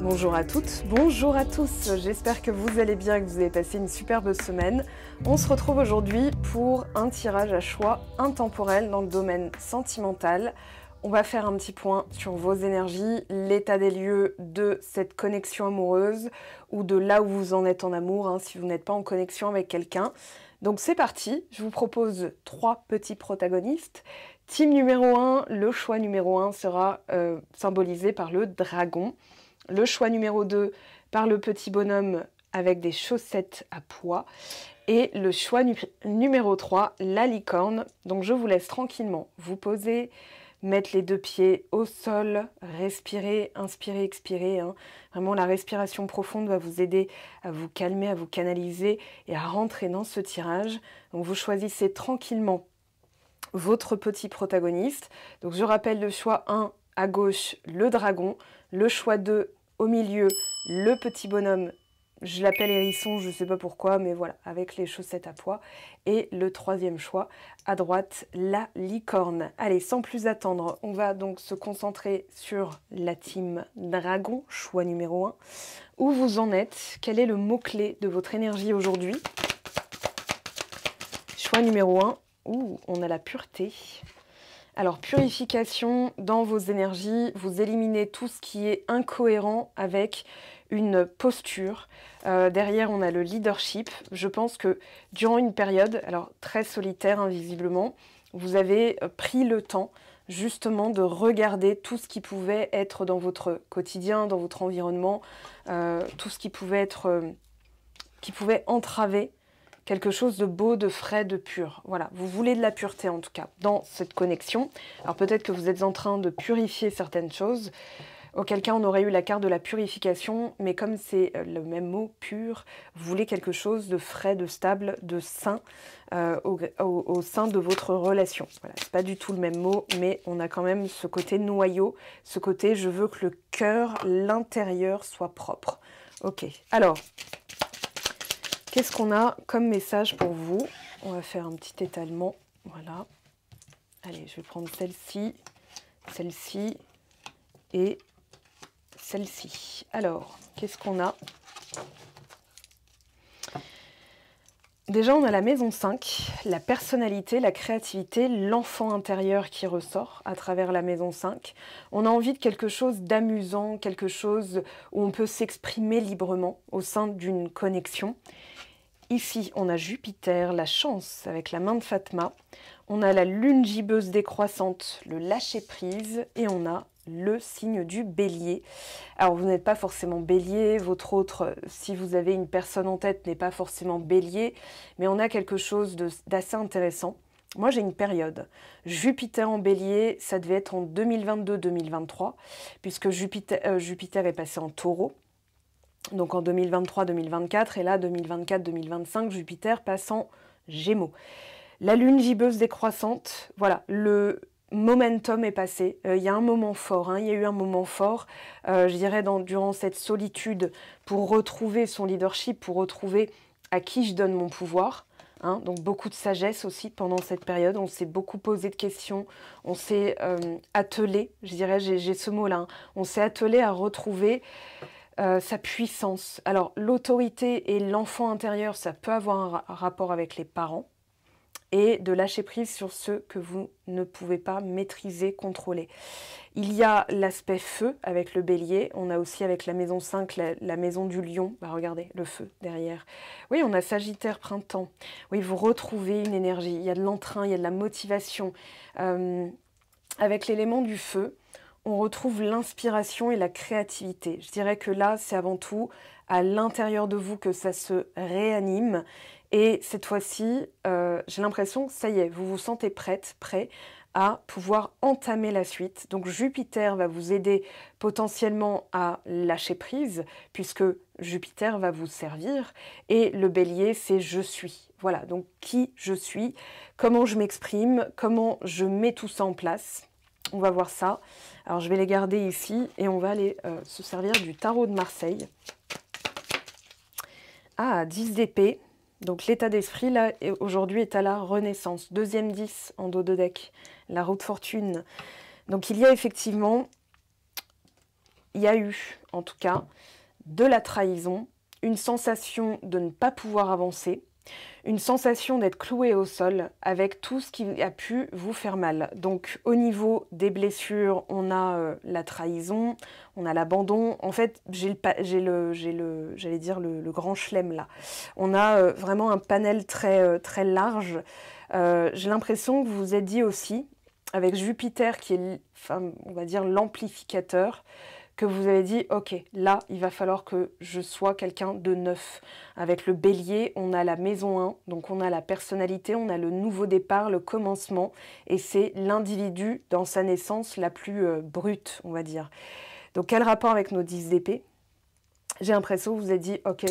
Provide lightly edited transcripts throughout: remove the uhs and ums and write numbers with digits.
Bonjour à toutes, bonjour à tous, j'espère que vous allez bien et que vous avez passé une superbe semaine. On se retrouve aujourd'hui pour un tirage à choix intemporel dans le domaine sentimental. On va faire un petit point sur vos énergies, l'état des lieux de cette connexion amoureuse ou de là où vous en êtes en amour, si vous n'êtes pas en connexion avec quelqu'un. Donc c'est parti, je vous propose 3 petits protagonistes. Team numéro 1, le choix numéro 1 sera symbolisé par le dragon. Le choix numéro 2 par le petit bonhomme avec des chaussettes à pois. Et le choix numéro 3, la licorne. Donc je vous laisse tranquillement vous poser, mettre les 2 pieds au sol, respirer, inspirer, expirer. Vraiment la respiration profonde va vous aider à vous calmer, à vous canaliser et à rentrer dans ce tirage. Donc vous choisissez tranquillement votre petit protagoniste. Donc je rappelle le choix 1 à gauche, le dragon. Le choix 2 au milieu, le petit bonhomme, je l'appelle hérisson, je ne sais pas pourquoi, mais voilà, avec les chaussettes à pois. Et le 3e choix, à droite, la licorne. Allez, sans plus attendre, on va donc se concentrer sur la team dragon, choix numéro 1. Où vous en êtes? Quel est le mot-clé de votre énergie aujourd'hui? Choix numéro 1, on a la pureté. Alors, purification dans vos énergies, vous éliminez tout ce qui est incohérent avec une posture. Derrière, on a le leadership. Je pense que durant une période, alors très solitaire invisiblement, vous avez pris le temps justement de regarder tout ce qui pouvait être dans votre quotidien, dans votre environnement, tout ce qui pouvait entraver quelque chose de beau, de frais, de pur. Voilà, vous voulez de la pureté en tout cas dans cette connexion. Alors peut-être que vous êtes en train de purifier certaines choses, auquel cas on aurait eu la carte de la purification, mais comme c'est le même mot, pur, vous voulez quelque chose de frais, de stable, de sain au sein de votre relation. Voilà, c'est pas du tout le même mot, mais on a quand même ce côté noyau, ce côté je veux que le cœur, l'intérieur soit propre. Ok, alors... qu'est-ce qu'on a comme message pour vous? On va faire un petit étalement. Voilà. Allez, je vais prendre celle-ci et celle-ci. Alors, qu'est-ce qu'on a? Déjà, on a la maison 5, la personnalité, la créativité, l'enfant intérieur qui ressort à travers la maison 5. On a envie de quelque chose d'amusant, quelque chose où on peut s'exprimer librement au sein d'une connexion. Ici, on a Jupiter, la chance, avec la main de Fatma. On a la lune gibbeuse décroissante, le lâcher-prise. Et on a le signe du bélier. Alors, vous n'êtes pas forcément bélier. Votre autre, si vous avez une personne en tête, n'est pas forcément bélier. Mais on a quelque chose d'assez intéressant. Moi, j'ai une période. Jupiter en bélier, ça devait être en 2022-2023, puisque Jupiter est passé en taureau. Donc en 2023-2024, et là 2024-2025, Jupiter passe en Gémeaux. La lune gibbeuse décroissante, voilà, le momentum est passé. Il y a un moment fort, il y a eu un moment fort, je dirais, durant cette solitude, pour retrouver son leadership, pour retrouver à qui je donne mon pouvoir. Donc beaucoup de sagesse aussi pendant cette période. On s'est beaucoup posé de questions, on s'est attelé, je dirais, j'ai ce mot-là, on s'est attelé à retrouver... sa puissance. Alors, l'autorité et l'enfant intérieur, ça peut avoir un rapport avec les parents. Et de lâcher prise sur ceux que vous ne pouvez pas maîtriser, contrôler. Il y a l'aspect feu avec le bélier. On a aussi avec la maison 5, la maison du lion. Bah, regardez, le feu derrière. Oui, on a Sagittaire, printemps. Oui, vous retrouvez une énergie. Il y a de l'entrain, il y a de la motivation. Avec l'élément du feu, on retrouve l'inspiration et la créativité. Je dirais que là, c'est avant tout à l'intérieur de vous que ça se réanime. Et cette fois-ci, j'ai l'impression, ça y est, vous vous sentez prêt à pouvoir entamer la suite. Donc Jupiter va vous aider potentiellement à lâcher prise, puisque Jupiter va vous servir. Et le bélier, c'est je suis. Voilà, donc qui je suis, comment je m'exprime, comment je mets tout ça en place. On va voir ça. Alors, je vais les garder ici et on va aller se servir du tarot de Marseille. Ah, 10 d'épée. Donc, l'état d'esprit, là, aujourd'hui, est à la renaissance. Deuxième 10 en dos de deck. La roue de fortune. Donc, il y a effectivement il y a eu, en tout cas, de la trahison, une sensation de ne pas pouvoir avancer, une sensation d'être cloué au sol avec tout ce qui a pu vous faire mal. Donc au niveau des blessures, on a la trahison, on a l'abandon. En fait, j'allais dire le grand chelem là. On a vraiment un panel très large. J'ai l'impression que vous vous êtes dit aussi, avec Jupiter qui est, enfin, on va dire, l'amplificateur, que vous avez dit, ok, là, il va falloir que je sois quelqu'un de neuf. Avec le bélier, on a la maison 1, donc on a la personnalité, on a le nouveau départ, le commencement, et c'est l'individu dans sa naissance la plus brute, on va dire. Donc quel rapport avec nos 10 d'épée? J'ai l'impression que vous vous êtes dit, ok,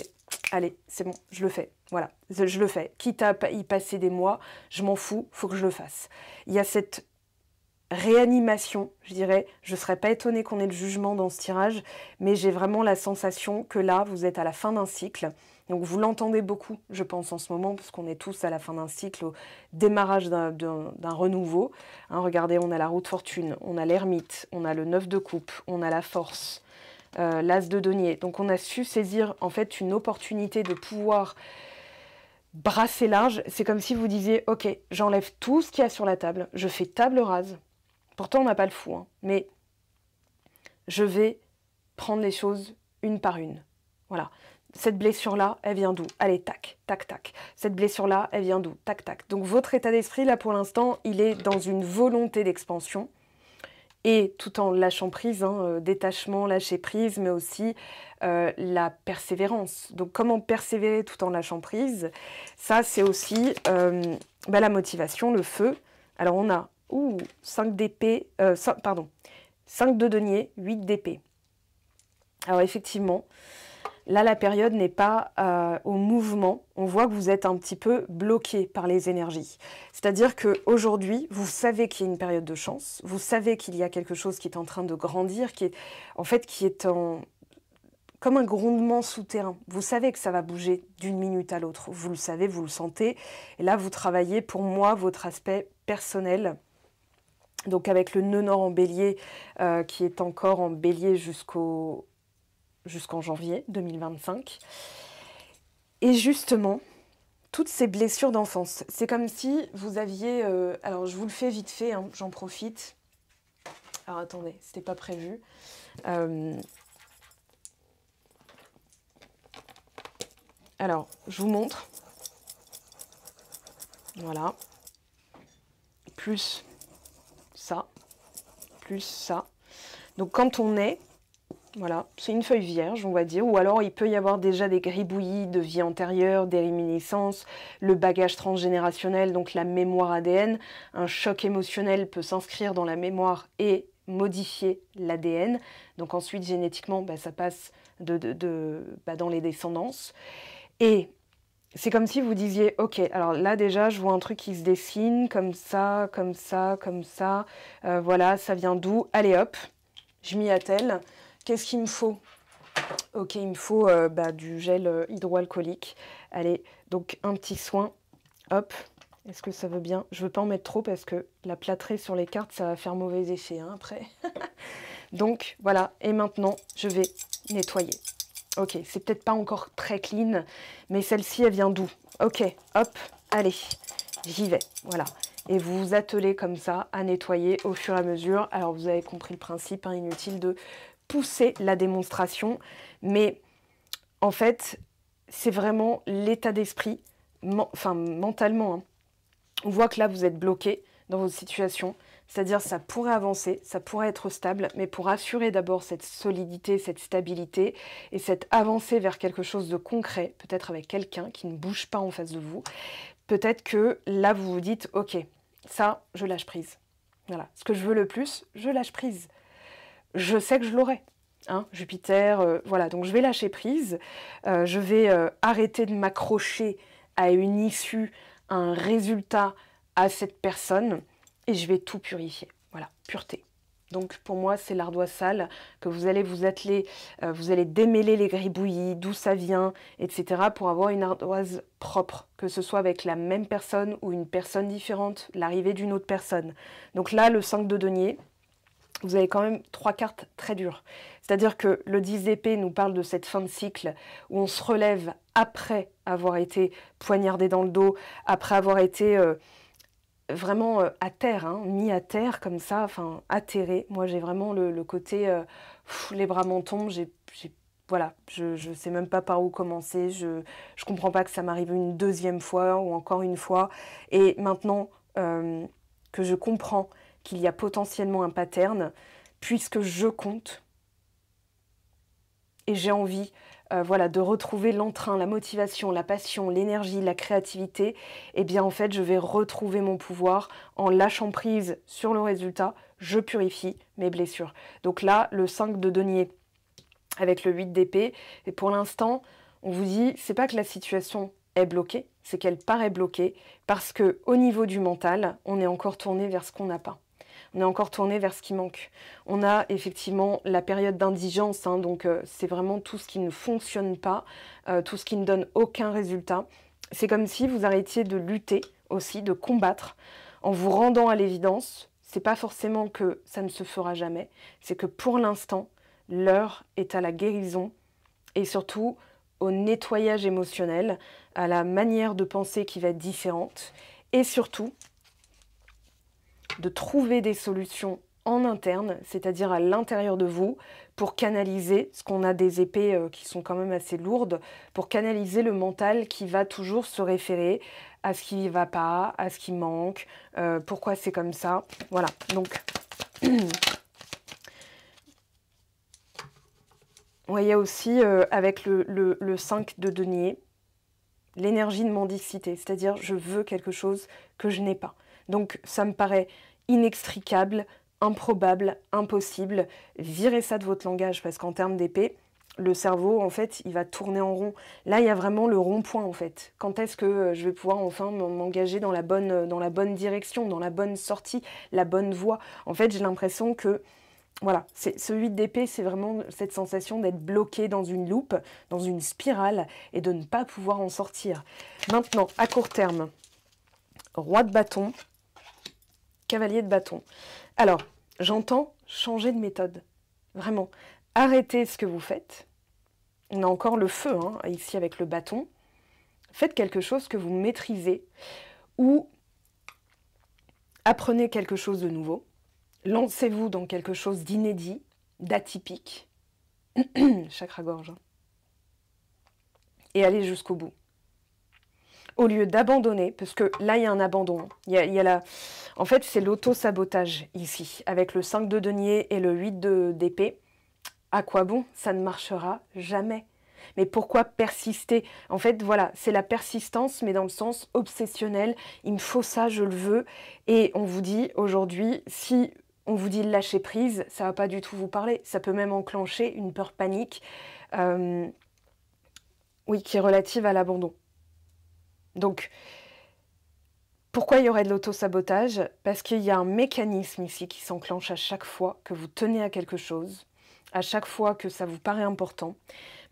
allez, c'est bon, je le fais. Voilà, je le fais. Quitte à y passer des mois, je m'en fous, faut que je le fasse. Il y a cette réanimation, je dirais. Je ne serais pas étonnée qu'on ait le jugement dans ce tirage, mais j'ai vraiment la sensation que là, vous êtes à la fin d'un cycle. Donc vous l'entendez beaucoup, je pense, en ce moment, parce qu'on est tous à la fin d'un cycle, au démarrage d'un renouveau. Hein, regardez, on a la roue de fortune, on a l'ermite, on a le 9 de coupe, on a la force, l'as de denier. Donc on a su saisir en fait une opportunité de pouvoir brasser large. C'est comme si vous disiez, ok, j'enlève tout ce qu'il y a sur la table, je fais table rase. Pourtant, on n'a pas le fou, hein, mais je vais prendre les choses une par une. Voilà. Cette blessure-là, elle vient d'où? Allez, tac, tac, tac. Cette blessure-là, elle vient d'où? Tac, tac. Donc, votre état d'esprit, là, pour l'instant, il est dans une volonté d'expansion. Et tout en lâchant prise, hein, détachement, lâcher prise, mais aussi la persévérance. Donc, comment persévérer tout en lâchant prise? Ça, c'est aussi la motivation, le feu. Alors, on a 5 d'épée, 5 de denier, 8 d'épée. Alors effectivement, là la période n'est pas au mouvement. On voit que vous êtes un petit peu bloqué par les énergies. C'est-à-dire qu'aujourd'hui, vous savez qu'il y a une période de chance, vous savez qu'il y a quelque chose qui est en train de grandir, qui est comme un grondement souterrain. Vous savez que ça va bouger d'une minute à l'autre. Vous le savez, vous le sentez. Et là, vous travaillez, pour moi, votre aspect personnel. Donc avec le nœud nord en bélier, qui est encore en bélier jusqu'en janvier 2025. Et justement, toutes ces blessures d'enfance, c'est comme si vous aviez... alors je vous le fais vite fait, hein, j'en profite. Alors attendez, c'était pas prévu. Alors, je vous montre. Voilà. Plus ça, plus ça. Donc quand on est, voilà, c'est une feuille vierge, on va dire, ou alors il peut y avoir déjà des gribouillis de vie antérieure, des réminiscences, le bagage transgénérationnel, donc la mémoire ADN. Un choc émotionnel peut s'inscrire dans la mémoire et modifier l'ADN. Donc ensuite, génétiquement, ça passe dans les descendances. Et c'est comme si vous disiez, ok, alors là déjà, je vois un truc qui se dessine, comme ça, comme ça, comme ça. Voilà, ça vient d'où? Allez hop, je m'y attelle. Qu'est-ce qu'il me faut? Ok, il me faut du gel hydroalcoolique. Allez, donc un petit soin. Hop, est-ce que ça veut bien? Je veux pas en mettre trop parce que la plâtrée sur les cartes, ça va faire mauvais effet hein, après. Donc voilà, et maintenant, je vais nettoyer. Ok, c'est peut-être pas encore très clean, mais celle-ci, elle vient d'où? Ok, hop, allez, j'y vais, voilà. Et vous vous attelez comme ça à nettoyer au fur et à mesure. Alors, vous avez compris le principe, hein, inutile de pousser la démonstration. Mais en fait, c'est vraiment l'état d'esprit, mentalement. Hein. On voit que là, vous êtes bloqué dans votre situation. C'est-à-dire ça pourrait avancer, ça pourrait être stable, mais pour assurer d'abord cette solidité, cette stabilité et cette avancée vers quelque chose de concret, peut-être avec quelqu'un qui ne bouge pas en face de vous, peut-être que là vous vous dites « Ok, ça, je lâche prise. Voilà, ce que je veux le plus, je lâche prise. Je sais que je l'aurai. Hein, Jupiter, voilà, donc je vais lâcher prise, je vais arrêter de m'accrocher à une issue, à un résultat, à cette personne. Et je vais tout purifier. Voilà, pureté. Donc pour moi, c'est l'ardoise sale que vous allez vous atteler, vous allez démêler les gribouillis, d'où ça vient, etc. pour avoir une ardoise propre, que ce soit avec la même personne ou une personne différente, l'arrivée d'une autre personne. Donc là, le 5 de denier, vous avez quand même 3 cartes très dures. C'est-à-dire que le 10 d'épée nous parle de cette fin de cycle où on se relève après avoir été poignardé dans le dos, après avoir été vraiment à terre, hein, mis à terre comme ça, enfin atterré. Moi j'ai vraiment le côté, les bras m'en tombent, voilà, je sais même pas par où commencer, je comprends pas que ça m'arrive une deuxième fois ou encore une fois. Et maintenant que je comprends qu'il y a potentiellement un pattern, puisque je compte, et j'ai envie voilà, de retrouver l'entrain, la motivation, la passion, l'énergie, la créativité, eh bien en fait je vais retrouver mon pouvoir en lâchant prise sur le résultat, je purifie mes blessures. Donc là, le 5 de denier avec le 8 d'épée, et pour l'instant, on vous dit, c'est pas que la situation est bloquée, c'est qu'elle paraît bloquée, parce que au niveau du mental, on est encore tourné vers ce qu'on n'a pas. On est encore tourné vers ce qui manque. On a effectivement la période d'indigence, hein, donc c'est vraiment tout ce qui ne fonctionne pas, tout ce qui ne donne aucun résultat. C'est comme si vous arrêtiez de lutter aussi, de combattre, en vous rendant à l'évidence. C'est pas forcément que ça ne se fera jamais, c'est que pour l'instant, l'heure est à la guérison et surtout au nettoyage émotionnel, à la manière de penser qui va être différente et surtout de trouver des solutions en interne, c'est-à-dire à l'intérieur de vous, pour canaliser, ce qu'on a des épées qui sont quand même assez lourdes, pour canaliser le mental qui va toujours se référer à ce qui ne va pas, à ce qui manque, pourquoi c'est comme ça. Voilà, donc vous voyez aussi avec le 5 de denier, l'énergie de mendicité, c'est-à-dire je veux quelque chose que je n'ai pas. Donc ça me paraît inextricable, improbable, impossible. Virez ça de votre langage parce qu'en termes d'épée, le cerveau, en fait, il va tourner en rond. Là, il y a vraiment le rond-point, en fait. Quand est-ce que je vais pouvoir enfin m'engager dans la bonne direction, dans la bonne sortie, la bonne voie? En fait, j'ai l'impression que voilà, ce 8 d'épée, c'est vraiment cette sensation d'être bloqué dans une loupe, dans une spirale, et de ne pas pouvoir en sortir. Maintenant, à court terme, roi de bâton, cavalier de bâton. Alors, j'entends changer de méthode. Vraiment, arrêtez ce que vous faites. On a encore le feu, hein, ici avec le bâton. Faites quelque chose que vous maîtrisez, ou apprenez quelque chose de nouveau. Lancez-vous dans quelque chose d'inédit, d'atypique, chakra-gorge, et allez jusqu'au bout. Au lieu d'abandonner, parce que là, il y a un abandon. En fait, c'est l'auto-sabotage ici, avec le 5 de denier et le 8 d'épée. À quoi bon? Ça ne marchera jamais. Mais pourquoi persister? En fait, voilà, c'est la persistance, mais dans le sens obsessionnel. Il me faut ça, je le veux. Et on vous dit aujourd'hui, si on vous dit lâcher prise, ça va pas du tout vous parler. Ça peut même enclencher une peur panique, oui, qui est relative à l'abandon. Donc, pourquoi il y aurait de l'auto-sabotage? Parce qu'il y a un mécanisme ici qui s'enclenche à chaque fois que vous tenez à quelque chose, à chaque fois que ça vous paraît important.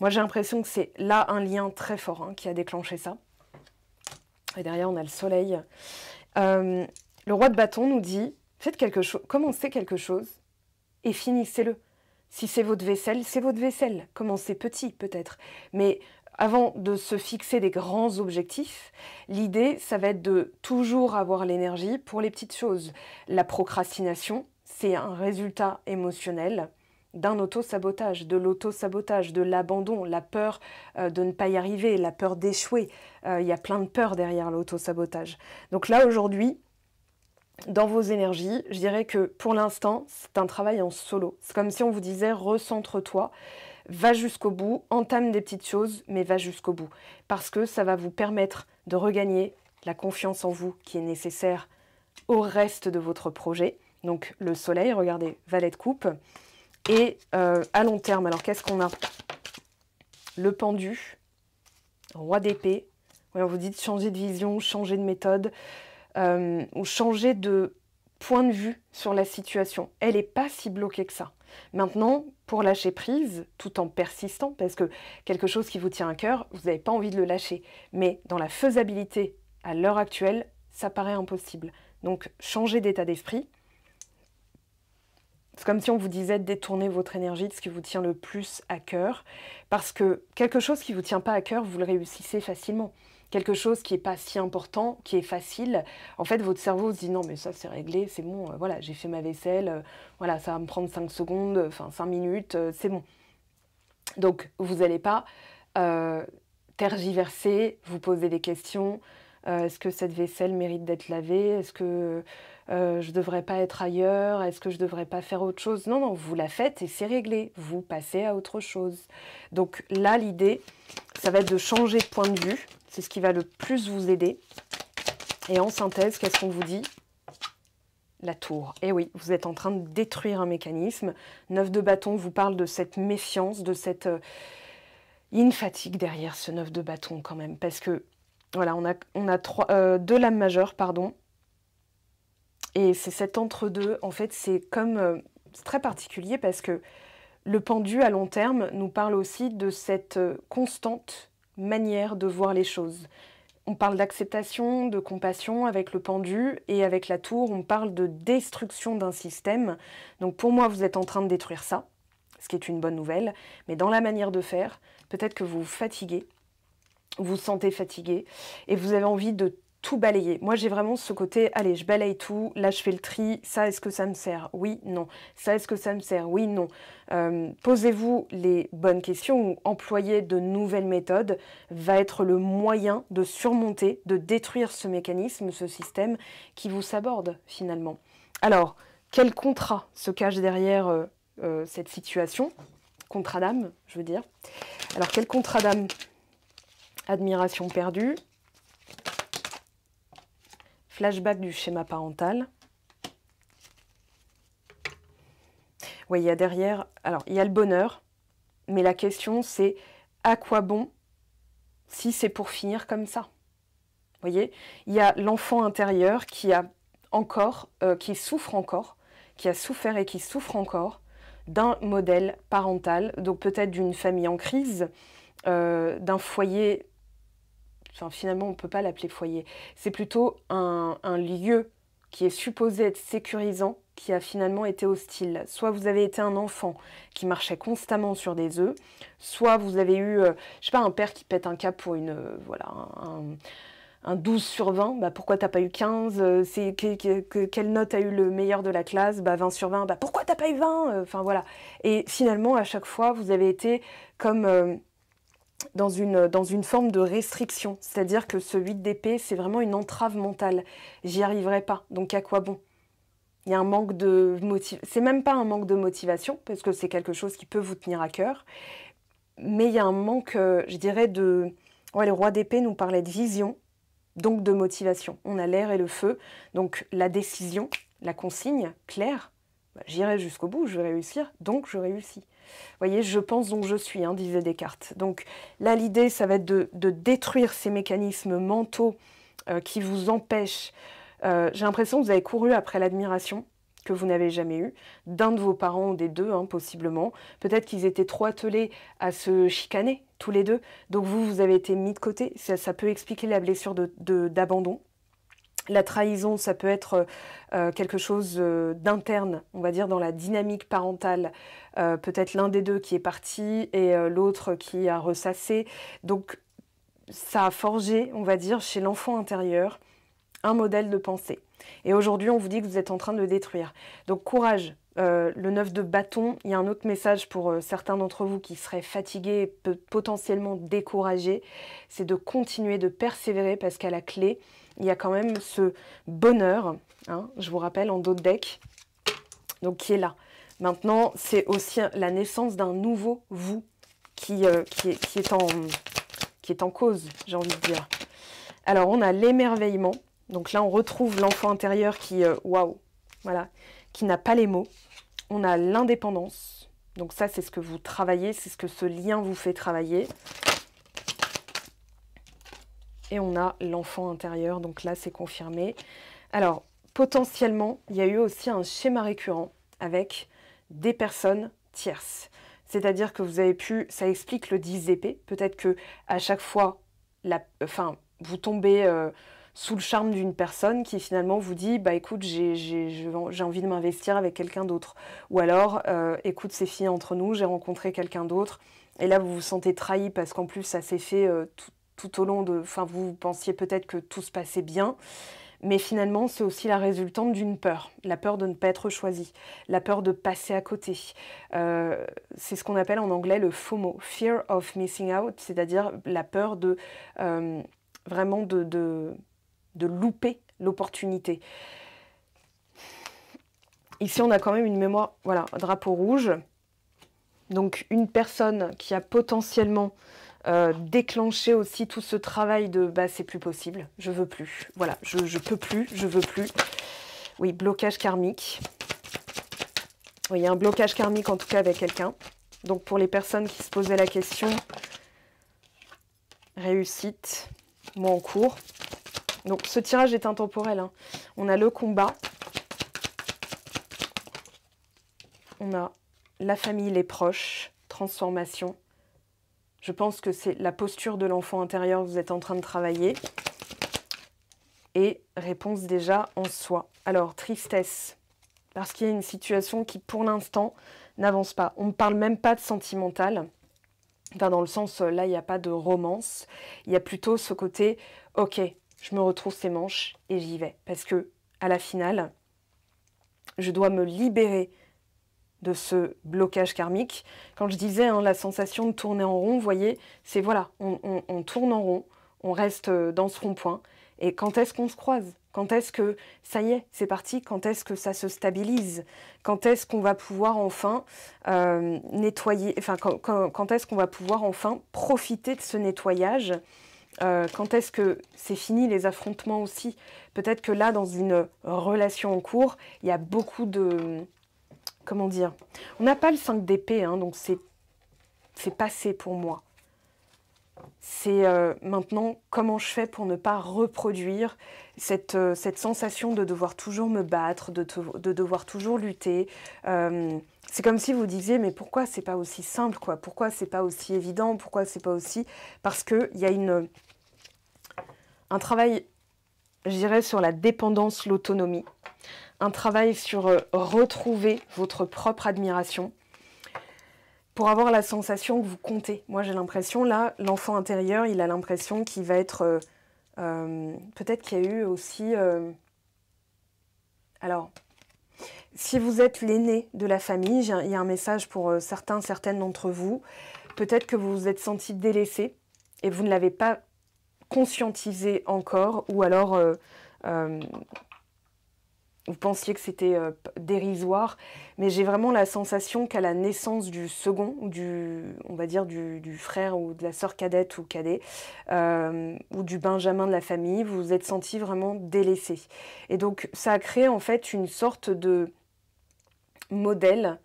Moi, j'ai l'impression que c'est là un lien très fort hein, qui a déclenché ça. Et derrière, on a le soleil. Le roi de bâton nous dit, faites quelque chose, commencez quelque chose et finissez-le. Si c'est votre vaisselle, c'est votre vaisselle. Commencez petit peut-être. Mais avant de se fixer des grands objectifs, l'idée, ça va être de toujours avoir l'énergie pour les petites choses. La procrastination, c'est un résultat émotionnel d'un auto-sabotage, de l'abandon, la peur de ne pas y arriver, la peur d'échouer. Il y a plein de peurs derrière l'auto-sabotage. Donc là, aujourd'hui, dans vos énergies, je dirais que pour l'instant, c'est un travail en solo. C'est comme si on vous disait, recentre-toi, va jusqu'au bout, entame des petites choses, mais va jusqu'au bout. Parce que ça va vous permettre de regagner la confiance en vous qui est nécessaire au reste de votre projet. Donc le soleil, regardez, valet de coupe. Et à long terme, alors qu'est-ce qu'on a? Le pendu, roi d'épée. Ouais, on vous dit de changer de vision, changer de méthode, ou changer de point de vue sur la situation. Elle n'est pas si bloquée que ça. Maintenant, pour lâcher prise, tout en persistant, parce que quelque chose qui vous tient à cœur, vous n'avez pas envie de le lâcher. Mais dans la faisabilité, à l'heure actuelle, ça paraît impossible. Donc, changez d'état d'esprit. C'est comme si on vous disait de détourner votre énergie de ce qui vous tient le plus à cœur, parce que quelque chose qui ne vous tient pas à cœur, vous le réussissez facilement. Quelque chose qui n'est pas si important, qui est facile, en fait, votre cerveau se dit non, mais ça, c'est réglé, c'est bon, voilà, j'ai fait ma vaisselle, voilà, ça va me prendre 5 secondes, enfin 5 minutes, c'est bon. Donc, vous n'allez pas tergiverser, vous poser des questions. Est-ce que cette vaisselle mérite d'être lavée? Est-ce que je ne devrais pas être ailleurs? Est-ce que je ne devrais pas faire autre chose? Non, non, vous la faites et c'est réglé. Vous passez à autre chose. Donc là, l'idée, ça va être de changer de point de vue. C'est ce qui va le plus vous aider. Et en synthèse, qu'est-ce qu'on vous dit? La tour. Et oui, vous êtes en train de détruire un mécanisme. 9 de bâton vous parle de cette méfiance, de cette... il y a une fatigue derrière ce 9 de bâton quand même. Parce que, voilà, on a 2 lames majeures, pardon. Et c'est cet entre-deux, en fait, c'est comme... c'est très particulier parce que le pendu à long terme nous parle aussi de cette constante manière de voir les choses. On parle d'acceptation, de compassion avec le pendu, et avec la tour, on parle de destruction d'un système. Donc pour moi, vous êtes en train de détruire ça, ce qui est une bonne nouvelle, mais dans la manière de faire, peut-être que vous vous fatiguez, vous vous sentez fatigué, et vous avez envie de tout balayer. Moi, j'ai vraiment ce côté, allez, je balaye tout, là, je fais le tri, ça, est-ce que ça me sert? Oui, non. Ça, est-ce que ça me sert? Oui, non. Posez-vous les bonnes questions ou employer de nouvelles méthodes va être le moyen de surmonter, de détruire ce mécanisme, ce système qui vous saborde, finalement. Alors, quel contrat se cache derrière cette situation? Contrat d'âme, je veux dire. Alors, quel contrat d'âme? Admiration perdue. Flashback du schéma parental. Oui, il y a derrière... Alors, il y a le bonheur, mais la question, c'est à quoi bon si c'est pour finir comme ça? Vous voyez, il y a l'enfant intérieur qui a encore, qui souffre encore, qui a souffert et qui souffre encore d'un modèle parental, donc peut-être d'une famille en crise, d'un foyer... Enfin, finalement, on ne peut pas l'appeler foyer. C'est plutôt un lieu qui est supposé être sécurisant, qui a finalement été hostile. Soit vous avez été un enfant qui marchait constamment sur des œufs, soit vous avez eu, je sais pas, un père qui pète un câble pour voilà, un 12 sur 20. Bah, pourquoi t'as pas eu 15? Quelle note a eu le meilleur de la classe? Bah, 20 sur 20. Bah, pourquoi t'as pas eu 20? Enfin, voilà. Et finalement, à chaque fois, vous avez été comme... dans une forme de restriction, c'est-à-dire que ce 8 d'épée, c'est vraiment une entrave mentale. J'y arriverai pas, donc à quoi bon? Il y a un manque de motivation, c'est même pas un manque de motivation, parce que c'est quelque chose qui peut vous tenir à cœur, mais il y a un manque, je dirais, de... Ouais, le roi d'épée nous parlait de vision, donc de motivation. On a l'air et le feu, donc la décision, la consigne, claire, bah, j'irai jusqu'au bout, je vais réussir, donc je réussis. Vous voyez, je pense donc je suis, hein, disait Descartes. Donc là, l'idée, ça va être de détruire ces mécanismes mentaux qui vous empêchent. J'ai l'impression que vous avez couru après l'admiration que vous n'avez jamais eue, d'un de vos parents ou des deux, hein, possiblement. Peut-être qu'ils étaient trop attelés à se chicaner, tous les deux. Donc vous avez été mis de côté. Ça peut expliquer la blessure d'abandon. La trahison, ça peut être quelque chose d'interne, on va dire, dans la dynamique parentale. Peut-être l'un des deux qui est parti et l'autre qui a ressassé. Donc, ça a forgé, on va dire, chez l'enfant intérieur, un modèle de pensée. Et aujourd'hui, on vous dit que vous êtes en train de le détruire. Donc, courage. Le 9 de bâton, il y a un autre message pour certains d'entre vous qui seraient fatigués, potentiellement découragés, c'est de continuer, de persévérer, parce qu'à la clé, il y a quand même ce bonheur, hein, je vous rappelle, en dos de deck, donc qui est là. Maintenant, c'est aussi la naissance d'un nouveau vous qui est en cause, j'ai envie de dire. Alors, on a l'émerveillement. Donc là, on retrouve l'enfant intérieur qui, waouh, voilà, qui n'a pas les mots. On a l'indépendance. Donc ça, c'est ce que vous travaillez, c'est ce que ce lien vous fait travailler. Et on a l'enfant intérieur, donc là, c'est confirmé. Alors, potentiellement, il y a eu aussi un schéma récurrent avec des personnes tierces. C'est-à-dire que vous avez pu, ça explique le 10 d'épée. Peut-être que à chaque fois, vous tombez sous le charme d'une personne qui finalement vous dit bah écoute j'ai envie de m'investir avec quelqu'un d'autre, ou alors écoute c'est fini entre nous, j'ai rencontré quelqu'un d'autre, et là vous vous sentez trahi parce qu'en plus ça s'est fait tout au long de, enfin vous pensiez peut-être que tout se passait bien, mais finalement c'est aussi la résultante d'une peur, la peur de ne pas être choisi, la peur de passer à côté. C'est ce qu'on appelle en anglais le FOMO, Fear of Missing Out, c'est-à-dire la peur de vraiment de louper l'opportunité. Ici, on a quand même une mémoire, voilà, drapeau rouge. Donc, une personne qui a potentiellement déclenché aussi tout ce travail de bah, c'est plus possible, je veux plus. Voilà, je peux plus, je veux plus. Oui, blocage karmique. Oui, il y a un blocage karmique en tout cas avec quelqu'un. Donc, pour les personnes qui se posaient la question, réussite, moi en cours. Donc ce tirage est intemporel, hein. On a le combat, on a la famille, les proches, transformation. Je pense que c'est la posture de l'enfant intérieur que vous êtes en train de travailler. Et réponse déjà en soi. Alors tristesse, parce qu'il y a une situation qui pour l'instant n'avance pas. On ne parle même pas de sentimental. Enfin, dans le sens, là il n'y a pas de romance. Il y a plutôt ce côté, ok, je me retrousse les manches et j'y vais. Parce que, à la finale, je dois me libérer de ce blocage karmique. Quand je disais hein, la sensation de tourner en rond, vous voyez, c'est voilà, on tourne en rond, on reste dans ce rond-point. Et quand est-ce qu'on se croise? Quand est-ce que, ça y est, c'est parti? Quand est-ce que ça se stabilise? Quand est-ce qu'on va pouvoir enfin nettoyer, enfin, quand est-ce qu'on va pouvoir enfin profiter de ce nettoyage? Quand est-ce que c'est fini les affrontements aussi? Peut-être que là, dans une relation en cours, il y a beaucoup de... Comment dire? On n'a pas le 5 d'épée, hein, donc c'est passé pour moi. C'est maintenant comment je fais pour ne pas reproduire cette sensation de devoir toujours me battre, de devoir toujours lutter. C'est comme si vous disiez, mais pourquoi c'est pas aussi simple, quoi? Pourquoi c'est pas aussi évident? Pourquoi c'est pas aussi... Parce qu'il y a un travail, je dirais, sur la dépendance, l'autonomie. Un travail sur retrouver votre propre admiration pour avoir la sensation que vous comptez. Moi, j'ai l'impression, là, l'enfant intérieur, il a l'impression qu'il va être... peut-être qu'il y a eu aussi... alors, si vous êtes l'aîné de la famille, il y a un message pour certaines d'entre vous. Peut-être que vous vous êtes senti délaissé et vous ne l'avez pas conscientisé encore, ou alors vous pensiez que c'était dérisoire, mais j'ai vraiment la sensation qu'à la naissance du second, ou on va dire du frère ou de la sœur cadette ou cadet, ou du benjamin de la famille, vous vous êtes senti vraiment délaissé. Et donc ça a créé en fait une sorte de modèle,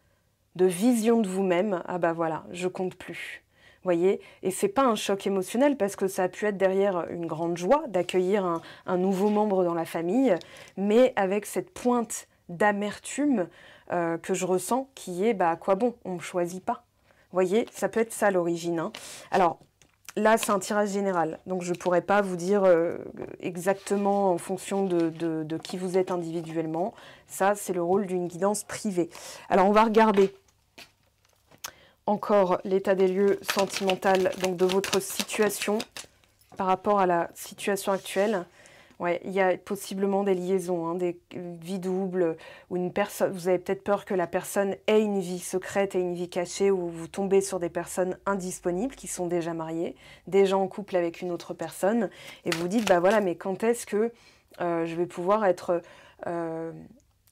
de vision de vous-même. Ah bah voilà, je compte plus. Voyez, et c'est pas un choc émotionnel parce que ça a pu être derrière une grande joie d'accueillir un nouveau membre dans la famille, mais avec cette pointe d'amertume que je ressens qui est, bah à quoi bon, on me choisit pas. Voyez, ça peut être ça l'origine, hein. Alors là, c'est un tirage général, donc je pourrais pas vous dire exactement en fonction de qui vous êtes individuellement. Ça, c'est le rôle d'une guidance privée. Alors on va regarder encore l'état des lieux sentimental donc de votre situation par rapport à la situation actuelle. Ouais, il y a possiblement des liaisons, hein, des vies doubles, ou une personne. Vous avez peut-être peur que la personne ait une vie secrète et une vie cachée, ou vous tombez sur des personnes indisponibles qui sont déjà mariées, déjà en couple avec une autre personne, et vous dites bah voilà, mais quand est-ce que je vais pouvoir être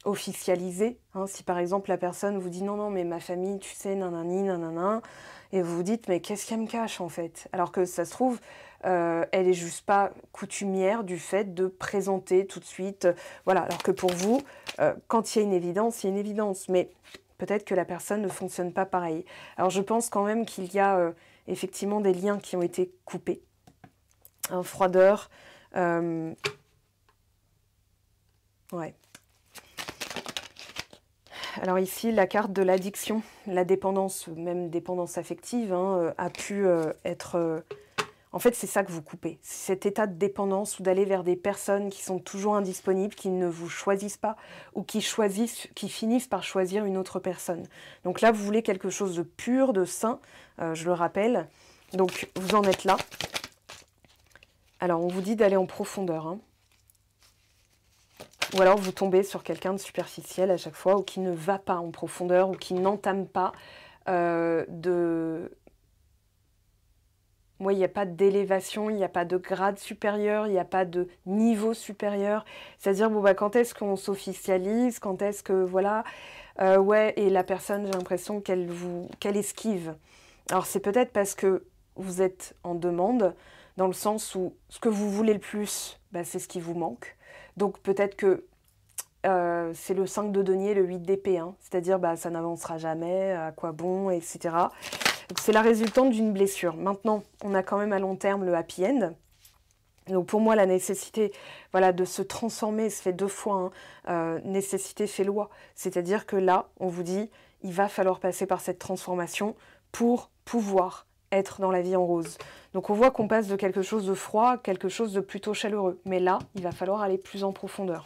officialisé, hein, si par exemple la personne vous dit non mais ma famille tu sais nanani nanana, et vous vous dites mais qu'est-ce qu'elle me cache en fait, alors que ça se trouve elle est juste pas coutumière du fait de présenter tout de suite, voilà, alors que pour vous quand il y a une évidence, il y a une évidence, mais peut-être que la personne ne fonctionne pas pareil. Alors je pense quand même qu'il y a effectivement des liens qui ont été coupés, froideur, ouais. Alors ici, la carte de l'addiction, la dépendance, même dépendance affective, hein, a pu être En fait, c'est ça que vous coupez. C'est cet état de dépendance ou d'aller vers des personnes qui sont toujours indisponibles, qui ne vous choisissent pas ou qui finissent par choisir une autre personne. Donc là, vous voulez quelque chose de pur, de sain, je le rappelle. Donc, vous en êtes là. Alors, on vous dit d'aller en profondeur, hein. Ou alors, vous tombez sur quelqu'un de superficiel à chaque fois, ou qui ne va pas en profondeur, ou qui n'entame pas Moi, il n'y a pas d'élévation, il n'y a pas de grade supérieur, il n'y a pas de niveau supérieur. C'est-à-dire, bon, bah, quand est-ce qu'on s'officialise, quand est-ce que, voilà, ouais, et la personne, j'ai l'impression qu'elle esquive. Alors, c'est peut-être parce que vous êtes en demande, dans le sens où ce que vous voulez le plus, bah, c'est ce qui vous manque. Donc, peut-être que c'est le 5 de denier, le 8 d'épée, hein. C'est-à-dire, bah, ça n'avancera jamais, à quoi bon, etc. C'est la résultante d'une blessure. Maintenant, on a quand même à long terme le happy end. Donc pour moi, la nécessité, voilà, de se transformer se fait 2 fois, hein. Nécessité fait loi. C'est-à-dire que là, on vous dit, il va falloir passer par cette transformation pour pouvoir être dans la vie en rose. Donc on voit qu'on passe de quelque chose de froid à quelque chose de plutôt chaleureux. Mais là, il va falloir aller plus en profondeur.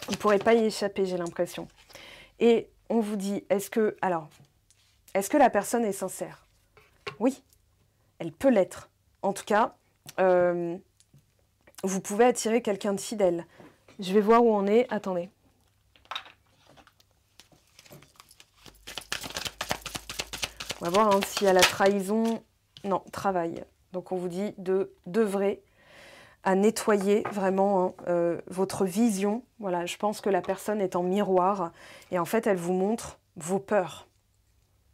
On ne pourrait pas y échapper, j'ai l'impression. Et on vous dit, est-ce que la personne est sincère? Oui, elle peut l'être. En tout cas, vous pouvez attirer quelqu'un de fidèle. Je vais voir où on est. Attendez. On va voir, hein, s'il y a la trahison. Non, travail. Donc on vous dit d'œuvrer à nettoyer vraiment, hein, votre vision. Voilà, je pense que la personne est en miroir et en fait, elle vous montre vos peurs.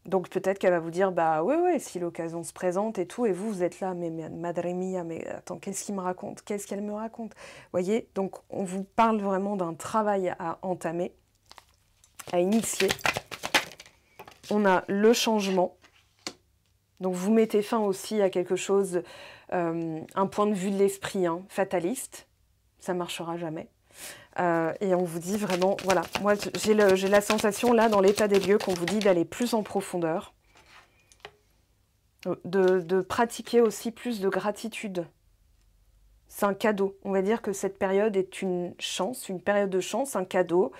Donc peut-être qu'elle va vous dire, bah ouais, si l'occasion se présente et tout, et vous êtes là, mais Madre mia, mais attends, qu'est-ce qu'il me raconte? Qu'est-ce qu'elle me raconte? Voyez, donc on vous parle vraiment d'un travail à entamer, à initier. On a le changement. Donc vous mettez fin aussi à quelque chose, un point de vue de l'esprit, hein, fataliste. Ça ne marchera jamais. Et on vous dit vraiment, voilà, moi j'ai la sensation là dans l'état des lieux qu'on vous dit d'aller plus en profondeur, de pratiquer aussi plus de gratitude. C'est un cadeau. On va dire que cette période est une chance, une période de chance, un cadeau,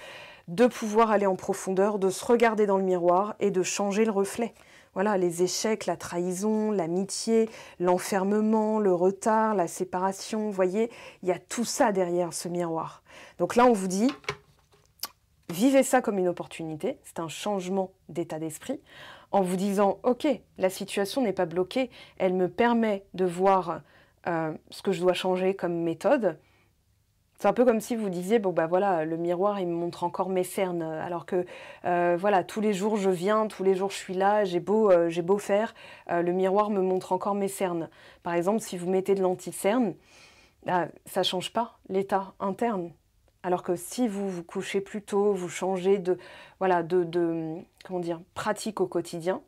de pouvoir aller en profondeur, de se regarder dans le miroir et de changer le reflet. Voilà, les échecs, la trahison, l'amitié, l'enfermement, le retard, la séparation, vous voyez, il y a tout ça derrière ce miroir. Donc là, on vous dit, vivez ça comme une opportunité, c'est un changement d'état d'esprit, en vous disant, ok, la situation n'est pas bloquée, elle me permet de voir ce que je dois changer comme méthode. C'est un peu comme si vous disiez, bon bah voilà, le miroir il me montre encore mes cernes, alors que voilà, tous les jours je viens, tous les jours je suis là, j'ai beau faire, le miroir me montre encore mes cernes. Par exemple, si vous mettez de l'anti-cerne, ça ne change pas l'état interne. Alors que si vous vous couchez plus tôt, vous changez de comment dire, pratique au quotidien,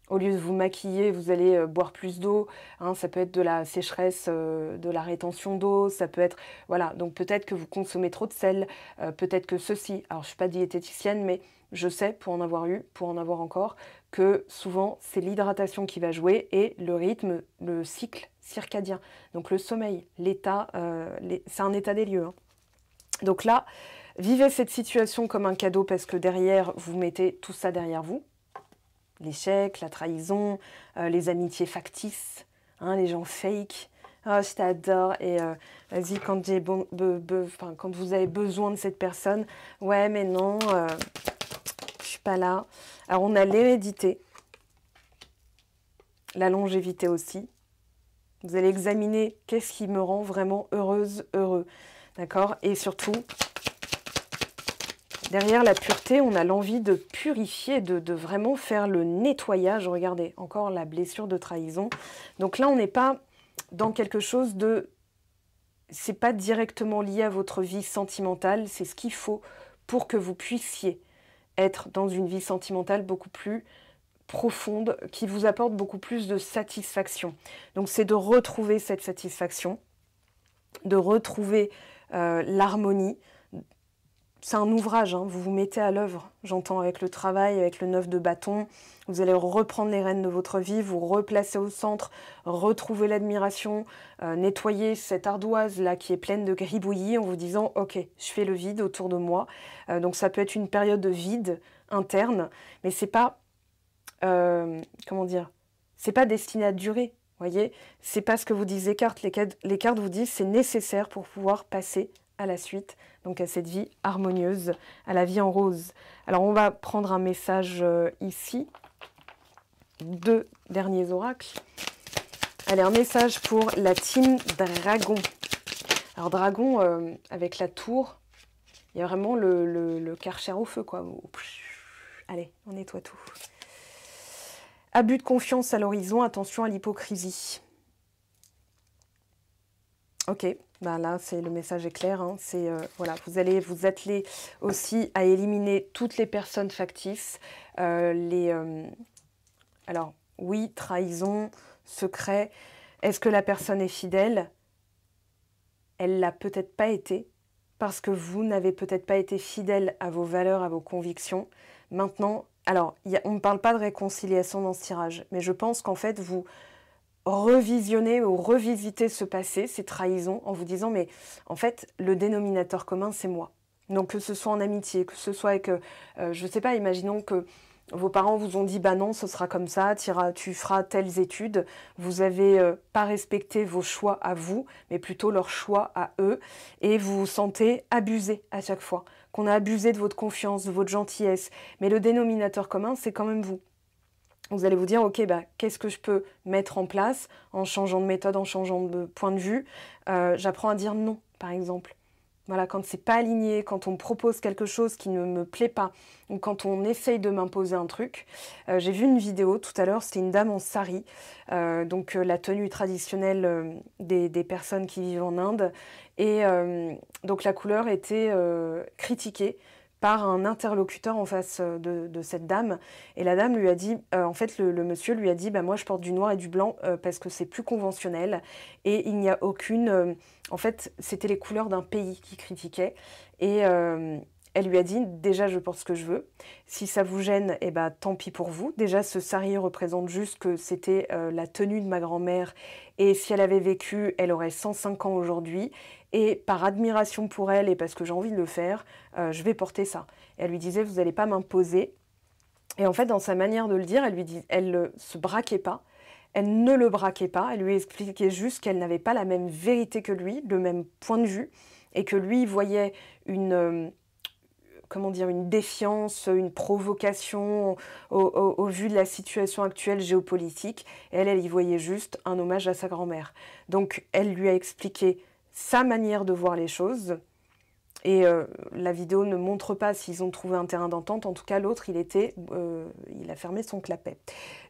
au lieu de vous maquiller, vous allez boire plus d'eau, hein, ça peut être de la sécheresse, de la rétention d'eau, ça peut être, voilà, donc peut-être que vous consommez trop de sel, peut-être que ceci, alors je ne suis pas diététicienne, mais je sais, pour en avoir eu, pour en avoir encore, que souvent c'est l'hydratation qui va jouer et le rythme, le cycle circadien, donc le sommeil, l'état, c'est un état des lieux, hein. Donc là, vivez cette situation comme un cadeau parce que derrière, vous mettez tout ça derrière vous. L'échec, la trahison, les amitiés factices, hein, les gens fake. Oh, je t'adore. Et vas-y, quand vous avez besoin de cette personne, ouais, mais non, je suis pas là. Alors, on a l'hérédité, la longévité aussi. Vous allez examiner qu'est-ce qui me rend vraiment heureuse, heureux. D'accord? Et surtout, derrière la pureté, on a l'envie de purifier, de vraiment faire le nettoyage. Regardez, encore la blessure de trahison. Donc là, on n'est pas dans quelque chose de... C'est pas directement lié à votre vie sentimentale, c'est ce qu'il faut pour que vous puissiez être dans une vie sentimentale beaucoup plus profonde, qui vous apporte beaucoup plus de satisfaction. Donc c'est de retrouver cette satisfaction, de retrouver l'harmonie. c'est un ouvrage, hein, vous vous mettez à l'œuvre, j'entends, avec le travail, avec le 9 de bâton, vous allez reprendre les rênes de votre vie, vous replacer au centre, retrouver l'admiration, nettoyer cette ardoise-là qui est pleine de gribouillis en vous disant « Ok, je fais le vide autour de moi ». Donc ça peut être une période de vide interne, mais c'est pas, comment dire, c'est pas destiné à durer, voyez. C'est pas ce que vous disent les cartes. Les cartes vous disent c'est nécessaire pour pouvoir passer à la suite, donc à cette vie harmonieuse, à la vie en rose. Alors on va prendre un message ici, 2 derniers oracles. Allez, un message pour la team Dragon. Alors Dragon, avec la tour, il y a vraiment le Karcher au feu, quoi. Allez, on nettoie tout. Abus de confiance à l'horizon, attention à l'hypocrisie. Ok, ben là, le message est clair. Hein, voilà, vous allez vous atteler aussi à éliminer toutes les personnes factices. Alors, oui, trahison, secret. Est-ce que la personne est fidèle? Elle l'a peut-être pas été, parce que vous n'avez peut-être pas été fidèle à vos valeurs, à vos convictions. Maintenant, alors, on ne parle pas de réconciliation dans ce tirage, mais je pense qu'en fait, vous revisionnez ou revisitez ce passé, ces trahisons, en vous disant, mais en fait, le dénominateur commun, c'est moi. Donc, que ce soit en amitié, que ce soit avec, je ne sais pas, imaginons que vos parents vous ont dit, bah non, ce sera comme ça, tu feras telles études. Vous n'avez pas respecté vos choix à vous, mais plutôt leurs choix à eux. Et vous vous sentez abusé à chaque fois, qu'on a abusé de votre confiance, de votre gentillesse. Mais le dénominateur commun, c'est quand même vous. Vous allez vous dire, ok, bah, qu'est-ce que je peux mettre en place en changeant de méthode, en changeant de point de vue. J'apprends à dire non, par exemple. Voilà, quand c'est pas aligné, quand on me propose quelque chose qui ne me plaît pas, ou quand on essaye de m'imposer un truc. J'ai vu une vidéo tout à l'heure, c'était une dame en sari, donc la tenue traditionnelle des personnes qui vivent en Inde. Et donc la couleur était critiquée par un interlocuteur en face de cette dame. Et la dame lui a dit, en fait le monsieur lui a dit, bah, moi je porte du noir et du blanc parce que c'est plus conventionnel et il n'y a aucune... en fait, c'était les couleurs d'un pays qui critiquait. Et elle lui a dit, déjà je porte ce que je veux. Si ça vous gêne, eh ben, tant pis pour vous. Déjà ce sari représente juste que c'était la tenue de ma grand-mère. Et si elle avait vécu, elle aurait 105 ans aujourd'hui. Et par admiration pour elle et parce que j'ai envie de le faire, je vais porter ça. Et elle lui disait, vous n'allez pas m'imposer. Et en fait, dans sa manière de le dire, elle ne se braquait pas. Elle ne le braquait pas. Elle lui expliquait juste qu'elle n'avait pas la même vérité que lui, le même point de vue. Et que lui voyait une défiance, une provocation au vu de la situation actuelle géopolitique. Et elle y voyait juste un hommage à sa grand-mère. Donc, elle lui a expliqué sa manière de voir les choses. Et la vidéo ne montre pas s'ils ont trouvé un terrain d'entente. En tout cas, l'autre, il a fermé son clapet.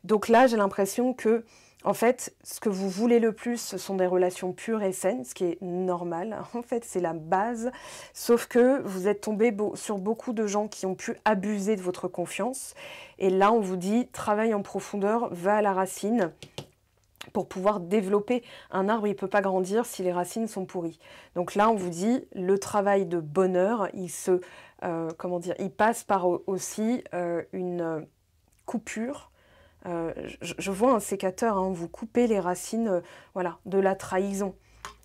Donc là, j'ai l'impression que, en fait, ce que vous voulez le plus, ce sont des relations pures et saines, ce qui est normal. En fait, c'est la base. Sauf que vous êtes tombé sur beaucoup de gens qui ont pu abuser de votre confiance. Et là, on vous dit, travaille en profondeur, va à la racine, pour pouvoir développer un arbre, il ne peut pas grandir si les racines sont pourries. Donc là, on vous dit, le travail de bonheur, il passe par aussi une coupure. Je vois un sécateur, hein, vous coupez les racines voilà, de la trahison,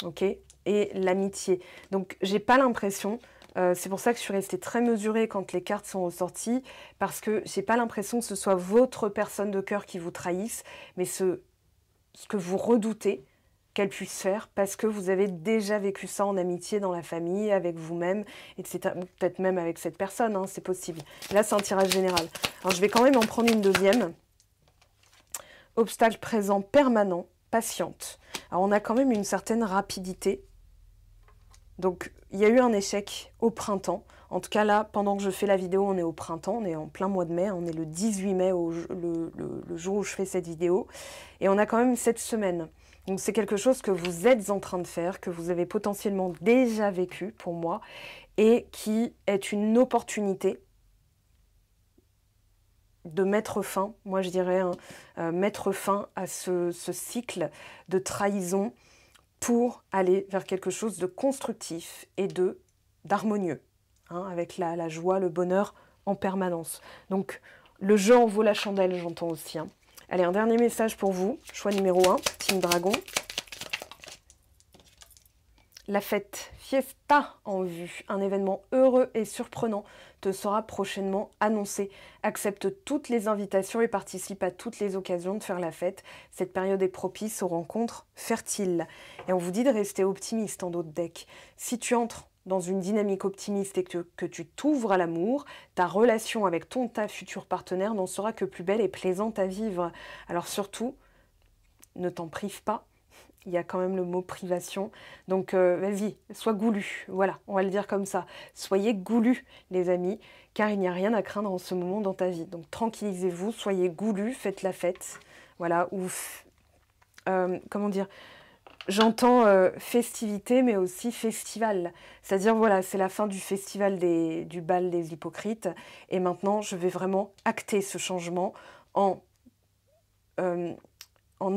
ok, et l'amitié. Donc, j'ai pas l'impression... c'est pour ça que je suis restée très mesurée quand les cartes sont ressorties, parce que j'ai pas l'impression que ce soit votre personne de cœur qui vous trahisse, mais ce que vous redoutez qu'elle puisse faire parce que vous avez déjà vécu ça en amitié, dans la famille, avec vous-même, etc. Peut-être même avec cette personne, hein, c'est possible. Là, c'est un tirage général. Alors, je vais quand même en prendre une deuxième. Obstacle présent permanent, patiente. Alors, on a quand même une certaine rapidité. Donc, il y a eu un échec au printemps. En tout cas, là, pendant que je fais la vidéo, on est au printemps, on est en plein mois de mai, on est le 18 mai, le jour où je fais cette vidéo. Et on a quand même cette semaine. Donc, c'est quelque chose que vous êtes en train de faire, que vous avez potentiellement déjà vécu, pour moi, et qui est une opportunité de mettre fin, moi je dirais, hein, mettre fin à ce cycle de trahison, pour aller vers quelque chose de constructif et d'harmonieux. hein, avec la joie, le bonheur en permanence. Donc, le jeu en vaut la chandelle, j'entends aussi. Hein. Allez, un dernier message pour vous. Choix numéro 1, Team Dragon. La fête, fiesta en vue, un événement heureux et surprenant te sera prochainement annoncé. Accepte toutes les invitations et participe à toutes les occasions de faire la fête. Cette période est propice aux rencontres fertiles. Et on vous dit de rester optimiste en d'autres decks. Si tu entres dans une dynamique optimiste et que tu t'ouvres à l'amour, ta relation avec ta futur partenaire n'en sera que plus belle et plaisante à vivre. Alors surtout, ne t'en prive pas. Il y a quand même le mot privation. Donc, vas-y, sois goulu. Voilà, on va le dire comme ça. Soyez goulu, les amis, car il n'y a rien à craindre en ce moment dans ta vie. Donc, tranquillisez-vous, soyez goulu, faites la fête. Voilà, ou... comment dire, j'entends festivité, mais aussi festival. C'est-à-dire, voilà, c'est la fin du festival du bal des hypocrites. Et maintenant, je vais vraiment acter ce changement en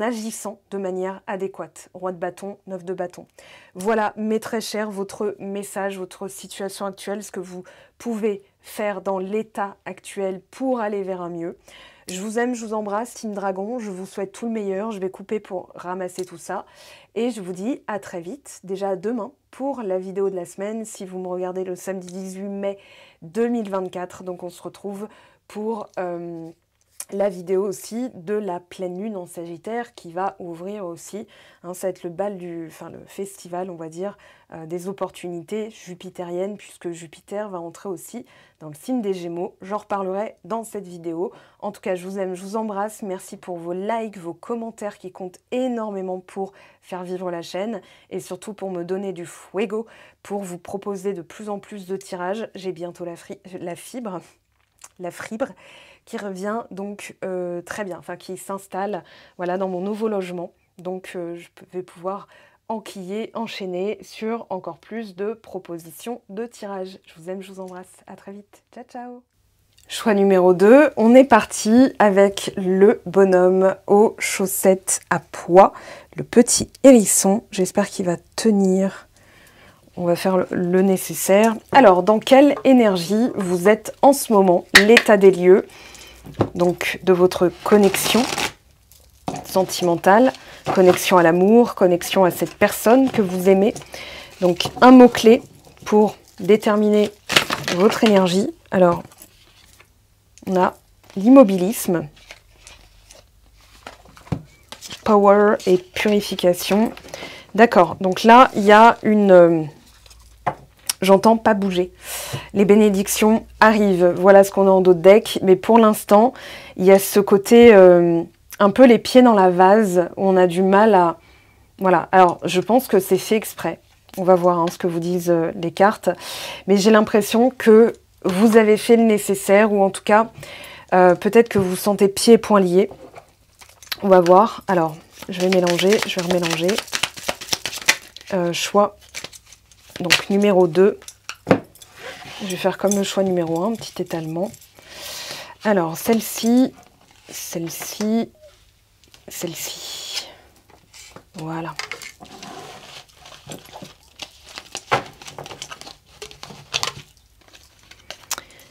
agissant de manière adéquate. Roi de bâton, 9 de bâton. Voilà, mes très chers, votre message, votre situation actuelle, ce que vous pouvez faire dans l'état actuel pour aller vers un mieux. Je vous aime, je vous embrasse, Team Dragon, je vous souhaite tout le meilleur. Je vais couper pour ramasser tout ça. Et je vous dis à très vite, déjà à demain, pour la vidéo de la semaine, si vous me regardez le samedi 18 mai 2024. Donc on se retrouve pour... la vidéo aussi de la pleine lune en Sagittaire qui va ouvrir aussi, hein, ça va être le bal le festival, on va dire, des opportunités jupitériennes, puisque Jupiter va entrer aussi dans le signe des Gémeaux. J'en reparlerai dans cette vidéo. En tout cas, je vous aime, je vous embrasse. Merci pour vos likes, vos commentaires qui comptent énormément pour faire vivre la chaîne et surtout pour me donner du fuego, pour vous proposer de plus en plus de tirages. J'ai bientôt la fibre qui revient donc très bien, enfin qui s'installe voilà, dans mon nouveau logement. Donc je vais pouvoir enchaîner sur encore plus de propositions de tirage. Je vous aime, je vous embrasse. À très vite. Ciao, ciao. Choix numéro 2, on est parti avec le bonhomme aux chaussettes à pois, le petit hérisson. J'espère qu'il va tenir. On va faire le nécessaire. Alors, dans quelle énergie vous êtes en ce moment? L'état des lieux, donc de votre connexion sentimentale, connexion à l'amour, connexion à cette personne que vous aimez. Donc, un mot-clé pour déterminer votre énergie. Alors, on a l'immobilisme, power et purification. D'accord, donc là, il y a une... J'entends pas bouger. Les bénédictions arrivent. Voilà ce qu'on a en d'autres decks. Mais pour l'instant, il y a ce côté un peu les pieds dans la vase où on a du mal à... Voilà. Alors, je pense que c'est fait exprès. On va voir hein, ce que vous disent les cartes. Mais j'ai l'impression que vous avez fait le nécessaire ou en tout cas, peut-être que vous vous sentez pieds et poings liés. On va voir. Alors, je vais mélanger. Je vais remélanger. Choix. Donc, numéro 2, je vais faire comme le choix numéro 1, petit étalement. Alors, celle-ci, celle-ci, celle-ci. Voilà.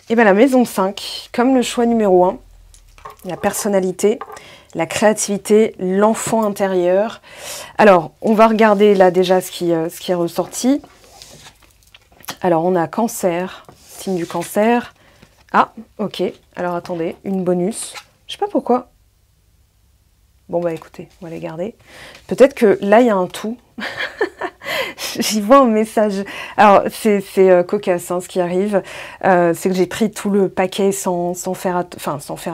Et bien, la maison 5, comme le choix numéro 1, la personnalité, la créativité, l'enfant intérieur. Alors, on va regarder là déjà ce qui est ressorti. Alors, on a cancer, signe du cancer. Ah, ok. Alors, attendez, une bonus. Je sais pas pourquoi. Bon, bah écoutez, on va les garder. Peut-être que là, il y a un tout. J'y vois un message. Alors, c'est cocasse hein, ce qui arrive. C'est que j'ai pris tout le paquet sans faire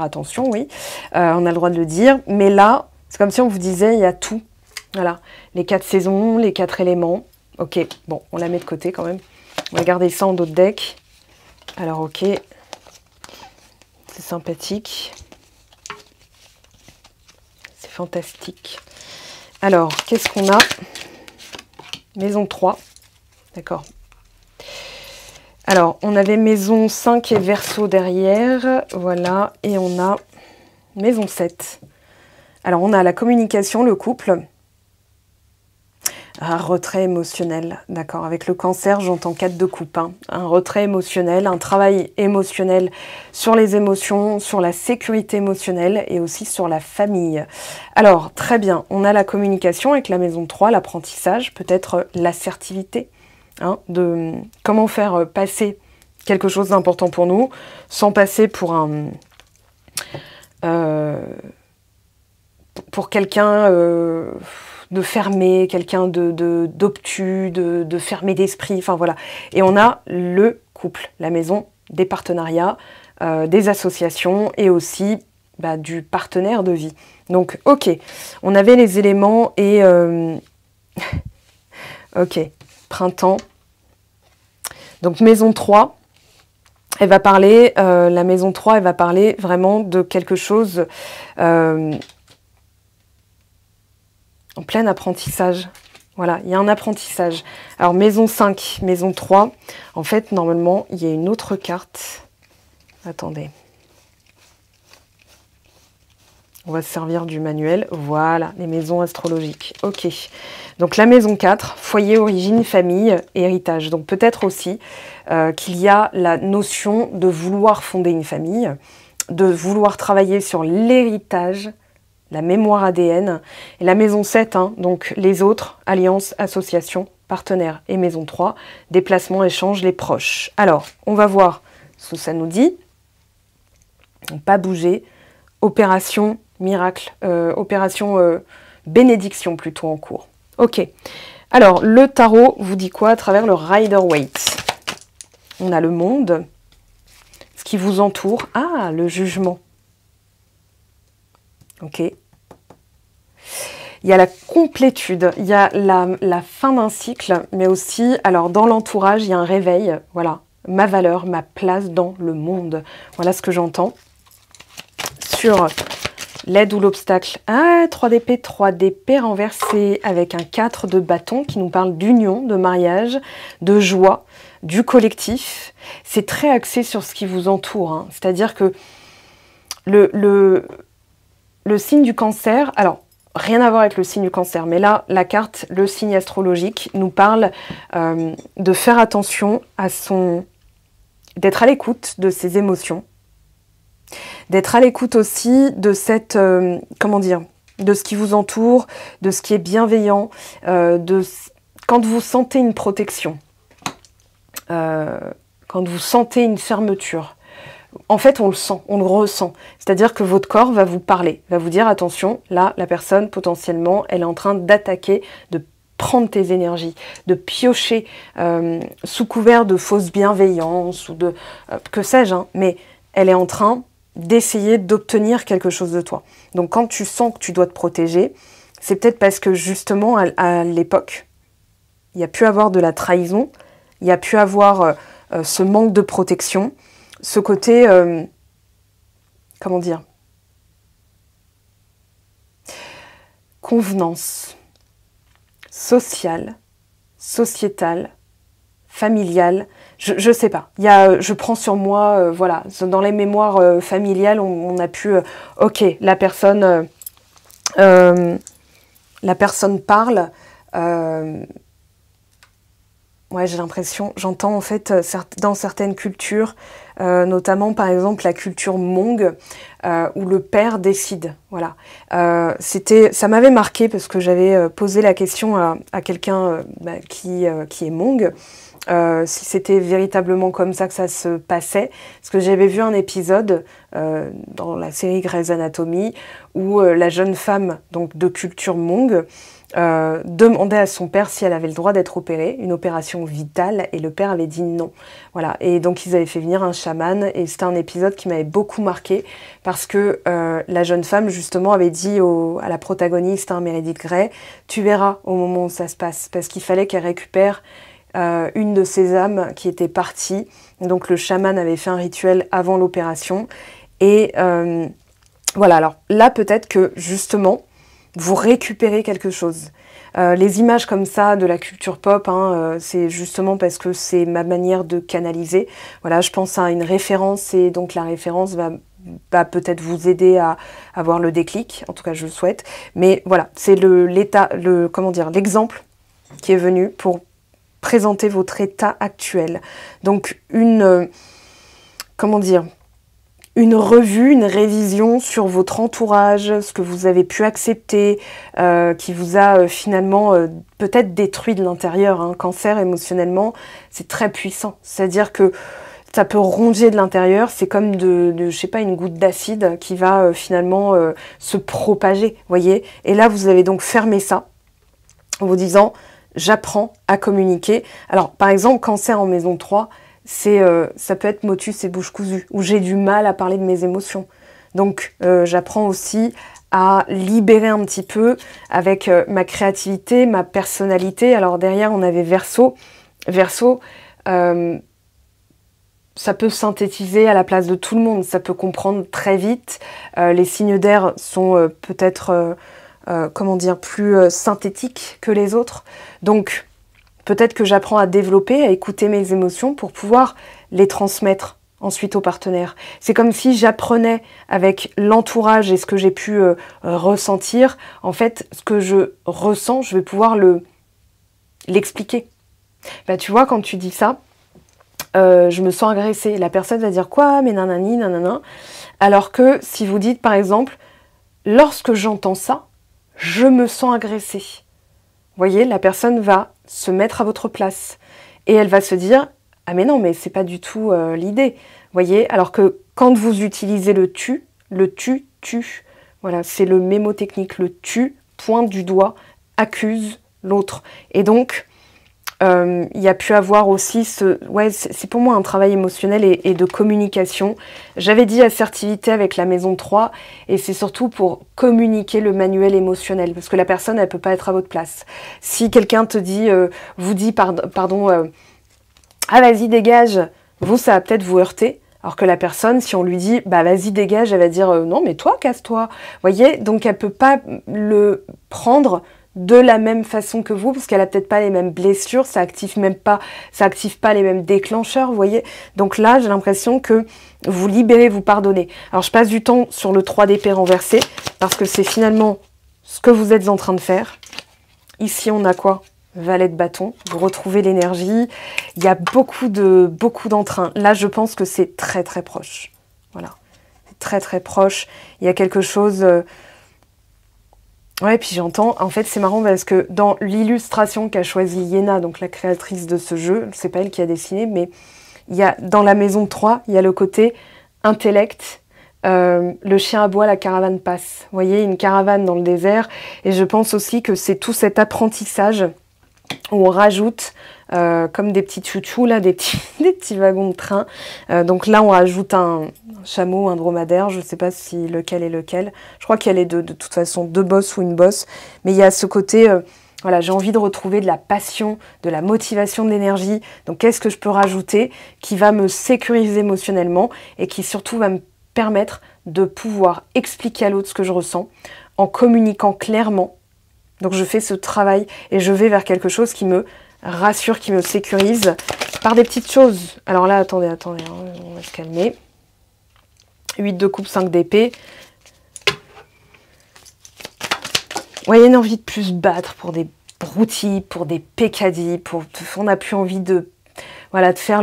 attention, oui. On a le droit de le dire. Mais là, c'est comme si on vous disait, il y a tout. Voilà. Les 4 saisons, les 4 éléments. Ok, bon, on la met de côté quand même. On va garder ça en d'autres decks. Alors, ok. C'est sympathique. C'est fantastique. Alors, qu'est-ce qu'on a? Maison 3. D'accord. Alors, on avait maison 5 et Verseau derrière. Voilà. Et on a maison 7. Alors, on a la communication, le couple. Un retrait émotionnel, d'accord. Avec le cancer, j'entends 4 de coupe. Hein. Un retrait émotionnel, un travail émotionnel sur les émotions, sur la sécurité émotionnelle et aussi sur la famille. Alors, très bien, on a la communication avec la maison 3, l'apprentissage, peut-être l'assertivité, hein, de comment faire passer quelque chose d'important pour nous, sans passer pour un... pour quelqu'un... de fermé, quelqu'un d'obtus, de fermé d'esprit, enfin voilà. Et on a le couple, la maison, des partenariats, des associations et aussi du partenaire de vie. Donc, ok, on avait les éléments et... ok, printemps. Donc, maison 3, elle va parler, la maison 3, elle va parler vraiment de quelque chose... en plein apprentissage. Voilà, il y a un apprentissage. Alors, maison 5, maison 3, en fait, normalement, il y a une autre carte. Attendez. On va se servir du manuel. Voilà, les maisons astrologiques. Ok. Donc, la maison 4, foyer, origine, famille, héritage. Donc, peut-être aussi qu'il y a la notion de vouloir fonder une famille, de vouloir travailler sur l'héritage, la mémoire ADN, et la maison 7, hein, donc les autres, alliances, associations, partenaires, et maison 3, déplacements, échanges, les proches. Alors, on va voir ce que ça nous dit. Pas bouger, opération miracle, opération bénédiction plutôt en cours. Ok, alors le tarot vous dit quoi à travers le Rider-Waite? On a le monde, ce qui vous entoure, ah, le jugement. Ok. Il y a la complétude, il y a la fin d'un cycle, mais aussi, alors dans l'entourage, il y a un réveil, voilà, ma valeur, ma place dans le monde. Voilà ce que j'entends. Sur l'aide ou l'obstacle, ah, 3 d'épée, 3 d'épée renversée avec un 4 de bâton qui nous parle d'union, de mariage, de joie, du collectif. C'est très axé sur ce qui vous entoure, hein. C'est-à-dire que le signe du cancer, alors rien à voir avec le signe du cancer, mais là, la carte, le signe astrologique, nous parle de faire attention à d'être à l'écoute de ses émotions, d'être à l'écoute aussi de cette, comment dire, de ce qui vous entoure, de ce qui est bienveillant, quand vous sentez une protection, quand vous sentez une fermeture. En fait, on le sent, on le ressent. C'est-à-dire que votre corps va vous parler, va vous dire attention, là, la personne, potentiellement, elle est en train d'attaquer, de prendre tes énergies, de piocher sous couvert de fausse bienveillance ou de... que sais-je, hein, mais elle est en train d'essayer d'obtenir quelque chose de toi. Donc, quand tu sens que tu dois te protéger, c'est peut-être parce que, justement, à l'époque, il y a pu avoir de la trahison, il y a pu avoir ce manque de protection, ce côté, comment dire, convenance sociale, sociétale, familiale, je sais pas. Il y a, je prends sur moi, voilà, dans les mémoires familiales, on a pu, ok, la personne parle. Ouais, j'ai l'impression, j'entends en fait dans certaines cultures, notamment par exemple la culture Hmong, où le père décide. Voilà, ça m'avait marqué parce que j'avais posé la question à quelqu'un qui est Hmong, si c'était véritablement comme ça que ça se passait, parce que j'avais vu un épisode dans la série Grey's Anatomy où la jeune femme donc de culture Hmong demandait à son père si elle avait le droit d'être opérée, une opération vitale, et le père avait dit non. Voilà, et donc ils avaient fait venir un chaman, et c'était un épisode qui m'avait beaucoup marqué, parce que la jeune femme, justement, avait dit à la protagoniste, hein, Meredith Grey, tu verras au moment où ça se passe, parce qu'il fallait qu'elle récupère une de ses âmes qui était partie. Donc le chaman avait fait un rituel avant l'opération, et voilà, alors là peut-être que, justement, vous récupérez quelque chose. Les images comme ça de la culture pop, hein, c'est justement parce que c'est ma manière de canaliser. Voilà, je pense à une référence et donc la référence va peut-être vous aider à avoir le déclic. En tout cas, je le souhaite. Mais voilà, c'est l'exemple qui est venu pour présenter votre état actuel. Donc comment dire, une revue, une révision sur votre entourage, ce que vous avez pu accepter, qui vous a finalement peut-être détruit de l'intérieur. Un cancer émotionnellement, c'est très puissant. C'est-à-dire que ça peut ronger de l'intérieur, c'est comme je sais pas, une goutte d'acide qui va finalement se propager, voyez. Et là, vous avez donc fermé ça en vous disant, j'apprends à communiquer. Alors, par exemple, cancer en maison 3, ça peut être motus et bouche cousue, où j'ai du mal à parler de mes émotions. Donc, j'apprends aussi à libérer un petit peu avec ma créativité, ma personnalité. Alors, derrière, on avait Verseau. Verseau, ça peut synthétiser à la place de tout le monde, ça peut comprendre très vite. Les signes d'air sont peut-être, comment dire, plus synthétiques que les autres. Donc, peut-être que j'apprends à développer, à écouter mes émotions pour pouvoir les transmettre ensuite aux partenaires. C'est comme si j'apprenais avec l'entourage et ce que j'ai pu ressentir. En fait, ce que je ressens, je vais pouvoir l'expliquer. Bah, tu vois, quand tu dis ça, je me sens agressée. La personne va dire quoi? Mais nanani, nanana. Alors que si vous dites par exemple, lorsque j'entends ça, je me sens agressée. Vous voyez, la personne va se mettre à votre place et elle va se dire, ah mais non, mais c'est pas du tout l'idée. Vous voyez, alors que quand vous utilisez le tu, voilà, c'est le mémotechnique, le tu pointe du doigt, accuse l'autre. Et donc, il y a pu avoir aussi c'est pour moi un travail émotionnel et de communication. J'avais dit assertivité avec la maison 3 et c'est surtout pour communiquer le manuel émotionnel parce que la personne elle peut pas être à votre place. Si quelqu'un vous dit pardon ah vas-y dégage, vous ça va peut-être vous heurter. Alors que la personne, si on lui dit bah vas-y dégage, elle va dire non mais toi casse-toi. Voyez, donc elle peut pas le prendre de la même façon que vous, parce qu'elle a peut-être pas les mêmes blessures, ça active pas les mêmes déclencheurs, vous voyez. Donc là, j'ai l'impression que vous libérez, vous pardonnez. Alors je passe du temps sur le 3 d'épée renversé, parce que c'est finalement ce que vous êtes en train de faire. Ici, on a quoi? Valet de bâton, vous retrouvez l'énergie, il y a beaucoup d'entrain. Là, je pense que c'est très très proche. Voilà, c'est très très proche. Il y a quelque chose... Ouais, puis j'entends, en fait c'est marrant parce que dans l'illustration qu'a choisi Yéna, donc la créatrice de ce jeu, c'est pas elle qui a dessiné, mais il y a dans la maison 3, il y a le côté intellect, le chien aboie, la caravane passe. Vous voyez, une caravane dans le désert, et je pense aussi que c'est tout cet apprentissage où on rajoute comme des petits chouchous, là, des petits wagons de train. Donc là, on rajoute un chameau, un dromadaire, je ne sais pas si lequel est lequel. Je crois qu'elle est de toute façon deux bosses ou une bosse. Mais il y a ce côté, voilà, j'ai envie de retrouver de la passion, de la motivation, de l'énergie. Donc qu'est-ce que je peux rajouter qui va me sécuriser émotionnellement et qui surtout va me permettre de pouvoir expliquer à l'autre ce que je ressens en communiquant clairement. Donc je fais ce travail et je vais vers quelque chose qui me rassure, qui me sécurise par des petites choses. Alors là, attendez, hein, on va se calmer. 8 de coupe, 5 d'épée. Ouais, il y a une envie de plus se battre pour des broutilles, pour des pécadilles, on n'a plus envie de, voilà, de faire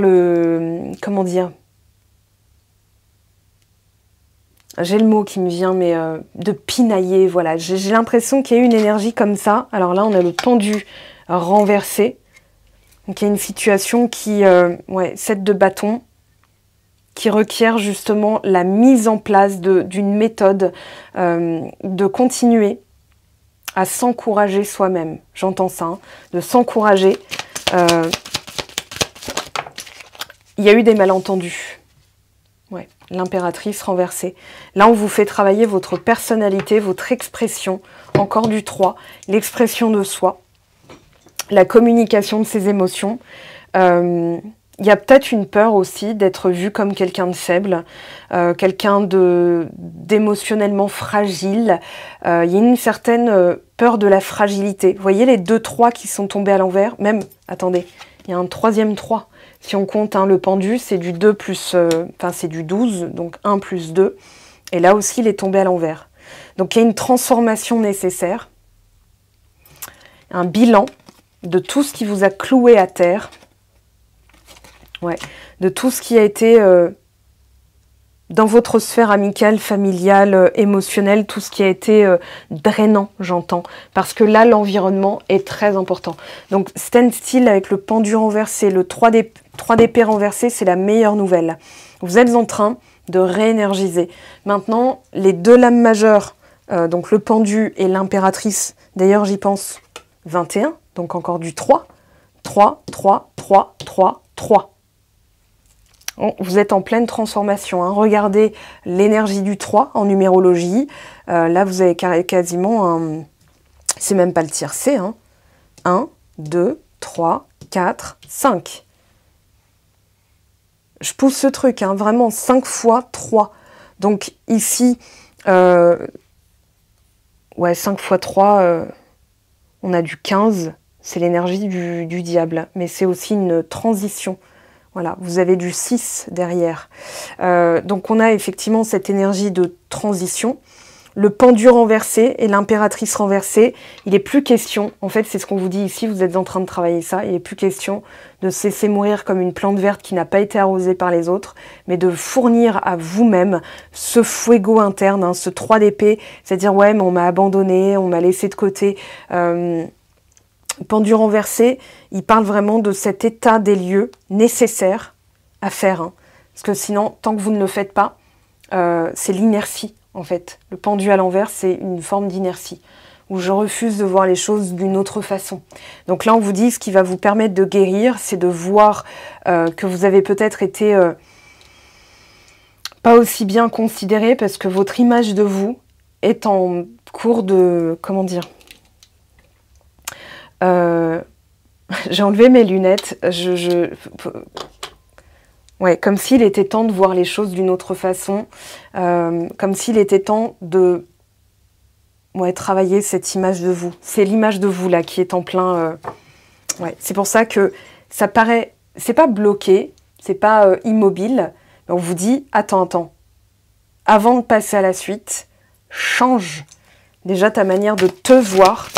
comment dire, j'ai le mot qui me vient, mais de pinailler, voilà. J'ai l'impression qu'il y a eu une énergie comme ça. Alors là, on a le pendu renversé. Donc il y a une situation qui, 7 de bâton, qui requiert justement la mise en place d'une méthode, de continuer à s'encourager soi-même. J'entends ça, hein, de s'encourager. Il y a eu des malentendus. Ouais, l'impératrice renversée. Là, on vous fait travailler votre personnalité, votre expression. Encore du 3, l'expression de soi. La communication de ses émotions. Il y a peut-être une peur aussi d'être vu comme quelqu'un de faible, quelqu'un d'émotionnellement fragile. Il y a une certaine peur de la fragilité. Vous voyez les 2-3 qui sont tombés à l'envers? Même, attendez, il y a un troisième 3. Si on compte le pendu, c'est du 2 plus... c'est du 12, donc 1 plus 2. Et là aussi, il est tombé à l'envers. Donc il y a une transformation nécessaire. Un bilan. de tout ce qui vous a cloué à terre. Ouais, de tout ce qui a été dans votre sphère amicale, familiale, émotionnelle, tout ce qui a été drainant, j'entends. Parce que là, l'environnement est très important. Donc, stand still avec le pendu renversé, le 3 d'épée renversé, c'est la meilleure nouvelle. Vous êtes en train de réénergiser. Maintenant, les deux lames majeures, donc le pendu et l'impératrice, d'ailleurs, j'y pense 21, donc encore du 3. 3, 3, 3, 3, 3. Vous êtes en pleine transformation. Hein. Regardez l'énergie du 3 en numérologie. Là, vous avez quasiment un... C'est même pas le tiercé. Hein. 1, 2, 3, 4, 5. Je pousse ce truc, hein, vraiment 5 fois 3. Donc ici, ouais, 5 fois 3, on a du 15. C'est l'énergie du diable. Mais c'est aussi une transition. Voilà, vous avez du 6 derrière. Donc on a effectivement cette énergie de transition. Le pendu renversé et l'impératrice renversée, il n'est plus question, en fait c'est ce qu'on vous dit ici, vous êtes en train de travailler ça, il n'est plus question de se laisser mourir comme une plante verte qui n'a pas été arrosée par les autres, mais de fournir à vous-même ce fuego interne, hein, ce 3 d'épée, c'est-à-dire ouais mais on m'a abandonné, on m'a laissé de côté. Pendu renversé, il parle vraiment de cet état des lieux nécessaire à faire. Hein. Parce que sinon, tant que vous ne le faites pas, c'est l'inertie, en fait. Le pendu à l'envers, c'est une forme d'inertie, où je refuse de voir les choses d'une autre façon. Donc là, on vous dit, ce qui va vous permettre de guérir, c'est de voir que vous avez peut-être été pas aussi bien considéré, parce que votre image de vous est en cours de... Comment dire ? J'ai enlevé mes lunettes. Ouais, comme s'il était temps de voir les choses d'une autre façon. Comme s'il était temps de travailler cette image de vous. C'est l'image de vous là qui est en plein... Ouais, c'est pour ça que ça paraît... C'est pas bloqué, c'est pas immobile. Mais on vous dit, attends. Avant de passer à la suite, change déjà ta manière de te voir.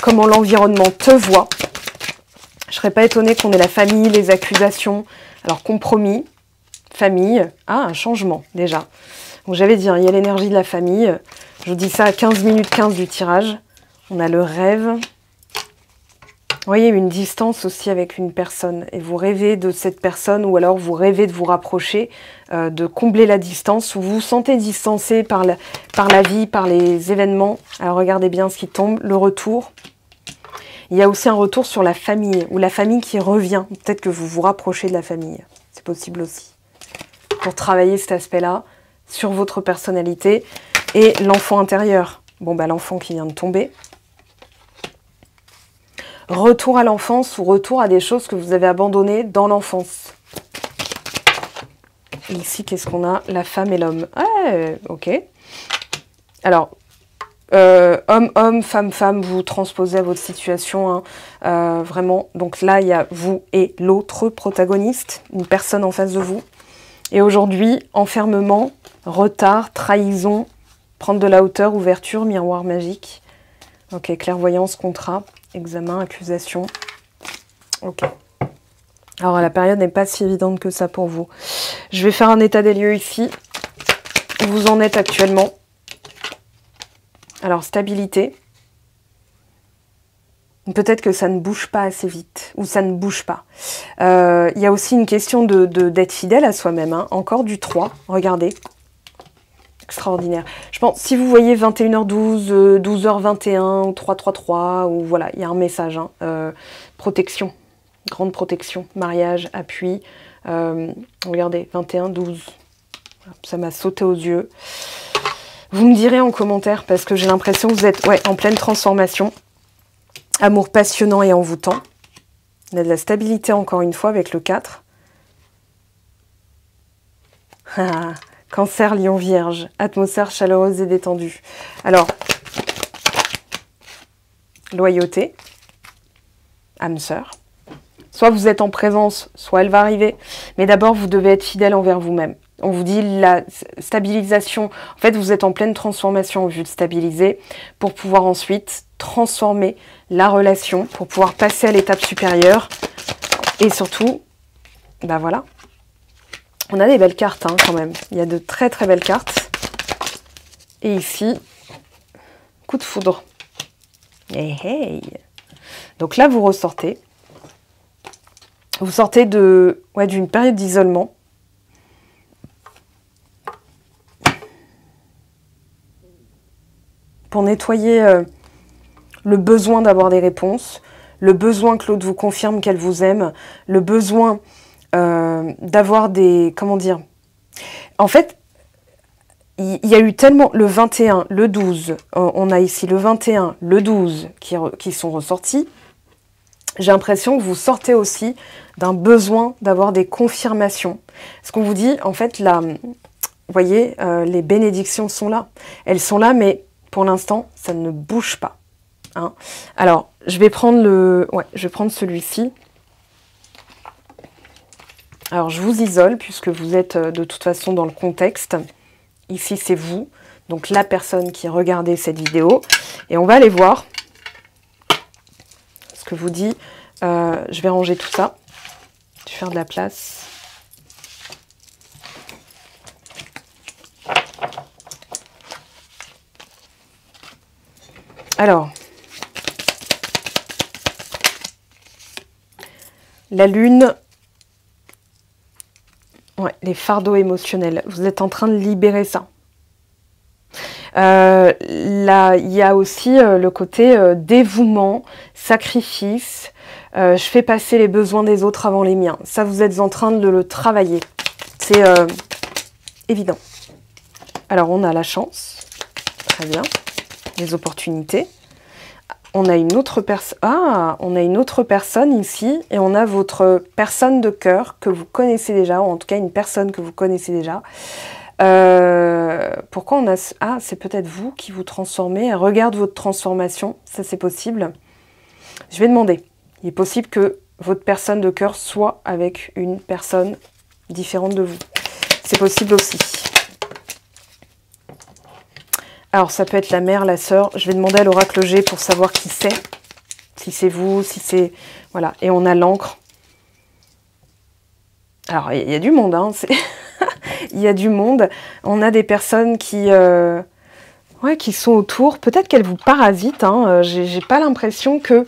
Comment l'environnement te voit. Je ne serais pas étonnée qu'on ait la famille, les accusations. Alors, compromis, famille. Ah, un changement, déjà. Donc, j'avais dit, il y a l'énergie de la famille. Je vous dis ça à 15 minutes 15 du tirage. On a le rêve. Vous voyez, une distance aussi avec une personne. Et vous rêvez de cette personne ou alors vous rêvez de vous rapprocher, de combler la distance. Ou vous vous sentez distancé par la vie, par les événements. Alors, regardez bien ce qui tombe. Le retour. Il y a aussi un retour sur la famille, ou la famille qui revient. Peut-être que vous vous rapprochez de la famille. C'est possible aussi. Pour travailler cet aspect-là, sur votre personnalité et l'enfant intérieur. Bon, bah l'enfant qui vient de tomber. Retour à l'enfance ou retour à des choses que vous avez abandonnées dans l'enfance. Ici, qu'est-ce qu'on a? La femme et l'homme. Ah, ok. Alors... homme, femme, vous transposez à votre situation, hein, vraiment. Donc là, il y a vous et l'autre protagoniste, une personne en face de vous. Et aujourd'hui, enfermement, retard, trahison, prendre de la hauteur, ouverture, miroir magique. Ok, clairvoyance, contrat, examen, accusation. Ok. Alors la période n'est pas si évidente que ça pour vous. Je vais faire un état des lieux ici. Où vous en êtes actuellement. Alors, stabilité. Peut-être que ça ne bouge pas assez vite, ou ça ne bouge pas. Il y a aussi une question d'être fidèle à soi-même. Hein. Encore du 3, regardez. Extraordinaire. Je pense, si vous voyez 21h12, 12h21, ou 333, ou voilà, il y a un message. Hein. Protection, grande protection, mariage, appui. Regardez, 21-12. Ça m'a sauté aux yeux. Vous me direz en commentaire, parce que j'ai l'impression que vous êtes en pleine transformation. Amour passionnant et envoûtant. On a de la stabilité encore une fois avec le 4. Cancer, lion, vierge. Atmosphère chaleureuse et détendue. Alors, loyauté. Âme sœur. Soit vous êtes en présence, soit elle va arriver. Mais d'abord, vous devez être fidèle envers vous-même. On vous dit la stabilisation. En fait, vous êtes en pleine transformation en vue de stabiliser pour pouvoir ensuite transformer la relation, pour pouvoir passer à l'étape supérieure. Et surtout, bah voilà. On a des belles cartes hein, quand même. Il y a de très très belles cartes. Et ici, coup de foudre. Hey, hey. Donc là, vous ressortez. Vous sortez d'une période d'isolement. Pour nettoyer le besoin d'avoir des réponses, le besoin que l'autre vous confirme qu'elle vous aime, le besoin d'avoir des... Comment dire? En fait, il y a eu tellement... Le 21, le 12, on a ici le 21, le 12 qui sont ressortis. J'ai l'impression que vous sortez aussi d'un besoin d'avoir des confirmations. Ce qu'on vous dit, en fait, là, vous voyez, les bénédictions sont là. Elles sont là, mais pour l'instant, ça ne bouge pas. Hein. Alors, je vais prendre celui-ci. Alors, je vous isole, puisque vous êtes de toute façon dans le contexte. Ici, c'est vous, donc la personne qui regardait cette vidéo. Et on va aller voir ce que vous dit. Je vais ranger tout ça. Je vais faire de la place. Alors, la lune, ouais, les fardeaux émotionnels, vous êtes en train de libérer ça. Là, il y a aussi le côté dévouement, sacrifice, je fais passer les besoins des autres avant les miens. Ça, vous êtes en train de le travailler. C'est évident. Alors, on a la chance, très bien, les opportunités. On a une autre personne. Ah, on a une autre personne ici et on a votre personne de cœur que vous connaissez déjà, ou en tout cas une personne que vous connaissez déjà. Pourquoi on a... Ah, c'est peut-être vous qui vous transformez. Elle regarde votre transformation, ça c'est possible. Je vais demander. Il est possible que votre personne de cœur soit avec une personne différente de vous. C'est possible aussi. Alors, ça peut être la mère, la sœur. Je vais demander à l'oracle G pour savoir qui c'est. Si c'est vous, si c'est... Voilà. Et on a l'encre. Alors, il y a du monde, hein. Il y a du monde. On a des personnes qui sont autour. Peut-être qu'elles vous parasitent. Hein. J'ai pas l'impression que...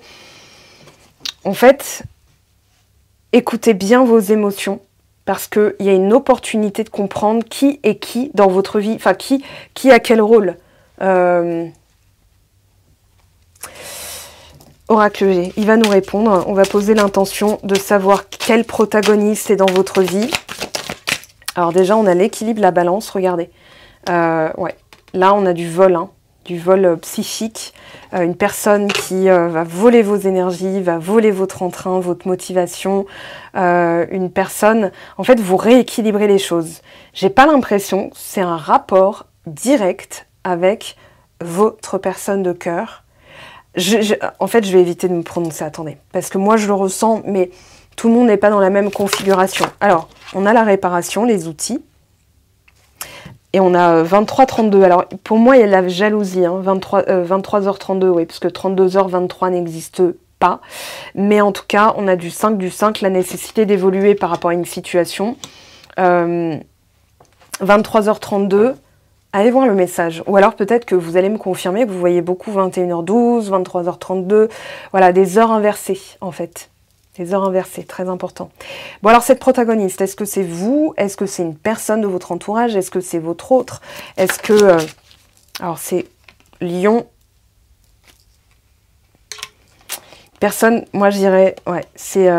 En fait, écoutez bien vos émotions. Parce qu'il y a une opportunité de comprendre qui est qui dans votre vie. Enfin, qui a quel rôle. Oracle G, il va nous répondre. On va poser l'intention de savoir quel protagoniste est dans votre vie. Alors déjà, on a l'équilibre, la balance, regardez. Ouais, là, on a du vol, hein, du vol psychique. Une personne qui va voler vos énergies, va voler votre entrain, votre motivation. Une personne... En fait, vous rééquilibrez les choses. J'ai pas l'impression, c'est un rapport direct avec votre personne de cœur. En fait, je vais éviter de me prononcer, attendez. Parce que moi, je le ressens, mais tout le monde n'est pas dans la même configuration. Alors, on a la réparation, les outils. Et on a 23h32. Alors, pour moi, il y a de la jalousie. Hein, 23h32, oui, parce que 32h23 n'existe pas. Mais en tout cas, on a du 5, la nécessité d'évoluer par rapport à une situation. 23h32, allez voir le message. Ou alors peut-être que vous allez me confirmer que vous voyez beaucoup 21h12, 23h32. Voilà, des heures inversées, en fait. Des heures inversées, très important. Bon, alors cette protagoniste, est-ce que c'est vous? Est-ce que c'est une personne de votre entourage? Est-ce que c'est votre autre? Est-ce que... alors, c'est Lion. Personne, moi je dirais, ouais, c'est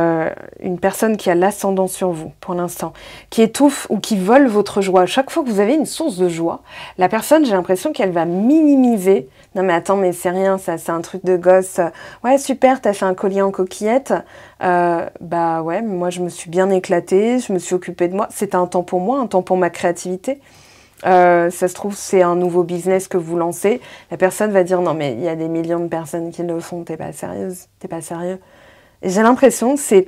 une personne qui a l'ascendant sur vous, pour l'instant, qui étouffe ou qui vole votre joie. Chaque fois que vous avez une source de joie, la personne, j'ai l'impression qu'elle va minimiser. Non mais attends, mais c'est rien, ça, c'est un truc de gosse. Ouais, super, t'as fait un collier en coquillette. Bah ouais, moi je me suis bien éclatée, je me suis occupée de moi. C'était un temps pour moi, un temps pour ma créativité. Ça se trouve, c'est un nouveau business que vous lancez. La personne va dire, non mais il y a des millions de personnes qui le font, t'es pas sérieuse, t'es pas sérieux. Et j'ai l'impression que c'est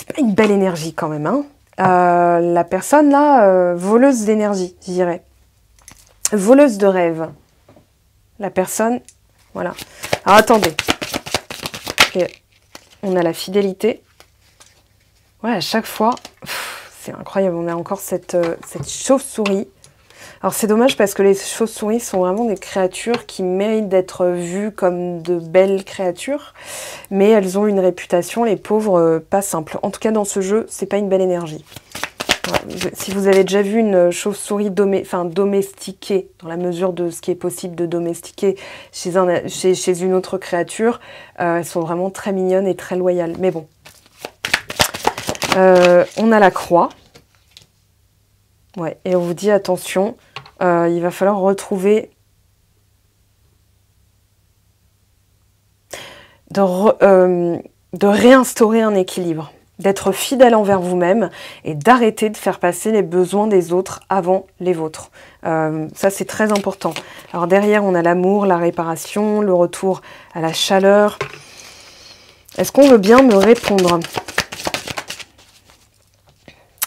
pas une belle énergie quand même, hein. La personne là, voleuse d'énergie, je dirais. Voleuse de rêve. La personne, voilà. Alors attendez. Okay. On a la fidélité. Ouais, à chaque fois, c'est incroyable, on a encore cette chauve-souris. Alors c'est dommage parce que les chauves-souris sont vraiment des créatures qui méritent d'être vues comme de belles créatures, mais elles ont une réputation, les pauvres, pas simple. En tout cas dans ce jeu, c'est pas une belle énergie. Ouais, si vous avez déjà vu une chauve-souris domestiquée, dans la mesure de ce qui est possible de domestiquer chez une autre créature, elles sont vraiment très mignonnes et très loyales. Mais bon. On a la croix. Ouais, et on vous dit attention, il va falloir retrouver... de réinstaurer un équilibre. D'être fidèle envers vous-même et d'arrêter de faire passer les besoins des autres avant les vôtres. Ça, c'est très important. Alors derrière, on a l'amour, la réparation, le retour à la chaleur. Est-ce qu'on veut bien me répondre?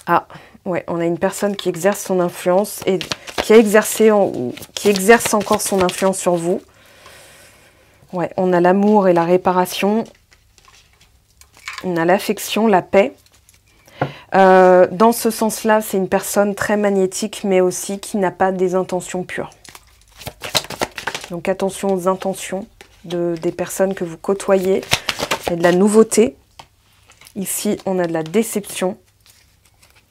Ah, ouais, on a une personne qui exerce son influence et qui exerce encore son influence sur vous. Ouais, on a l'amour et la réparation. On a l'affection, la paix. Dans ce sens-là, c'est une personne très magnétique, mais aussi qui n'a pas des intentions pures. Donc attention aux intentions des personnes que vous côtoyez. Il y a de la nouveauté. Ici, on a de la déception.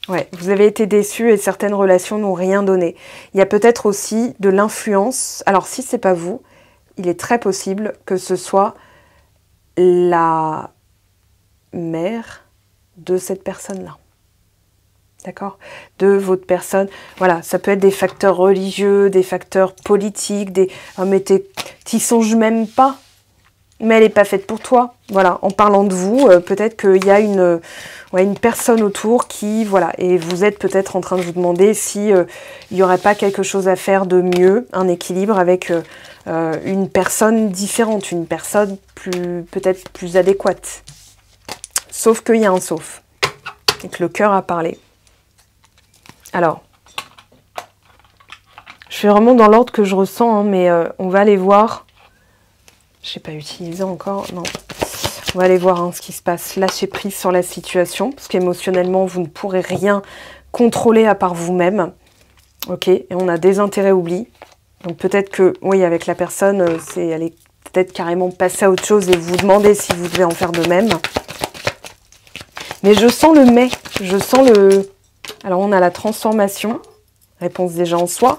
Ouais, vous avez été déçu et certaines relations n'ont rien donné. Il y a peut-être aussi de l'influence. Alors si ce n'est pas vous, il est très possible que ce soit la mère de cette personne-là. D'accord? De votre personne. Voilà, ça peut être des facteurs religieux, des facteurs politiques, des... Oh, mais t'y songes même pas. Mais elle n'est pas faite pour toi. Voilà, en parlant de vous, peut-être qu'il y a une personne autour qui... Voilà, et vous êtes peut-être en train de vous demander si il n'y aurait pas quelque chose à faire de mieux, un équilibre avec une personne différente, une personne peut-être plus adéquate. Sauf qu'il y a un sauf. Et que le cœur a parlé. Alors, je suis vraiment dans l'ordre que je ressens, hein, mais on va aller voir. Je n'ai pas utilisé encore, non. On va aller voir hein, ce qui se passe. Lâchez prise sur la situation, parce qu'émotionnellement, vous ne pourrez rien contrôler à part vous-même. Ok, et on a désintérêt, oubli. Donc peut-être que, oui, avec la personne, elle est peut-être carrément passée à autre chose et vous demandez si vous devez en faire de même. Mais je sens le mais, je sens le... Alors on a la transformation, réponse déjà en soi.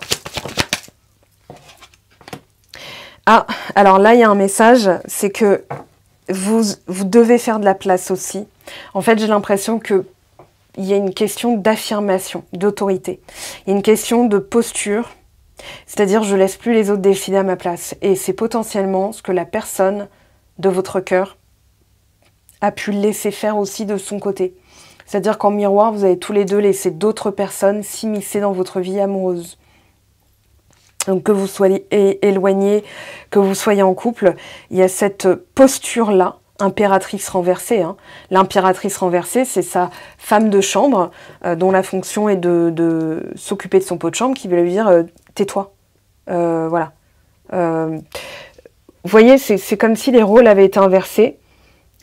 Ah, alors là il y a un message, c'est que vous devez faire de la place aussi. En fait j'ai l'impression qu'il y a une question d'affirmation, d'autorité. Il y a une question de posture, c'est-à-dire je laisse plus les autres décider à ma place. Et c'est potentiellement ce que la personne de votre cœur a pu laisser faire aussi de son côté. C'est-à-dire qu'en miroir, vous avez tous les deux laissé d'autres personnes s'immiscer dans votre vie amoureuse. Donc que vous soyez éloigné, que vous soyez en couple, il y a cette posture-là, impératrice renversée. Hein. L'impératrice renversée, c'est sa femme de chambre, dont la fonction est de s'occuper de son pot de chambre, qui veut lui dire tais-toi. Voilà. Vous voyez, c'est comme si les rôles avaient été inversés.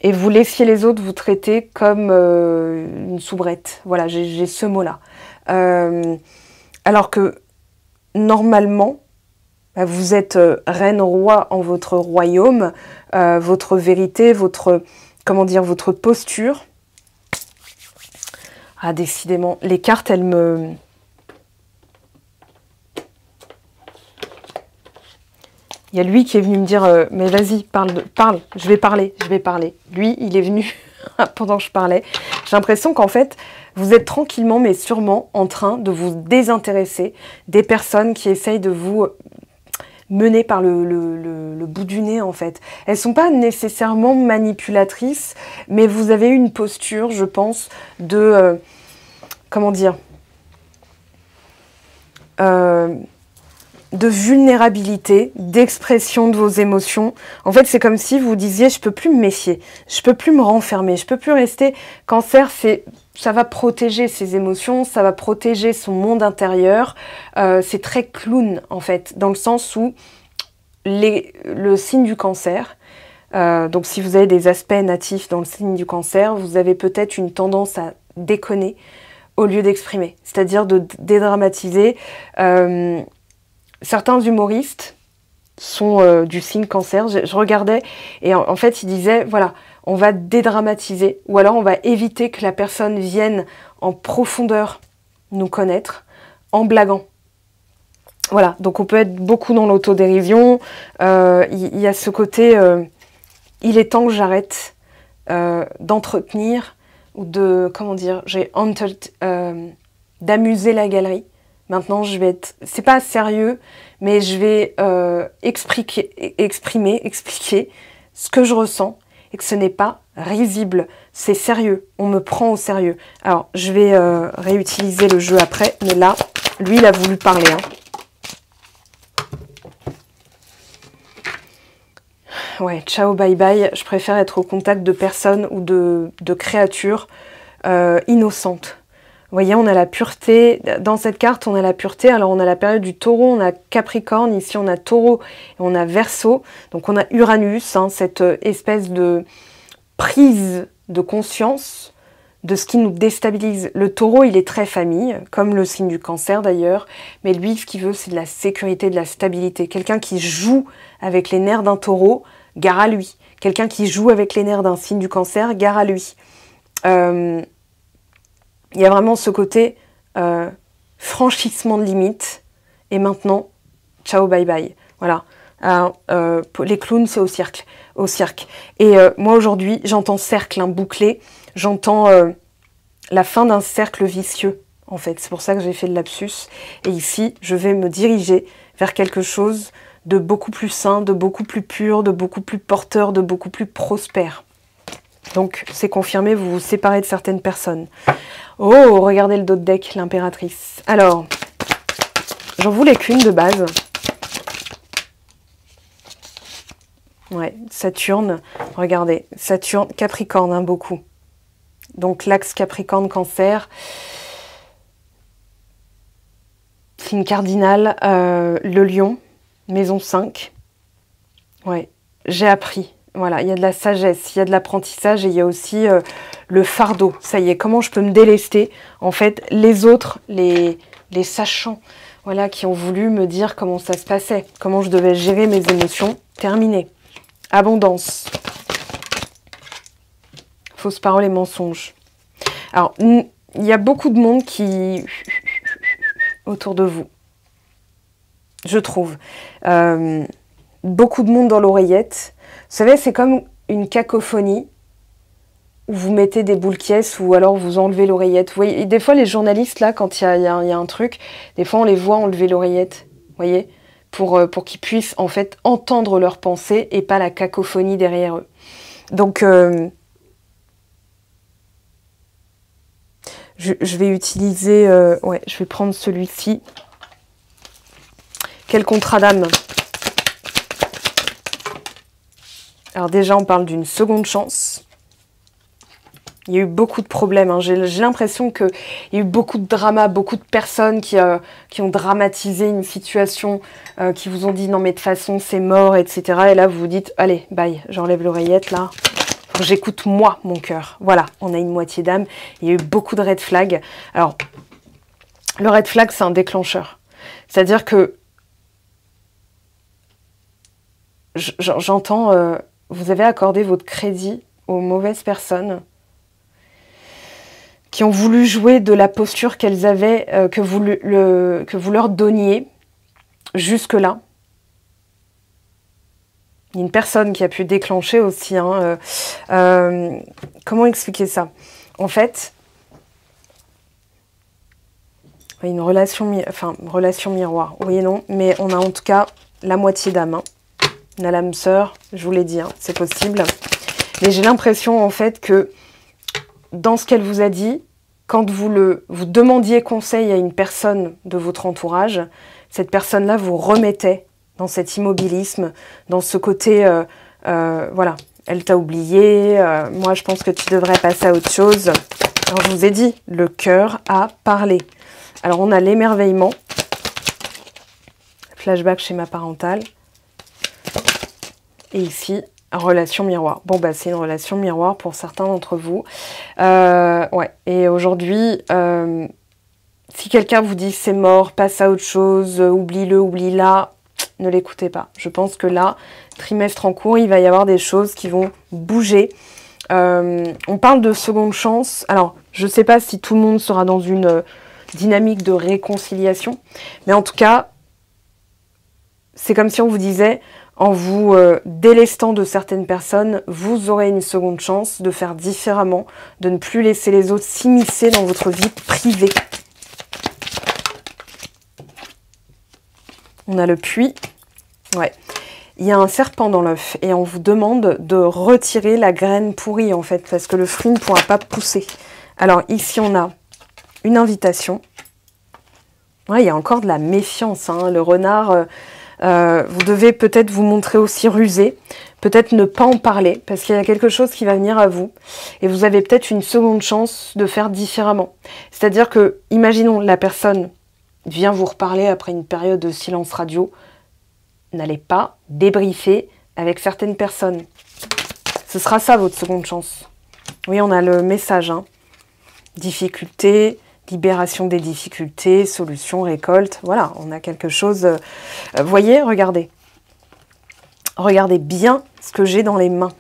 Et vous laissiez les autres vous traiter comme une soubrette. Voilà, j'ai ce mot-là. Alors que, normalement, vous êtes reine-roi en votre royaume, votre vérité, votre posture. Ah, décidément, les cartes, elles me... Il y a lui qui est venu me dire mais vas-y, parle, je vais parler. Lui, il est venu pendant que je parlais. J'ai l'impression qu'en fait, vous êtes tranquillement, mais sûrement en train de vous désintéresser des personnes qui essayent de vous mener par le bout du nez, en fait. Elles ne sont pas nécessairement manipulatrices, mais vous avez une posture, je pense, de... comment dire de vulnérabilité, d'expression de vos émotions. En fait, c'est comme si vous disiez, je peux plus me méfier, je peux plus me renfermer, je peux plus rester. Cancer, c'est ça va protéger ses émotions, ça va protéger son monde intérieur. C'est très clown, en fait, dans le sens où le signe du Cancer, donc si vous avez des aspects natifs dans le signe du Cancer, vous avez peut-être une tendance à déconner au lieu d'exprimer, c'est-à-dire de dédramatiser. Certains humoristes sont du signe Cancer. Je regardais et en fait, ils disaient, voilà, on va dédramatiser ou alors on va éviter que la personne vienne en profondeur nous connaître en blaguant. Voilà, donc on peut être beaucoup dans l'autodérision. Il y a ce côté, il est temps que j'arrête d'entretenir ou de, comment dire, d'amuser la galerie. Maintenant, je vais être, c'est pas sérieux, mais je vais expliquer ce que je ressens et que ce n'est pas risible, c'est sérieux, on me prend au sérieux. Alors, je vais réutiliser le jeu après, mais là, lui, il a voulu parler. Hein. Ouais, ciao, bye bye, je préfère être au contact de personnes ou de créatures innocentes. Vous voyez, on a la pureté, dans cette carte, on a la pureté, alors on a la période du taureau, on a Capricorne, ici on a taureau et on a Verseau, donc on a Uranus, hein, cette espèce de prise de conscience de ce qui nous déstabilise. Le taureau, il est très famille, comme le signe du Cancer d'ailleurs, mais lui, ce qu'il veut, c'est de la sécurité, de la stabilité. Quelqu'un qui joue avec les nerfs d'un taureau, gare à lui. Quelqu'un qui joue avec les nerfs d'un signe du Cancer, gare à lui. Il y a vraiment ce côté franchissement de limites. Et maintenant, ciao, bye bye. Voilà. Alors, les clowns, c'est au cirque. Et moi, aujourd'hui, j'entends cercle, hein, bouclé. J'entends la fin d'un cercle vicieux, en fait. C'est pour ça que j'ai fait le lapsus. Et ici, je vais me diriger vers quelque chose de beaucoup plus sain, de beaucoup plus pur, de beaucoup plus porteur, de beaucoup plus prospère. Donc, c'est confirmé, vous vous séparez de certaines personnes. Oh, regardez le dos de deck, l'impératrice. Alors, j'en voulais qu'une de base. Ouais, Saturne, regardez, Saturne, Capricorne, hein, beaucoup. Donc, l'axe Capricorne-Cancer, signe cardinal, le lion, maison 5. Ouais, j'ai appris. Voilà, il y a de la sagesse, il y a de l'apprentissage et il y a aussi le fardeau. Ça y est, comment je peux me délester? En fait, les autres, les sachants, voilà, qui ont voulu me dire comment ça se passait, comment je devais gérer mes émotions. Terminé. Abondance. Fausses paroles et mensonges. Alors, il y a beaucoup de monde qui... autour de vous. Je trouve. Beaucoup de monde dans l'oreillette. Vous savez, c'est comme une cacophonie où vous mettez des boules caisses ou alors vous enlevez l'oreillette. Vous voyez, et des fois, les journalistes, là, quand il y a un truc, des fois, on les voit enlever l'oreillette. Vous voyez, pour qu'ils puissent, en fait, entendre leurs pensées et pas la cacophonie derrière eux. Donc, je vais utiliser... ouais, je vais prendre celui-ci. Quel contrat d'âme? Alors déjà, on parle d'une seconde chance. Il y a eu beaucoup de problèmes. Hein. J'ai l'impression qu'il y a eu beaucoup de drama, beaucoup de personnes qui ont dramatisé une situation, qui vous ont dit « non mais de toute façon, c'est mort », etc. Et là, vous vous dites « allez, bye, j'enlève l'oreillette là. Faut que j'écoute moi, mon cœur. » Voilà, on a une moitié d'âme. Il y a eu beaucoup de red flags. Alors, le red flag, c'est un déclencheur. C'est-à-dire que j'entends... vous avez accordé votre crédit aux mauvaises personnes qui ont voulu jouer de la posture qu'elles avaient, que vous leur donniez jusque-là. Il y a une personne qui a pu déclencher aussi. Hein, comment expliquer ça? En fait, une relation miroir. Oui et non, mais on a en tout cas la moitié d'âme. Hein. On a l'âme sœur, je vous l'ai dit, hein, c'est possible. Mais j'ai l'impression en fait que dans ce qu'elle vous a dit, quand vous demandiez conseil à une personne de votre entourage, cette personne-là vous remettait dans cet immobilisme, dans ce côté, voilà, elle t'a oublié, moi je pense que tu devrais passer à autre chose. Alors, je vous ai dit, le cœur a parlé. Alors, on a l'émerveillement. Flashback schéma parental. Et ici, relation miroir. Bon, bah, c'est une relation miroir pour certains d'entre vous. Ouais. Et aujourd'hui, si quelqu'un vous dit c'est mort, passe à autre chose, oublie-le, oublie-la, ne l'écoutez pas. Je pense que là, trimestre en cours, il va y avoir des choses qui vont bouger. On parle de seconde chance. Alors, je ne sais pas si tout le monde sera dans une dynamique de réconciliation, mais en tout cas, c'est comme si on vous disait, en vous délestant de certaines personnes, vous aurez une seconde chance de faire différemment, de ne plus laisser les autres s'immiscer dans votre vie privée. On a le puits. Ouais. Il y a un serpent dans l'œuf et on vous demande de retirer la graine pourrie en fait, parce que le fruit ne pourra pas pousser. Alors ici, on a une invitation. Ouais, il y a encore de la méfiance, hein. Le renard, vous devez peut-être vous montrer aussi rusé, peut-être ne pas en parler, parce qu'il y a quelque chose qui va venir à vous. Et vous avez peut-être une seconde chance de faire différemment. C'est-à-dire que, imaginons, la personne vient vous reparler après une période de silence radio. N'allez pas débriefer avec certaines personnes. Ce sera ça votre seconde chance. Oui, on a le message, hein. Difficulté, libération des difficultés, solution, récolte. Voilà, on a quelque chose. Voyez, regardez. Regardez bien ce que j'ai dans les mains.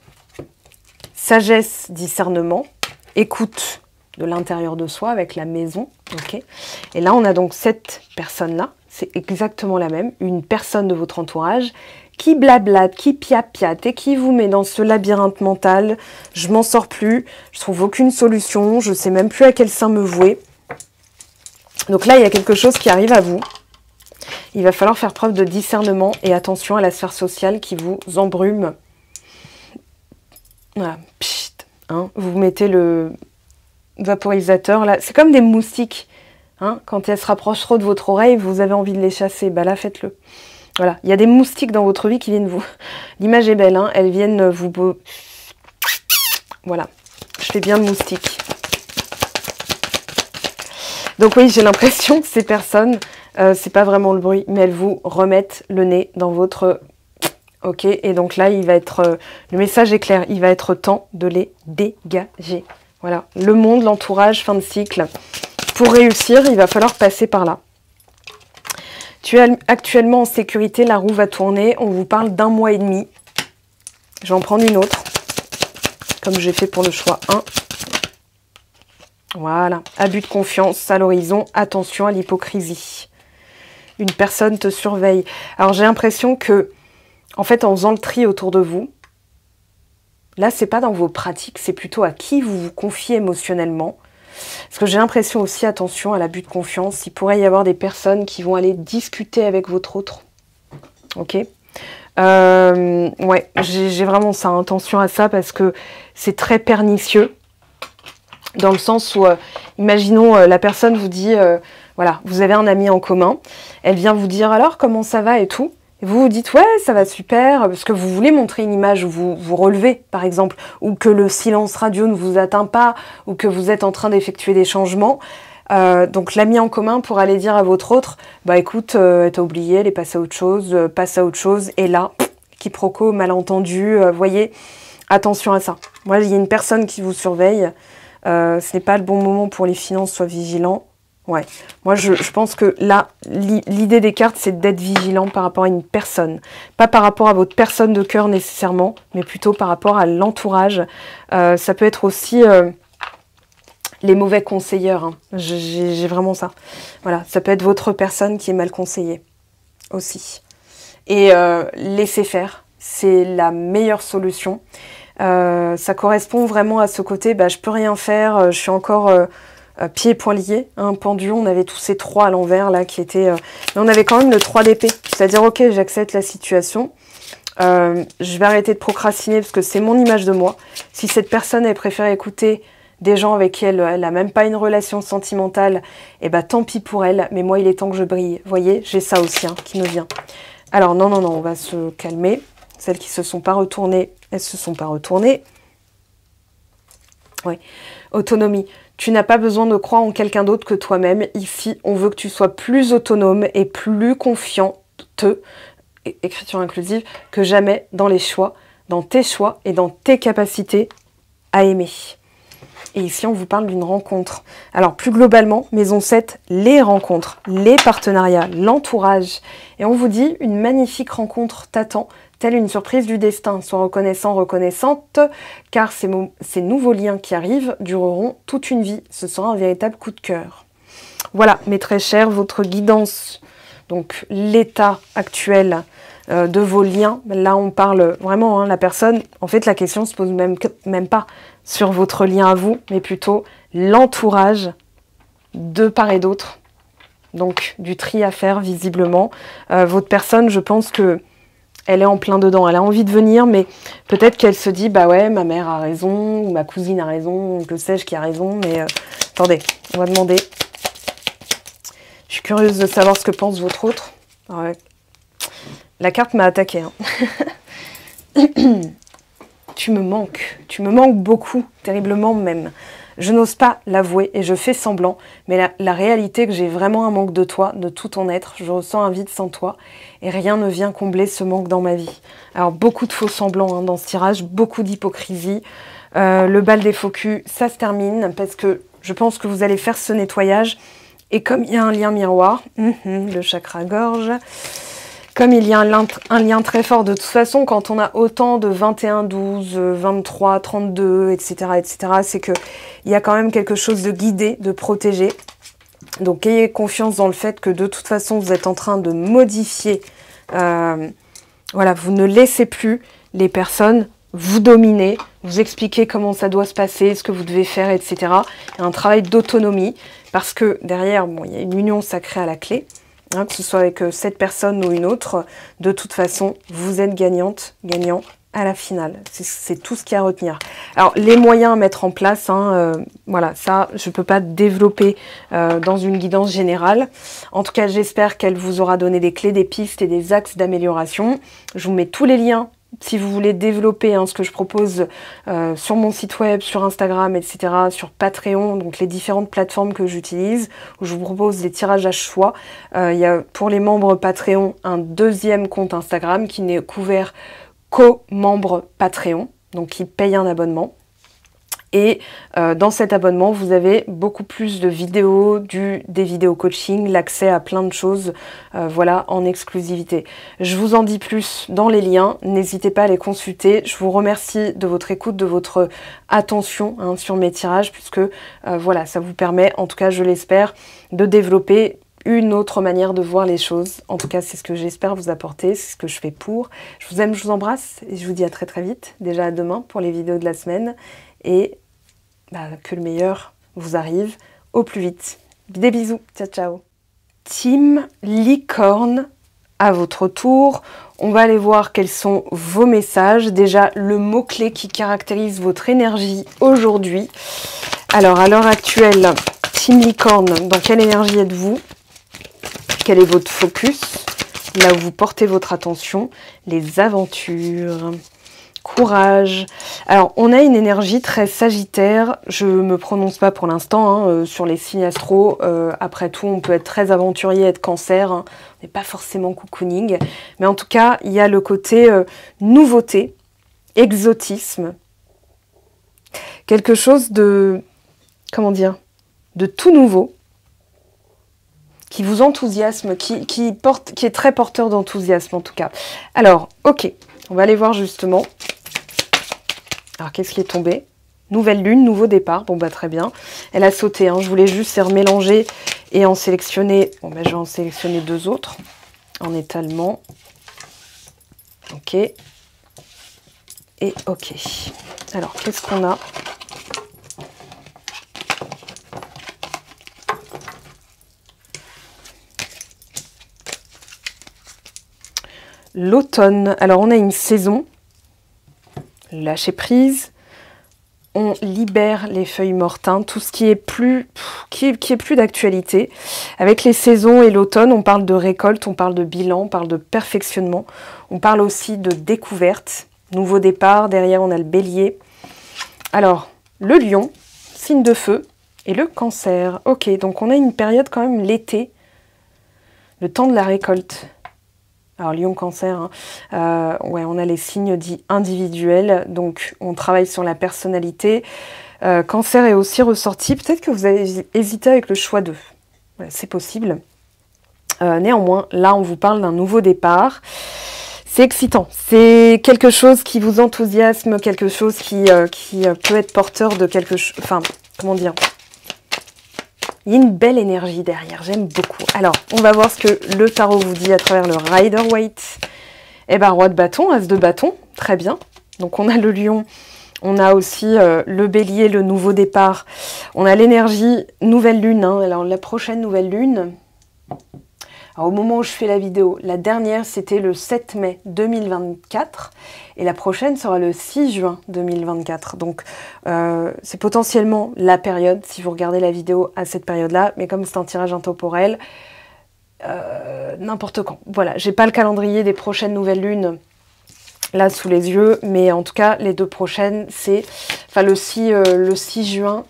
Sagesse, discernement, écoute de l'intérieur de soi avec la maison. Okay. Et là, on a donc cette personne-là. C'est exactement la même. Une personne de votre entourage qui blablate, qui piapiate et qui vous met dans ce labyrinthe mental. Je m'en sors plus, je trouve aucune solution, je sais même plus à quel sein me vouer. Donc là, il y a quelque chose qui arrive à vous. Il va falloir faire preuve de discernement et attention à la sphère sociale qui vous embrume. Voilà, pchit, hein. Vous mettez le vaporisateur là. C'est comme des moustiques. Hein, quand elles se rapprochent trop de votre oreille, vous avez envie de les chasser. Bah là, faites-le. Voilà, il y a des moustiques dans votre vie qui viennent vous... L'image est belle, hein, elles viennent vous... Voilà, je fais bien le moustique. Donc oui, j'ai l'impression que ces personnes, c'est pas vraiment le bruit, mais elles vous remettent le nez dans votre... Ok, et donc là, il va être... le message est clair, il va être temps de les dégager. Voilà, le monde, l'entourage, fin de cycle. Pour réussir, il va falloir passer par là. Tu es actuellement en sécurité, la roue va tourner. On vous parle d'1 mois et demi. Je vais en prendre une autre, comme j'ai fait pour le choix 1. Voilà, abus de confiance à l'horizon, attention à l'hypocrisie. Une personne te surveille. Alors j'ai l'impression que, en fait, en faisant le tri autour de vous, là, c'est pas dans vos pratiques, c'est plutôt à qui vous vous confiez émotionnellement. Parce que j'ai l'impression aussi, attention à l'abus de confiance, il pourrait y avoir des personnes qui vont aller discuter avec votre autre. Ok, ouais, j'ai vraiment ça, attention à ça, parce que c'est très pernicieux. Dans le sens où, imaginons, la personne vous dit, voilà, vous avez un ami en commun, elle vient vous dire, alors, comment ça va et tout. Et vous vous dites, ouais, ça va super, parce que vous voulez montrer une image où vous vous relevez, par exemple, ou que le silence radio ne vous atteint pas, ou que vous êtes en train d'effectuer des changements. Donc l'ami en commun pour aller dire à votre autre, bah écoute, t'as oublié, elle est passée à autre chose, passe à autre chose, et là, quiproquo, malentendu, voyez, attention à ça. Moi, il y a une personne qui vous surveille, ce n'est pas le bon moment pour les finances, sois vigilant. Ouais, moi je pense que là, l'idée des cartes, c'est d'être vigilant par rapport à une personne. Pas par rapport à votre personne de cœur nécessairement, mais plutôt par rapport à l'entourage. Ça peut être aussi les mauvais conseilleurs, hein. J'ai vraiment ça. Voilà, ça peut être votre personne qui est mal conseillée aussi. Et laisser faire, c'est la meilleure solution. Ça correspond vraiment à ce côté, bah, je peux rien faire, je suis encore... pieds et poings liés, hein, pendu, on avait tous ces 3 à l'envers là qui étaient... mais on avait quand même le 3 d'épée, c'est-à-dire ok, j'accepte la situation, je vais arrêter de procrastiner parce que c'est mon image de moi. Si cette personne elle préfère écouter des gens avec qui elle n'a même pas une relation sentimentale, et bah tant pis pour elle, mais moi il est temps que je brille. Vous voyez, j'ai ça aussi hein, qui me vient. Alors non, on va se calmer. Celles qui se sont pas retournées, elles se sont pas retournées. Oui, autonomie. Tu n'as pas besoin de croire en quelqu'un d'autre que toi-même. Ici, on veut que tu sois plus autonome et plus confiante, écriture inclusive, que jamais dans les choix, dans tes choix et dans tes capacités à aimer. Et ici, on vous parle d'une rencontre. Alors, plus globalement, maison 7, les rencontres, les partenariats, l'entourage. Et on vous dit, une magnifique rencontre t'attend, telle une surprise du destin. Sois reconnaissant, reconnaissante, car ces nouveaux liens qui arrivent dureront toute une vie. Ce sera un véritable coup de cœur. Voilà, mes très chers, votre guidance, donc l'état actuel de vos liens. Là, on parle vraiment, hein, la personne, en fait, la question se pose même pas sur votre lien à vous, mais plutôt l'entourage de part et d'autre. Donc, du tri à faire, visiblement. Votre personne, je pense que elle est en plein dedans. Elle a envie de venir, mais peut-être qu'elle se dit, bah ouais, ma mère a raison, ou ma cousine a raison, ou que sais-je qui a raison, mais attendez, on va demander. Je suis curieuse de savoir ce que pense votre autre. Ouais. La carte m'a attaqué. Hein. Tu me manques beaucoup, terriblement même. Je n'ose pas l'avouer et je fais semblant, mais la réalité est que j'ai vraiment un manque de toi, de tout ton être. Je ressens un vide sans toi et rien ne vient combler ce manque dans ma vie. Alors beaucoup de faux semblants hein, dans ce tirage, beaucoup d'hypocrisie. Le bal des faux culs, ça se termine parce que je pense que vous allez faire ce nettoyage. Et comme il y a un lien miroir, le chakra gorge, comme il y a un lien très fort de toute façon, quand on a autant de 21, 12, 23, 32, etc., c'est qu'il y a quand même quelque chose de guidé, de protégé. Donc ayez confiance dans le fait que de toute façon, vous êtes en train de modifier. Voilà, vous ne laissez plus les personnes vous dominer, vous expliquer comment ça doit se passer, ce que vous devez faire, etc. Il y a un travail d'autonomie, parce que derrière, bon, il y a une union sacrée à la clé. Hein, que ce soit avec cette personne ou une autre, de toute façon, vous êtes gagnante, gagnant à la finale. C'est tout ce qu'il y a à retenir. Alors, les moyens à mettre en place, hein, voilà, ça, je ne peux pas développer dans une guidance générale. En tout cas, j'espère qu'elle vous aura donné des clés, des pistes et des axes d'amélioration. Je vous mets tous les liens si vous voulez développer hein, ce que je propose sur mon site web, sur Instagram, etc., sur Patreon, donc les différentes plateformes que j'utilise, où je vous propose des tirages à choix. Il y a pour les membres Patreon un deuxième compte Instagram qui n'est couvert qu'aux membres Patreon, donc qui payent un abonnement. Et dans cet abonnement, vous avez beaucoup plus de vidéos, des vidéos coaching, l'accès à plein de choses, voilà, en exclusivité. Je vous en dis plus dans les liens, n'hésitez pas à les consulter. Je vous remercie de votre écoute, de votre attention hein, sur mes tirages, puisque voilà, ça vous permet, en tout cas je l'espère, de développer une autre manière de voir les choses. En tout cas, c'est ce que j'espère vous apporter, c'est ce que je fais pour. Je vous aime, je vous embrasse, et je vous dis à très très vite, déjà à demain pour les vidéos de la semaine, et que le meilleur vous arrive au plus vite. Des bisous, ciao ciao. Team Licorne, à votre tour, on va aller voir quels sont vos messages. Déjà, le mot-clé qui caractérise votre énergie aujourd'hui. Alors, à l'heure actuelle, Team Licorne, dans quelle énergie êtes-vous? Quel est votre focus? Là où vous portez votre attention, les aventures. Courage. Alors, on a une énergie très sagittaire. Je ne me prononce pas pour l'instant hein, sur les signes astro. Après tout, on peut être très aventurier, être cancer. Hein. On n'est pas forcément cocooning. Mais en tout cas, il y a le côté nouveauté, exotisme. Quelque chose de, comment dire, de tout nouveau. Qui vous enthousiasme, qui est très porteur d'enthousiasme en tout cas. Alors, ok. On va aller voir justement. Alors, qu'est-ce qui est tombé? Nouvelle lune, nouveau départ. Bon, bah très bien. Elle a sauté. Hein. Je voulais juste faire mélanger et en sélectionner. Bon, bah je vais en sélectionner deux autres en étalement. Ok. Et ok. Alors, qu'est-ce qu'on a? L'automne. Alors, on a une saison. Lâcher prise. On libère les feuilles mortes. Hein, tout ce qui est plus, qui est plus d'actualité. Avec les saisons et l'automne, on parle de récolte, on parle de bilan, on parle de perfectionnement. On parle aussi de découverte. Nouveau départ. Derrière, on a le bélier. Alors, le lion, signe de feu, et le cancer. Ok, donc on a une période quand même l'été, le temps de la récolte. Alors lion, cancer, hein. Ouais, on a les signes dits individuels, donc on travaille sur la personnalité. Cancer est aussi ressorti, peut-être que vous avez hésité avec le choix 2. Ouais, c'est possible. Néanmoins, là on vous parle d'un nouveau départ. C'est excitant, c'est quelque chose qui vous enthousiasme, quelque chose qui peut être porteur de quelque chose... Enfin, comment dire? Il y a une belle énergie derrière, j'aime beaucoup. Alors, on va voir ce que le tarot vous dit à travers le Rider-Waite. Eh ben, roi de bâton, as de bâton, très bien. Donc, on a le lion, on a aussi le bélier, le nouveau départ. On a l'énergie nouvelle lune, hein. Alors, la prochaine nouvelle lune... Alors, au moment où je fais la vidéo, la dernière c'était le 7 mai 2024 et la prochaine sera le 6 juin 2024. Donc c'est potentiellement la période, si vous regardez la vidéo à cette période-là, mais comme c'est un tirage intemporel, n'importe quand. Voilà, j'ai pas le calendrier des prochaines nouvelles lunes là sous les yeux, mais en tout cas les deux prochaines c'est, enfin le 6 juin,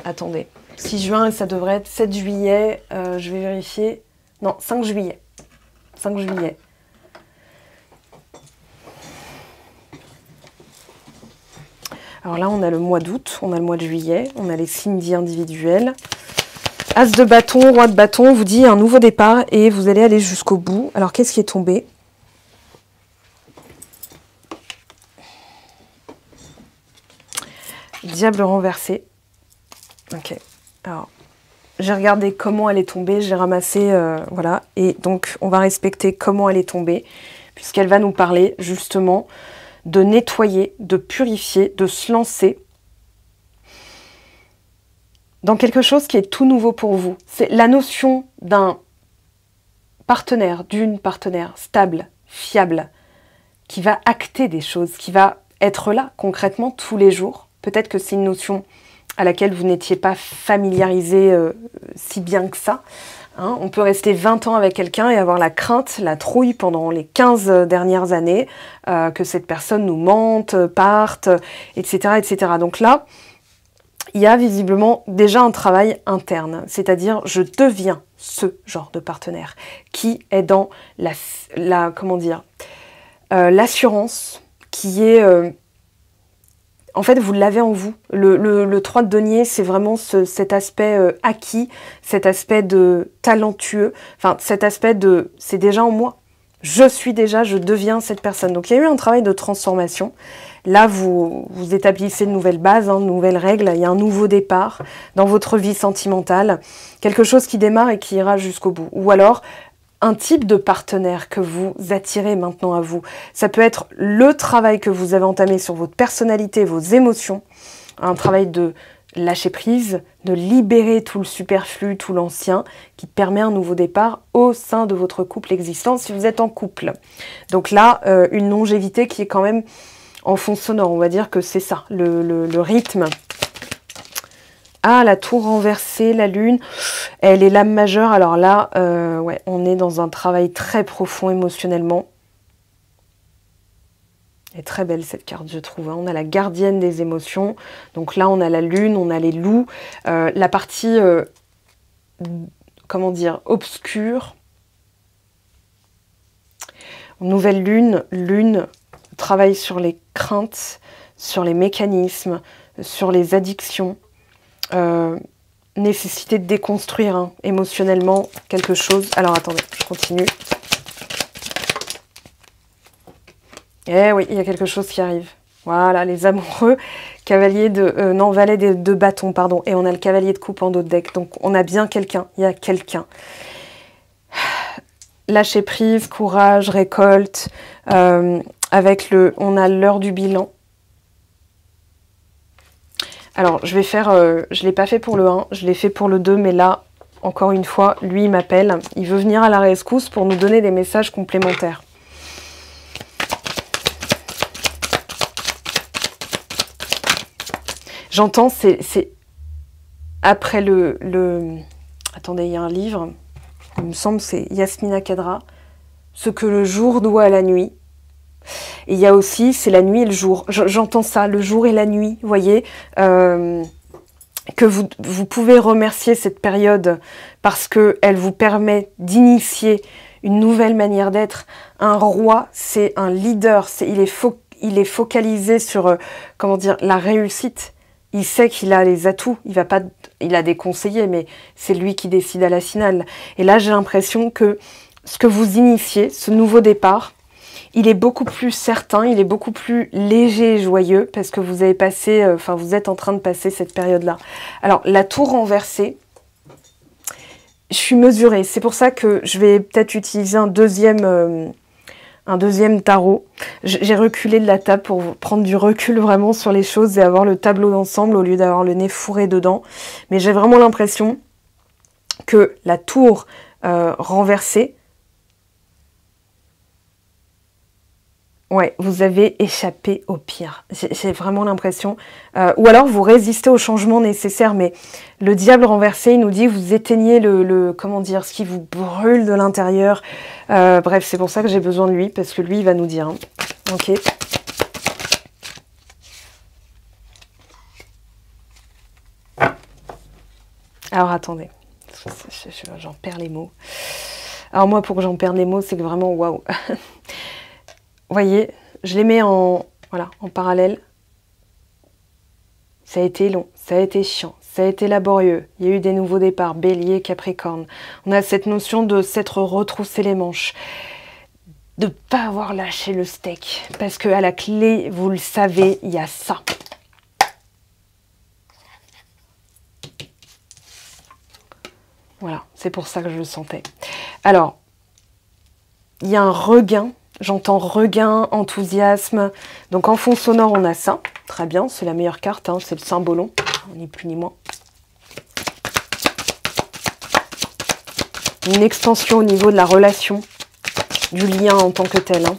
attendez, 6 juin et ça devrait être 7 juillet, je vais vérifier. Non, 5 juillet. 5 juillet. Alors là, on a le mois d'août, on a le mois de juillet, on a les signes dits individuels. As de bâton, roi de bâton, vous dit un nouveau départ et vous allez aller jusqu'au bout. Alors, qu'est-ce qui est tombé? Diable renversé. Ok. Alors... J'ai regardé comment elle est tombée, j'ai ramassé, voilà. Et donc, on va respecter comment elle est tombée, puisqu'elle va nous parler, justement, de nettoyer, de purifier, de se lancer dans quelque chose qui est tout nouveau pour vous. C'est la notion d'un partenaire, d'une partenaire stable, fiable, qui va acter des choses, qui va être là, concrètement, tous les jours. Peut-être que c'est une notion... à laquelle vous n'étiez pas familiarisé si bien que ça. Hein, on peut rester 20 ans avec quelqu'un et avoir la crainte, la trouille pendant les 15 dernières années que cette personne nous mente, parte, etc., etc. Donc là, il y a visiblement déjà un travail interne, c'est-à-dire je deviens ce genre de partenaire qui est dans comment dire, l'assurance, qui est... en fait, vous l'avez en vous. Le 3 de denier, c'est vraiment cet aspect acquis, cet aspect de talentueux, enfin cet aspect de « c'est déjà en moi ». Je deviens cette personne. Donc il y a eu un travail de transformation. Là, vous établissez de nouvelles bases, hein, de nouvelles règles. Il y a un nouveau départ dans votre vie sentimentale. Quelque chose qui démarre et qui ira jusqu'au bout. Ou alors, un type de partenaire que vous attirez maintenant à vous. Ça peut être le travail que vous avez entamé sur votre personnalité, vos émotions. Un travail de lâcher prise, de libérer tout le superflu, tout l'ancien, qui permet un nouveau départ au sein de votre couple existant si vous êtes en couple. Donc là, une longévité qui est quand même en fond sonore. On va dire que c'est ça, le rythme. Ah, la tour renversée, la lune, elle est l'âme majeure. Alors là, ouais, on est dans un travail très profond émotionnellement. Elle est très belle cette carte, je trouve. Hein. On a la gardienne des émotions. Donc là, on a la lune, on a les loups. La partie, comment dire, obscure. Nouvelle lune, travaille sur les craintes, sur les mécanismes, sur les addictions. Nécessité de déconstruire hein, émotionnellement quelque chose. Alors attendez, je continue. Eh oui, il y a quelque chose qui arrive. Voilà, les amoureux, cavalier de... non, valet de bâton, pardon. Et on a le cavalier de coupe en dos de deck. Donc on a bien quelqu'un, il y a quelqu'un. Lâcher prise, courage, récolte. Avec on a l'heure du bilan. Alors, je vais faire, je ne l'ai pas fait pour le 1, je l'ai fait pour le 2, mais là, encore une fois, lui, il m'appelle. Il veut venir à la rescousse pour nous donner des messages complémentaires. J'entends, c'est après Attendez, il y a un livre, il me semble, c'est Yasmina Khadra, « Ce que le jour doit à la nuit ». Et il y a aussi, c'est la nuit et le jour. J'entends ça, le jour et la nuit, vous voyez, que vous pouvez remercier cette période parce qu'elle vous permet d'initier une nouvelle manière d'être. Un roi, c'est un leader, il est focalisé sur, comment dire, la réussite. Il sait qu'il a les atouts, il a des conseillers, mais c'est lui qui décide à la finale. Et là, j'ai l'impression que ce que vous initiez, ce nouveau départ, il est beaucoup plus certain, il est beaucoup plus léger et joyeux parce que vous avez passé, vous êtes en train de passer cette période-là. Alors, la tour renversée, je suis mesurée. C'est pour ça que je vais peut-être utiliser un deuxième tarot. J'ai reculé de la table pour prendre du recul vraiment sur les choses et avoir le tableau d'ensemble au lieu d'avoir le nez fourré dedans. Mais j'ai vraiment l'impression que la tour renversée, ouais, vous avez échappé au pire. J'ai vraiment l'impression. Ou alors vous résistez au changement nécessaire, mais le diable renversé, il nous dit vous éteignez comment dire, ce qui vous brûle de l'intérieur. Bref, c'est pour ça que j'ai besoin de lui, parce que lui, il va nous dire. Hein. Ok. Alors attendez, j'en perds les mots. Alors moi, pour que j'en perde les mots, c'est que vraiment, waouh. Voyez, je les mets en parallèle. Ça a été long, ça a été chiant, ça a été laborieux. Il y a eu des nouveaux départs, Bélier, Capricorne. On a cette notion de s'être retroussé les manches, de ne pas avoir lâché le steak. Parce qu'à la clé, vous le savez, il y a ça. Voilà, c'est pour ça que je le sentais. Alors, il y a un regain. J'entends regain, enthousiasme. Donc en fond sonore, on a ça. Très bien, c'est la meilleure carte, hein, c'est le cymbalon, ni plus ni moins. Une extension au niveau de la relation, du lien en tant que tel. Hein.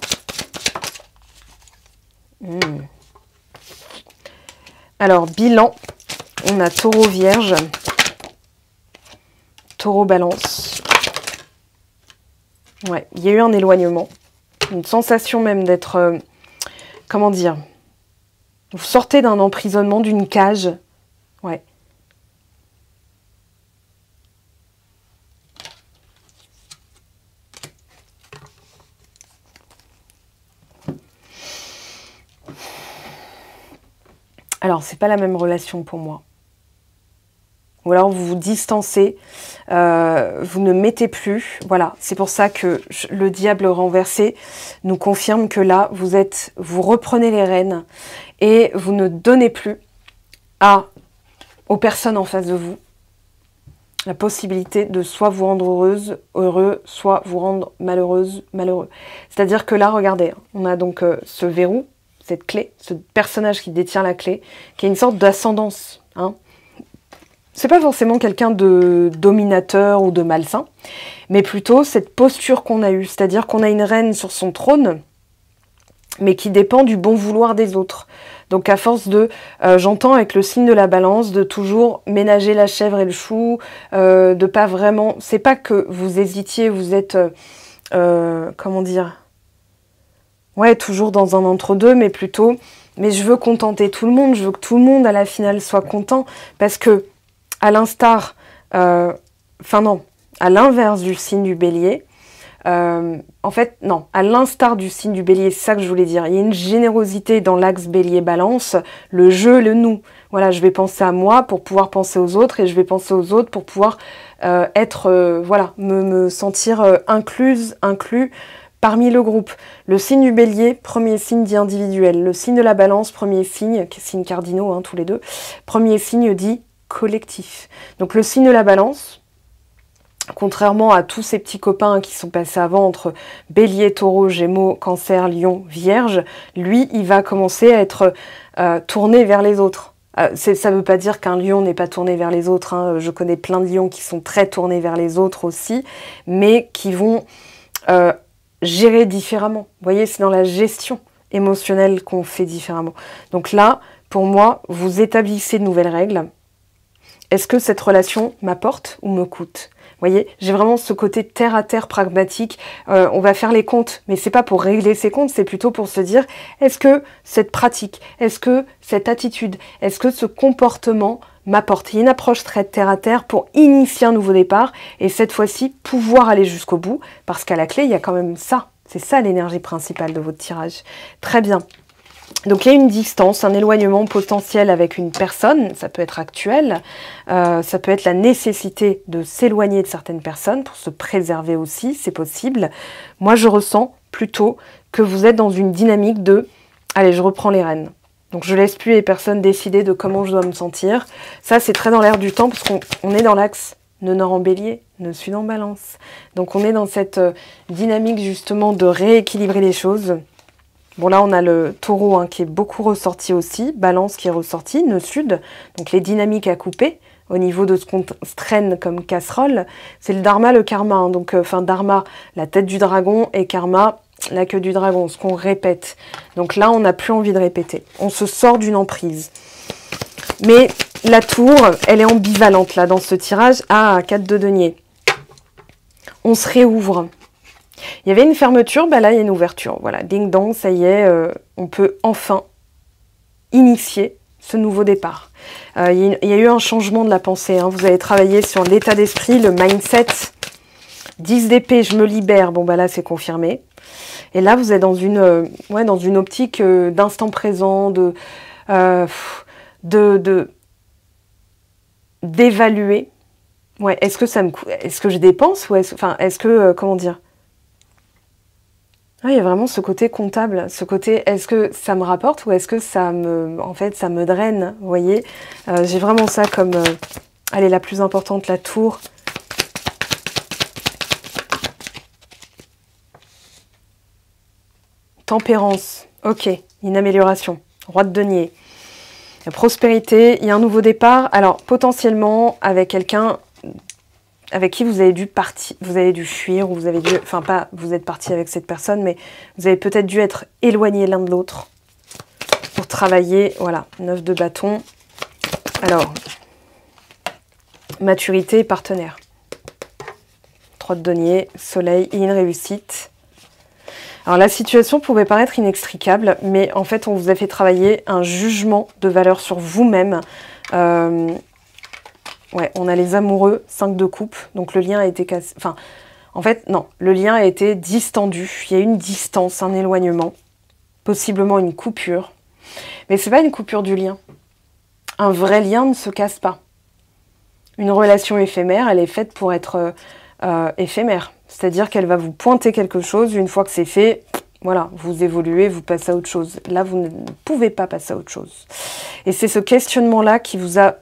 Alors, bilan, on a taureau vierge, taureau balance. Ouais, il y a eu un éloignement. Une sensation même d'être, comment dire, vous sortez d'un emprisonnement, d'une cage. Ouais. Alors, c'est pas la même relation pour moi. Ou alors vous vous distancez, vous ne mettez plus. Voilà, c'est pour ça que le diable renversé nous confirme que là, vous reprenez les rênes et vous ne donnez plus aux personnes en face de vous la possibilité de soit vous rendre heureux, soit vous rendre malheureuse, malheureux. C'est-à-dire que là, regardez, on a donc ce verrou, cette clé, ce personnage qui détient la clé, qui a une sorte d'ascendance, hein. C'est pas forcément quelqu'un de dominateur ou de malsain, mais plutôt cette posture qu'on a eue, c'est-à-dire qu'on a une reine sur son trône, mais qui dépend du bon vouloir des autres. Donc à force j'entends avec le signe de la balance, de toujours ménager la chèvre et le chou, de pas vraiment... C'est pas que vous hésitiez, vous êtes... comment dire? Ouais, toujours dans un entre-deux, mais plutôt... Mais je veux contenter tout le monde, je veux que tout le monde à la finale soit content, parce que à l'instar, à l'inverse du signe du bélier, en fait, non, à l'instar du signe du bélier, c'est ça que je voulais dire, il y a une générosité dans l'axe bélier-balance, le je, le nous. Voilà, je vais penser à moi pour pouvoir penser aux autres, et je vais penser aux autres pour pouvoir me sentir inclus parmi le groupe. Le signe du bélier, premier signe dit individuel. Le signe de la balance, premier signe, signe cardinaux, hein, tous les deux, premier signe dit collectif. Donc le signe de la balance, contrairement à tous ces petits copains qui sont passés avant entre bélier, taureau, gémeaux, cancer, lion, vierge, lui, il va commencer à être tourné vers les autres. Ça ne veut pas dire qu'un lion n'est pas tourné vers les autres. Hein. Je connais plein de lions qui sont très tournés vers les autres aussi, mais qui vont gérer différemment. Vous voyez, c'est dans la gestion émotionnelle qu'on fait différemment. Donc là, pour moi, vous établissez de nouvelles règles. Est-ce que cette relation m'apporte ou me coûte? voyez, j'ai vraiment ce côté terre à terre pragmatique. On va faire les comptes, mais c'est pas pour régler ces comptes, c'est plutôt pour se dire, est-ce que cette pratique, est-ce que cette attitude, est-ce que ce comportement m'apporte une approche très terre à terre pour initier un nouveau départ et cette fois-ci pouvoir aller jusqu'au bout, parce qu'à la clé, il y a quand même ça. C'est ça l'énergie principale de votre tirage. Très bien. Donc il y a une distance, un éloignement potentiel avec une personne, ça peut être actuel, ça peut être la nécessité de s'éloigner de certaines personnes pour se préserver aussi, c'est possible. Moi je ressens plutôt que vous êtes dans une dynamique de « allez, je reprends les rênes ». Donc je laisse plus les personnes décider de comment je dois me sentir. Ça c'est très dans l'air du temps parce qu'on est dans l'axe Nord en Bélier, Nœud Sud en Balance. Donc on est dans cette dynamique justement de rééquilibrer les choses. Bon là on a le taureau hein, qui est beaucoup ressorti aussi, balance qui est ressorti, nœud sud, donc les dynamiques à couper au niveau de ce qu'on traîne comme casserole, c'est le dharma, le karma, hein, donc enfin dharma, la tête du dragon et karma, la queue du dragon, ce qu'on répète. Donc là on n'a plus envie de répéter, on se sort d'une emprise. Mais la tour, elle est ambivalente là dans ce tirage, 4 de denier. On se réouvre. Il y avait une fermeture, bah là il y a une ouverture. Voilà, ding dong, ça y est, on peut enfin initier ce nouveau départ. Il y a eu un changement de la pensée, hein. Vous avez travaillé sur l'état d'esprit, le mindset. 10 d'épée, je me libère, bon bah là c'est confirmé. Et là vous êtes dans une optique d'instant présent, d'évaluer. Ouais, est-ce que je dépense ou est-ce que comment dire? Il y a vraiment ce côté comptable, ce côté est-ce que ça me rapporte ou est-ce que ça me draine, vous voyez. J'ai vraiment ça comme, allez, la plus importante, la tour. Tempérance, ok, une amélioration. Roi de denier. La prospérité, il y a un nouveau départ. Alors, potentiellement, avec quelqu'un avec qui vous avez dû fuir, ou vous avez dû, enfin pas vous êtes parti avec cette personne, mais vous avez peut-être dû être éloignés l'un de l'autre pour travailler, voilà, 9 de bâton. Alors, maturité et partenaire. 3 de denier, soleil et une réussite. Alors la situation pouvait paraître inextricable, mais en fait on vous a fait travailler un jugement de valeur sur vous-même. Ouais, on a les amoureux, 5 de coupe, donc le lien a été cassé. Enfin, en fait, non, le lien a été distendu. Il y a une distance, un éloignement, possiblement une coupure. Mais c'est pas une coupure du lien. Un vrai lien ne se casse pas. Une relation éphémère, elle est faite pour être éphémère. C'est-à-dire qu'elle va vous pointer quelque chose, une fois que c'est fait, voilà, vous évoluez, vous passez à autre chose. Là, vous ne pouvez pas passer à autre chose. Et c'est ce questionnement-là qui vous a...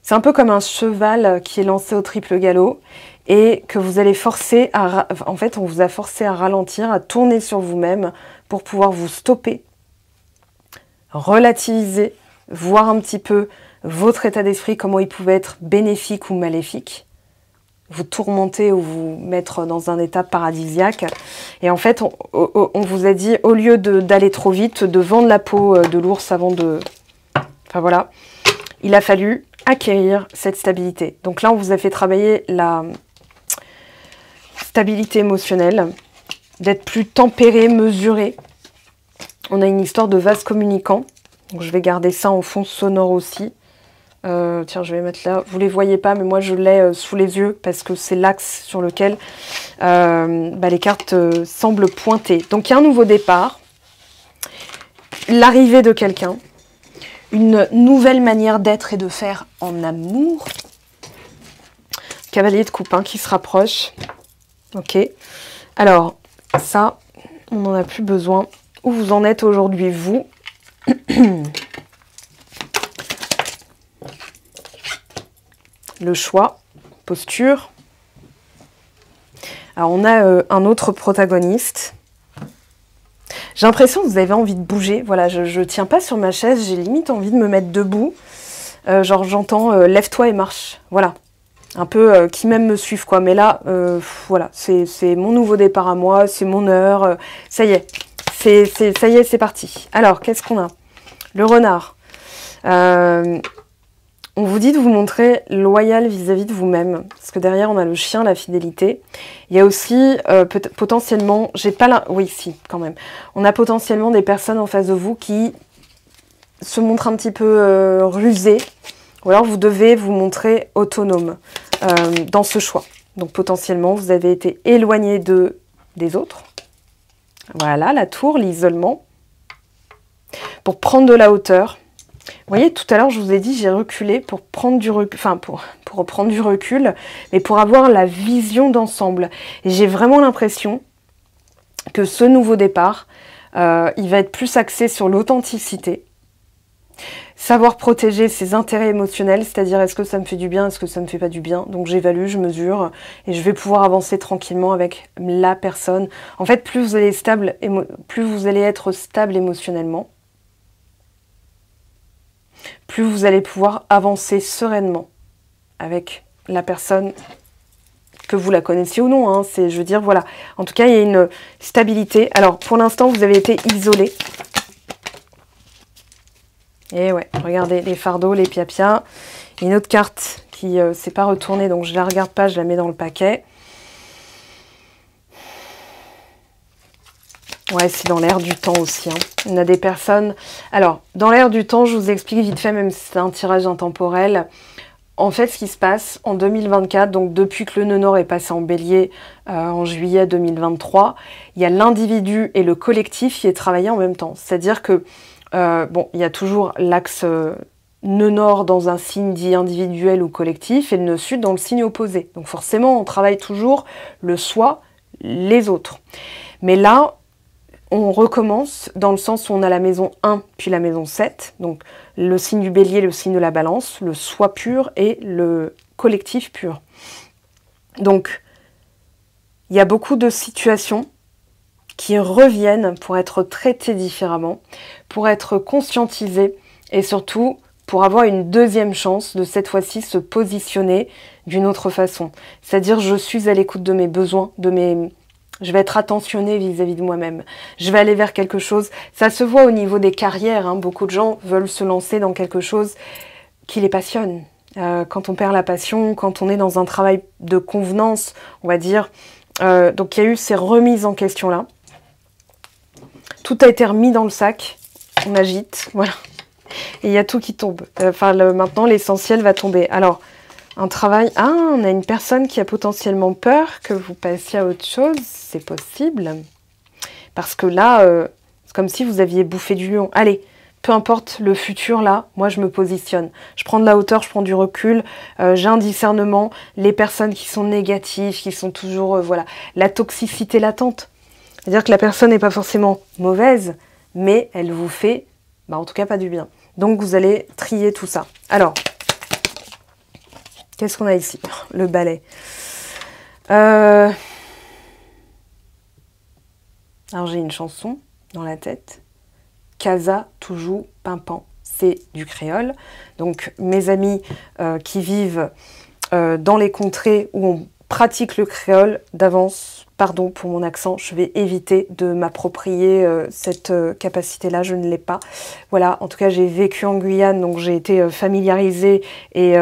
c'est un peu comme un cheval qui est lancé au triple galop et que vous allez forcer à... En fait, on vous a forcé à ralentir, à tourner sur vous-même pour pouvoir vous stopper, relativiser, voir un petit peu votre état d'esprit, comment il pouvait être bénéfique ou maléfique, vous tourmenter ou vous mettre dans un état paradisiaque. Et en fait, on vous a dit, au lieu d'aller trop vite, de vendre la peau de l'ours avant de... Enfin voilà, il a fallu acquérir cette stabilité. Donc là, on vous a fait travailler la stabilité émotionnelle, d'être plus tempéré, mesuré. On a une histoire de vase communicant. Donc je vais garder ça en fond sonore aussi. Tiens, je vais mettre là. Vous les voyez pas, mais moi je l'ai sous les yeux parce que c'est l'axe sur lequel les cartes semblent pointer. Donc il y a un nouveau départ, l'arrivée de quelqu'un, une nouvelle manière d'être et de faire en amour. Cavalier de coupe hein, qui se rapproche. Ok. Alors, ça, on n'en a plus besoin. Où vous en êtes aujourd'hui, vous? Le choix, posture. Alors, on a un autre protagoniste. J'ai l'impression que vous avez envie de bouger. Voilà, je tiens pas sur ma chaise, j'ai limite envie de me mettre debout. Genre, j'entends lève-toi et marche. Voilà. Un peu qui même me suivent, quoi. Mais là, voilà, c'est mon nouveau départ à moi, c'est mon heure. Ça y est, ça y est, c'est parti. Alors, qu'est-ce qu'on a? Le renard. On vous dit de vous montrer loyal vis-à-vis de vous-même, parce que derrière on a le chien, la fidélité. Il y a aussi potentiellement, j'ai pas la... Oui, si, quand même. On a potentiellement des personnes en face de vous qui se montrent un petit peu rusées, ou alors vous devez vous montrer autonome dans ce choix. Donc potentiellement, vous avez été éloigné des autres. Voilà, la tour, l'isolement. Pour prendre de la hauteur. Vous voyez, tout à l'heure, je vous ai dit, j'ai reculé pour prendre du recul, enfin, pour prendre du recul, mais pour avoir la vision d'ensemble. Et j'ai vraiment l'impression que ce nouveau départ, il va être plus axé sur l'authenticité. Savoir protéger ses intérêts émotionnels, c'est-à-dire est-ce que ça me fait du bien, est-ce que ça me fait pas du bien. Donc j'évalue, je mesure, et je vais pouvoir avancer tranquillement avec la personne. En fait, plus vous allez être stable émotionnellement, plus vous allez pouvoir avancer sereinement avec la personne, que vous la connaissiez ou non. Hein. Je veux dire, voilà. En tout cas, il y a une stabilité. Alors, pour l'instant, vous avez été isolé. Et ouais, regardez, les fardeaux, les piapias. Une autre carte qui s'est pas retournée, donc je la regarde pas, je la mets dans le paquet. Ouais, c'est dans l'air du temps aussi. Hein. On a des personnes... Alors, dans l'air du temps, je vous explique vite fait, même si c'est un tirage intemporel. En fait, ce qui se passe en 2024, donc depuis que le nœud nord est passé en bélier en juillet 2023, il y a l'individu et le collectif qui est travaillé en même temps. C'est-à-dire que, bon, il y a toujours l'axe nœud nord dans un signe dit individuel ou collectif et le nœud sud dans le signe opposé. Donc forcément, on travaille toujours le soi, les autres. Mais là, on recommence dans le sens où on a la maison 1 puis la maison 7, donc le signe du bélier, le signe de la balance, le soi pur et le collectif pur. Donc, il y a beaucoup de situations qui reviennent pour être traitées différemment, pour être conscientisées et surtout pour avoir une deuxième chance de cette fois-ci se positionner d'une autre façon. C'est-à-dire, je suis à l'écoute de mes besoins, je vais être attentionnée vis-à-vis de moi-même. Je vais aller vers quelque chose. Ça se voit au niveau des carrières. Hein. Beaucoup de gens veulent se lancer dans quelque chose qui les passionne. Quand on perd la passion, quand on est dans un travail de convenance, on va dire. Donc il y a eu ces remises en question-là. Tout a été remis dans le sac. On agite, voilà. Et il y a tout qui tombe. Maintenant, l'essentiel va tomber. Alors, un travail... Ah, on a une personne qui a potentiellement peur que vous passiez à autre chose. C'est possible. Parce que là, c'est comme si vous aviez bouffé du lion. Allez, peu importe le futur, là, moi, je me positionne. Je prends de la hauteur, je prends du recul. J'ai un discernement. Les personnes qui sont négatives, qui sont toujours... voilà, la toxicité latente. C'est-à-dire que la personne n'est pas forcément mauvaise, mais elle vous fait, en tout cas, pas du bien. Donc, vous allez trier tout ça. Alors... Qu'est-ce qu'on a ici? Le balai. Alors, j'ai une chanson dans la tête. Casa, toujours, pimpant. C'est du créole. Donc, mes amis qui vivent dans les contrées où on pratique le créole, d'avance, pardon pour mon accent, je vais éviter de m'approprier cette capacité-là, je ne l'ai pas. Voilà, en tout cas, j'ai vécu en Guyane, donc j'ai été familiarisée et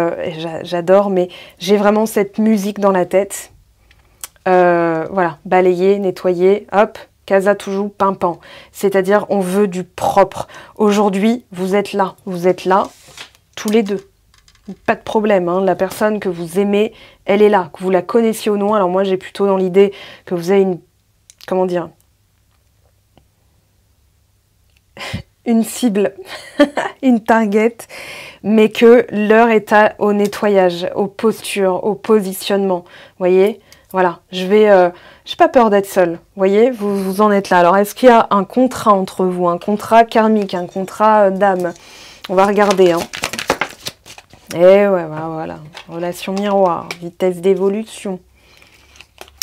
j'adore, mais j'ai vraiment cette musique dans la tête. Voilà, balayer, nettoyer, hop, casa toujours pimpant. C'est-à-dire, on veut du propre. Aujourd'hui, vous êtes là, tous les deux. Pas de problème, hein. La personne que vous aimez, elle est là, que vous la connaissiez ou non. Alors moi, j'ai plutôt dans l'idée que vous avez une... Comment dire? Une cible, une target, mais que l'heure est au nettoyage, aux postures, au positionnement. Vous voyez? Voilà, j'ai pas peur d'être seule. Vous voyez? Vous en êtes là. Alors, est-ce qu'il y a un contrat entre vous? Un contrat karmique, un contrat d'âme? On va regarder, hein. Et ouais, voilà. Relation miroir, vitesse d'évolution,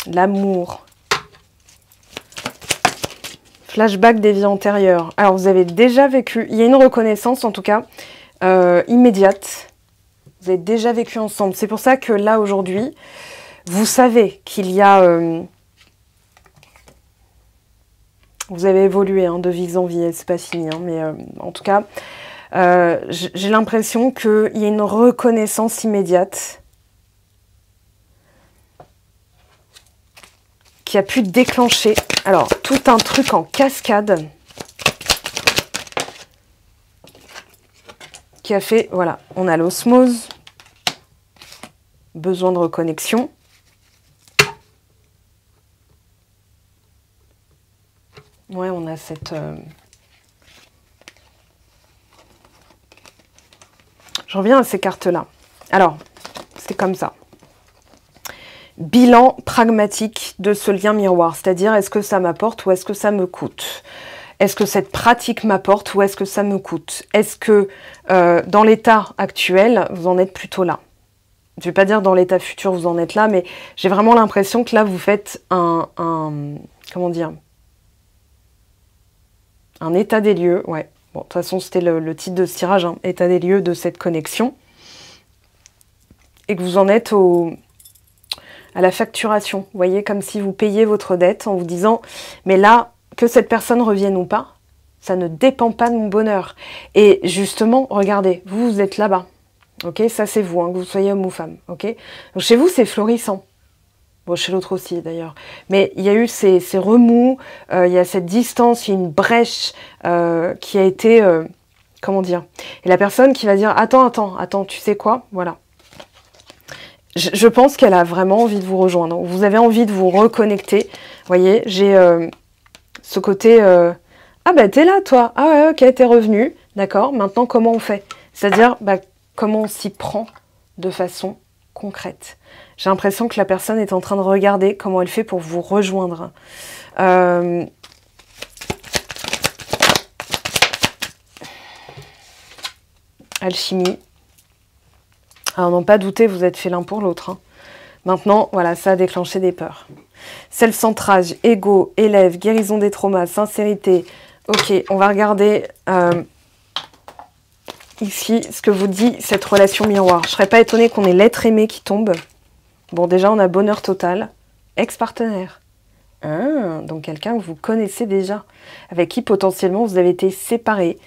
l'amour. Flashback des vies antérieures. Alors, vous avez déjà vécu, il y a une reconnaissance en tout cas, immédiate. Vous avez déjà vécu ensemble. C'est pour ça que là, aujourd'hui, vous savez qu'il y a... vous avez évolué hein, de vie en vie, c'est pas fini, hein, mais en tout cas... J'ai l'impression qu'il y a une reconnaissance immédiate qui a pu déclencher, alors, tout un truc en cascade qui a fait, voilà, on a l'osmose, besoin de reconnexion. Ouais, on a cette... Je reviens à ces cartes-là. Alors, c'est comme ça. Bilan pragmatique de ce lien miroir, c'est-à-dire est-ce que ça m'apporte ou est-ce que ça me coûte? Est-ce que cette pratique m'apporte ou est-ce que ça me coûte? Est-ce que dans l'état actuel, vous en êtes plutôt là? Je ne vais pas dire dans l'état futur, vous en êtes là, mais j'ai vraiment l'impression que là, vous faites comment dire? Un état des lieux, ouais. Bon, de toute façon, c'était le titre de ce tirage, hein, état des lieux de cette connexion. Et que vous en êtes à la facturation. Vous voyez, comme si vous payiez votre dette en vous disant, mais là, que cette personne revienne ou pas, ça ne dépend pas de mon bonheur. Et justement, regardez, vous êtes là-bas. Ok, ça c'est vous, hein, que vous soyez homme ou femme. Ok, donc chez vous, c'est florissant. Bon, chez l'autre aussi d'ailleurs. Mais il y a eu ces remous, il y a cette distance, il y a une brèche qui a été... comment dire? Et la personne qui va dire, attends, tu sais quoi? Voilà. Je pense qu'elle a vraiment envie de vous rejoindre. Vous avez envie de vous reconnecter. Vous voyez, j'ai ce côté... ah bah t'es là toi. Ah ouais, ok, t'es revenu. D'accord, maintenant comment on fait? C'est-à-dire, bah, comment on s'y prend de façon concrète. J'ai l'impression que la personne est en train de regarder comment elle fait pour vous rejoindre. Alchimie. Alors n'en pas douter, vous êtes fait l'un pour l'autre. Hein. Maintenant, voilà, ça a déclenché des peurs. Self-centrage, ego, élève, guérison des traumas, sincérité. Ok, on va regarder ici ce que vous dit cette relation miroir. Je ne serais pas étonnée qu'on ait l'être aimé qui tombe. Bon, déjà, on a bonheur total. Ex-partenaire. Ah, donc quelqu'un que vous connaissez déjà, avec qui potentiellement vous avez été séparés.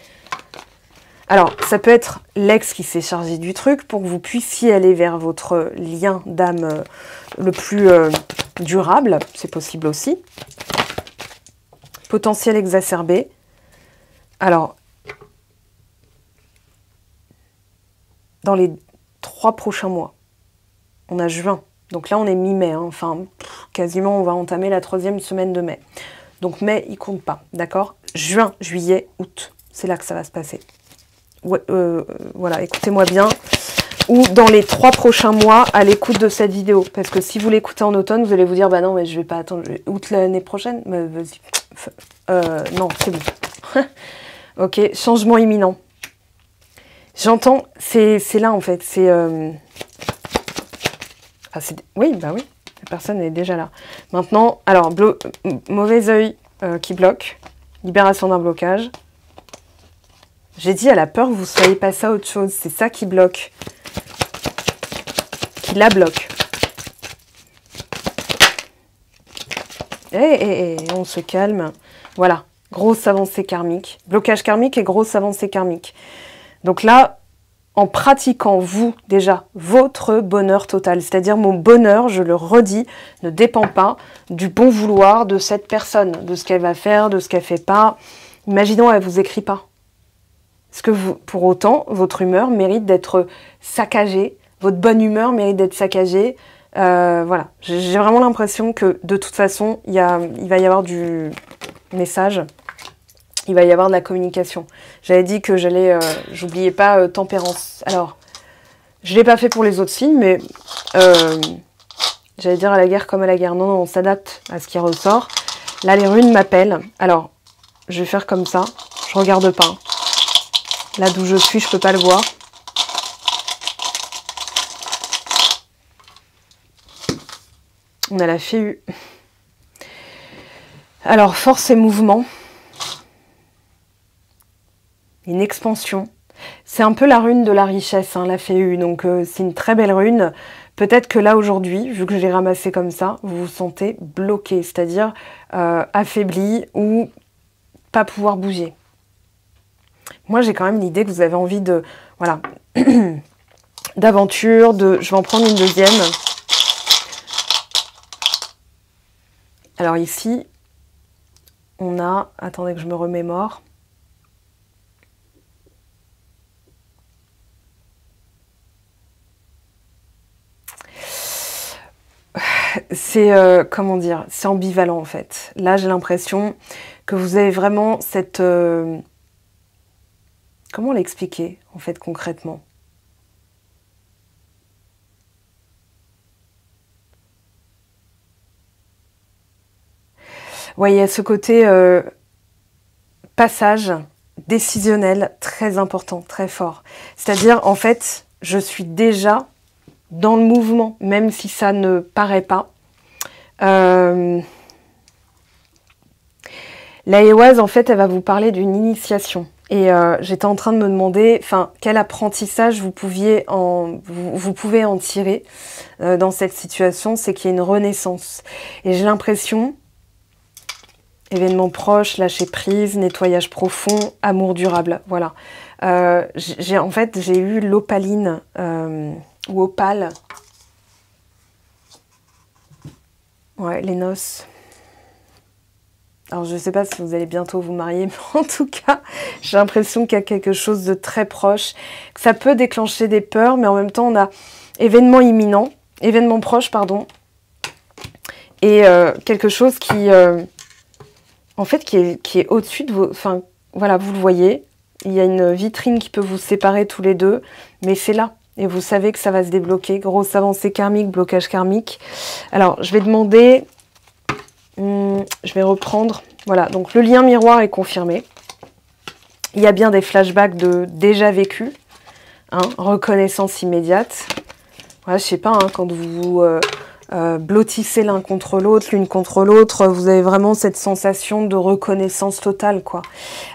Alors, ça peut être l'ex qui s'est chargé du truc pour que vous puissiez aller vers votre lien d'âme le plus durable. C'est possible aussi. Potentiel exacerbé. Alors, dans les 3 prochains mois, on a juin. Donc là, on est mi-mai. Hein. Enfin, quasiment, on va entamer la 3e semaine de mai. Donc mai, il compte pas, d'accord? Juin, juillet, août, c'est là que ça va se passer. Ouais, voilà, écoutez-moi bien. Ou dans les 3 prochains mois, à l'écoute de cette vidéo. Parce que si vous l'écoutez en automne, vous allez vous dire, bah non, mais je vais pas attendre, août l'année prochaine. Mais vas-y. Non, c'est bon. Ok, changement imminent. J'entends, c'est là en fait, c'est... oui, bah oui, la personne est déjà là. Maintenant, alors, mauvais œil qui bloque, libération d'un blocage. J'ai dit, elle a peur que vous soyez passé à autre chose, c'est ça qui bloque. Qui la bloque. Et on se calme. Voilà, grosse avancée karmique. Blocage karmique et grosse avancée karmique. Donc là... en pratiquant, vous, déjà, votre bonheur total. C'est-à-dire, mon bonheur, je le redis, ne dépend pas du bon vouloir de cette personne, de ce qu'elle va faire, de ce qu'elle fait pas. Imaginons, elle vous écrit pas. Est-ce que vous, pour autant, votre humeur mérite d'être saccagée, votre bonne humeur mérite d'être saccagée. Voilà, j'ai vraiment l'impression que, de toute façon, il va y avoir du message. Il va y avoir de la communication. J'avais dit que j'oubliais pas tempérance. Alors, je ne l'ai pas fait pour les autres signes, mais j'allais dire à la guerre comme à la guerre. Non, on s'adapte à ce qui ressort. Là, les runes m'appellent. Alors, je vais faire comme ça. Je regarde pas. Là d'où je suis, je peux pas le voir. On a la fée. Alors, force et mouvement. Une expansion. C'est un peu la rune de la richesse, hein, la Féu, donc c'est une très belle rune. Peut-être que là, aujourd'hui, vu que je l'ai ramassé comme ça, vous vous sentez bloqué, c'est-à-dire affaibli ou pas pouvoir bouger. Moi, j'ai quand même l'idée que vous avez envie de... Voilà. D'aventure, de... Je vais en prendre une deuxième. Alors ici, on a... Attendez que je me remémore. C'est, comment dire, c'est ambivalent en fait. Là, j'ai l'impression que vous avez vraiment cette... Comment l'expliquer en fait concrètement? Ouais, il y a ce côté passage décisionnel très important, très fort. C'est-à-dire, en fait, je suis déjà dans le mouvement, même si ça ne paraît pas. La Éoise, en fait, elle va vous parler d'une initiation. Et j'étais en train de me demander, quel apprentissage vous pouvez en tirer dans cette situation, c'est qu'il y a une renaissance. Et j'ai l'impression, événement proche, lâcher prise, nettoyage profond, amour durable, voilà. En fait, j'ai eu l'opaline, ou opale. Ouais, les noces. Alors, je ne sais pas si vous allez bientôt vous marier, mais en tout cas, j'ai l'impression qu'il y a quelque chose de très proche, que ça peut déclencher des peurs, mais en même temps, on a événement imminent, événement proche, pardon, et quelque chose qui, en fait, qui est au-dessus de vos... Enfin, voilà, vous le voyez, il y a une vitrine qui peut vous séparer tous les deux, mais c'est là, et vous savez que ça va se débloquer. Grosse avancée karmique, blocage karmique. Alors, je vais demander... je vais reprendre. Voilà, donc le lien miroir est confirmé. Il y a bien des flashbacks de déjà vécu. Hein, reconnaissance immédiate. Voilà, je sais pas, hein, quand vous blottissez l'un contre l'autre, l'une contre l'autre, vous avez vraiment cette sensation de reconnaissance totale, quoi.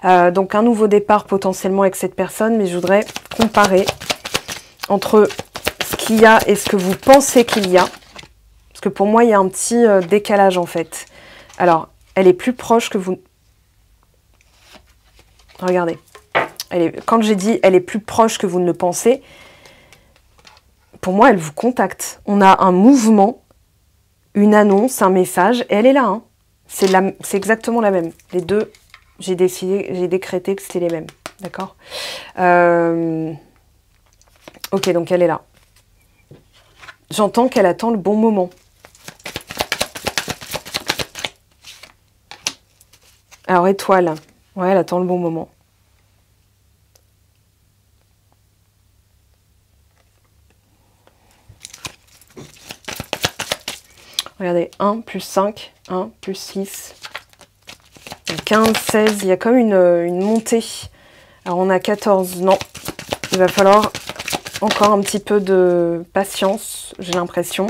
Donc un nouveau départ potentiellement avec cette personne, mais je voudrais comparer entre ce qu'il y a et ce que vous pensez qu'il y a. Parce que pour moi, il y a un petit décalage, en fait. Alors, elle est plus proche que vous... Regardez. Quand j'ai dit elle est plus proche que vous ne le pensez, pour moi, elle vous contacte. On a un mouvement, une annonce, un message, et elle est là. Hein. C'est exactement la même. Les deux, j'ai décrété que c'était les mêmes. D'accord. Ok, donc elle est là. J'entends qu'elle attend le bon moment. Alors, étoile. Ouais, elle attend le bon moment. Regardez, 1 plus 5, 1 plus 6, 15, 16. Il y a comme une montée. Alors, on a 14. Non, il va falloir encore un petit peu de patience, j'ai l'impression.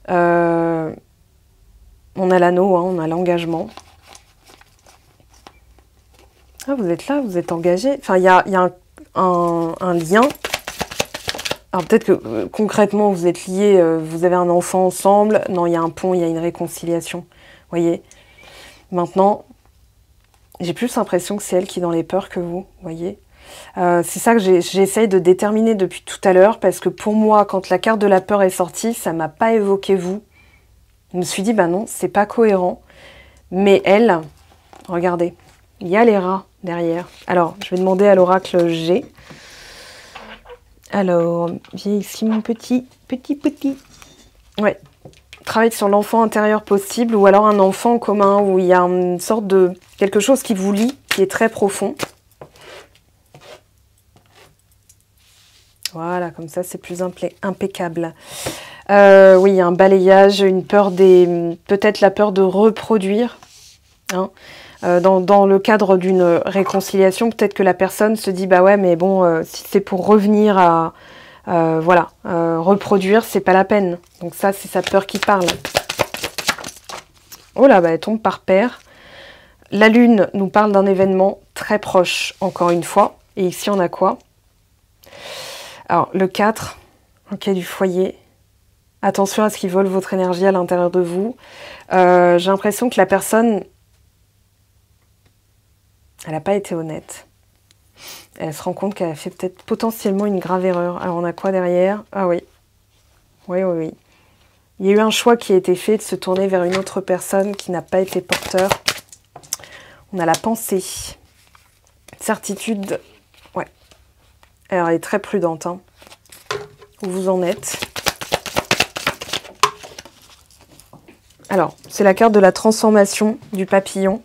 On a l'anneau, hein, on a l'engagement. Ah, vous êtes là, vous êtes engagé. Enfin, il y a un lien. Alors peut-être que concrètement, vous êtes liés, vous avez un enfant ensemble. Non, il y a un pont, il y a une réconciliation. Vous voyez. Maintenant, j'ai plus l'impression que c'est elle qui est dans les peurs que vous. Voyez. C'est ça que j'essaye de déterminer depuis tout à l'heure. Parce que pour moi, quand la carte de la peur est sortie, ça ne m'a pas évoqué vous. Je me suis dit, bah non, c'est pas cohérent. Mais elle, regardez, il y a les rats derrière. Alors, je vais demander à l'oracle G. Alors, viens ici mon petit. Ouais. Travaille sur l'enfant intérieur possible ou alors un enfant commun où il y a une sorte de... quelque chose qui vous lie, qui est très profond. Voilà, comme ça c'est plus impeccable. Oui, il y a un balayage, une peur des... peut-être la peur de reproduire. Hein. Dans le cadre d'une réconciliation, peut-être que la personne se dit, bah ouais, mais bon, si c'est pour revenir à, reproduire, c'est pas la peine. Donc ça, c'est sa peur qui parle. Oh là, bah elle tombe par paire. La lune nous parle d'un événement très proche, encore une fois. Et ici, on a quoi? Alors, le 4, ok, du foyer. Attention à ce qui vole votre énergie à l'intérieur de vous. J'ai l'impression que la personne... elle n'a pas été honnête. Elle se rend compte qu'elle a fait peut-être potentiellement une grave erreur. Alors on a quoi derrière? Ah oui. Oui, oui, oui. Il y a eu un choix qui a été fait de se tourner vers une autre personne qui n'a pas été porteur. On a la pensée. Certitude. Ouais. Alors elle est très prudente. Hein. Où vous en êtes? Alors, c'est la carte de la transformation du papillon.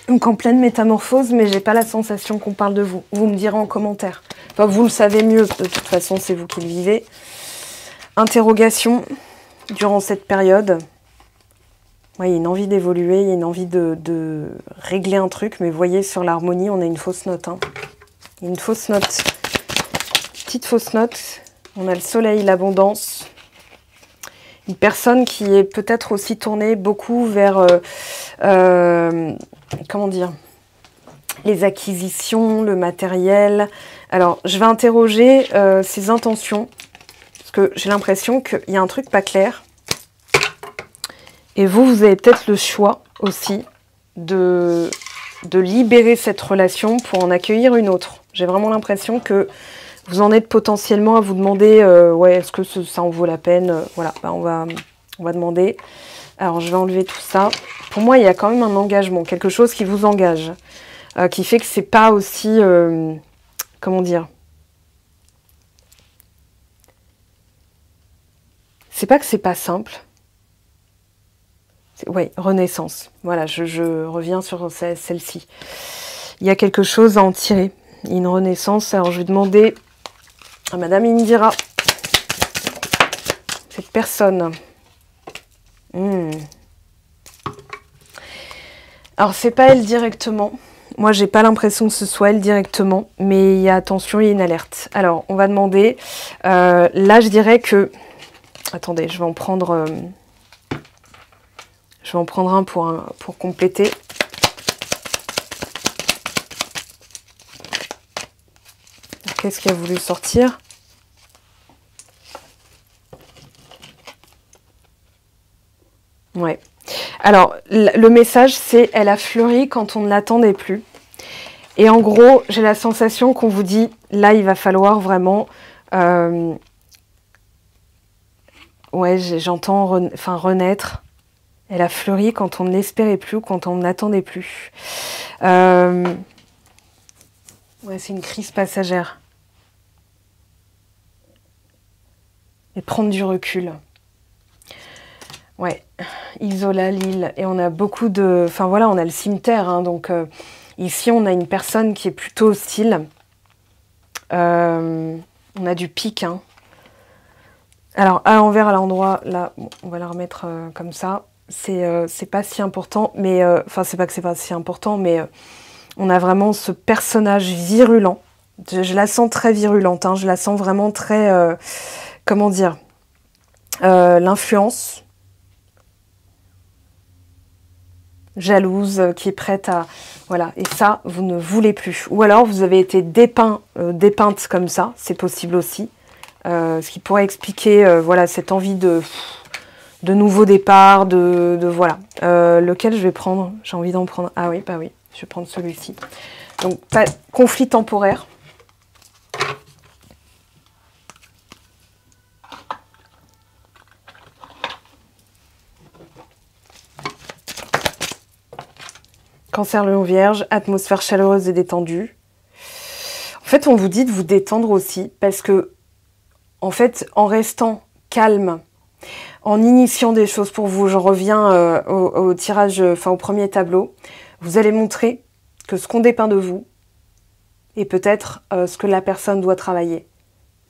Donc en pleine métamorphose, mais j'ai pas la sensation qu'on parle de vous. Vous me direz en commentaire. Enfin, vous le savez mieux, de toute façon, c'est vous qui le vivez. Interrogation durant cette période. Ouais, il y a une envie d'évoluer, il y a une envie de régler un truc, mais vous voyez, sur l'harmonie, on a une fausse note. Hein. Une fausse note. Petite fausse note. On a le soleil, l'abondance. Une personne qui est peut-être aussi tournée beaucoup vers... comment dire, les acquisitions, le matériel. Alors, je vais interroger ses intentions, parce que j'ai l'impression qu'il y a un truc pas clair. Et vous avez peut-être le choix aussi de libérer cette relation pour en accueillir une autre. J'ai vraiment l'impression que vous en êtes potentiellement à vous demander, ouais, est-ce que ça en vaut la peine? Voilà, bah, on va demander. Alors, je vais enlever tout ça. Pour moi, il y a quand même un engagement, quelque chose qui vous engage, qui fait que c'est pas aussi, comment dire, c'est pas que c'est pas simple. Oui, renaissance. Voilà, je reviens sur celle-ci. Il y a quelque chose à en tirer, une renaissance. Alors, je vais demander à Madame Indira, cette personne. Alors, c'est pas elle directement. Moi, j'ai pas l'impression que ce soit elle directement, mais il y a, attention, il y a une alerte. Alors, on va demander. Là, je dirais que... Attendez, je vais en prendre un pour compléter. Qu'est-ce qui a voulu sortir? Ouais. Alors, le message, c'est « Elle a fleuri quand on ne l'attendait plus ». Et en gros, j'ai la sensation qu'on vous dit, là, il va falloir vraiment... ouais, j'entends renaître. Elle a fleuri quand on ne l'espérait plus, quand on ne l'attendait plus. Ouais, c'est une crise passagère. Et prendre du recul. Ouais, Isola, l'île. Et on a beaucoup de... Enfin voilà, on a le cimetière. Hein, donc ici, on a une personne qui est plutôt hostile. On a du pic. Hein. Alors, à l'envers, à l'endroit, là, bon, on va la remettre comme ça. C'est pas si important, mais... Enfin, c'est pas que c'est pas si important, mais on a vraiment ce personnage virulent. Je la sens très virulente. Hein, je la sens vraiment très... comment dire, l'influence, jalouse, qui est prête à... Voilà, et ça, vous ne voulez plus. Ou alors, vous avez été dépeinte comme ça, c'est possible aussi. Ce qui pourrait expliquer, voilà, cette envie de nouveau départ, voilà. Lequel je vais prendre? J'ai envie d'en prendre... Ah oui, bah oui, je vais prendre celui-ci. Donc, pas conflit temporaire. Cancer, Lion, Vierge, atmosphère chaleureuse et détendue. En fait, on vous dit de vous détendre aussi, parce que, en fait, en restant calme, en initiant des choses pour vous, j'en reviens au tirage, enfin au premier tableau, vous allez montrer que ce qu'on dépeint de vous est peut-être ce que la personne doit travailler.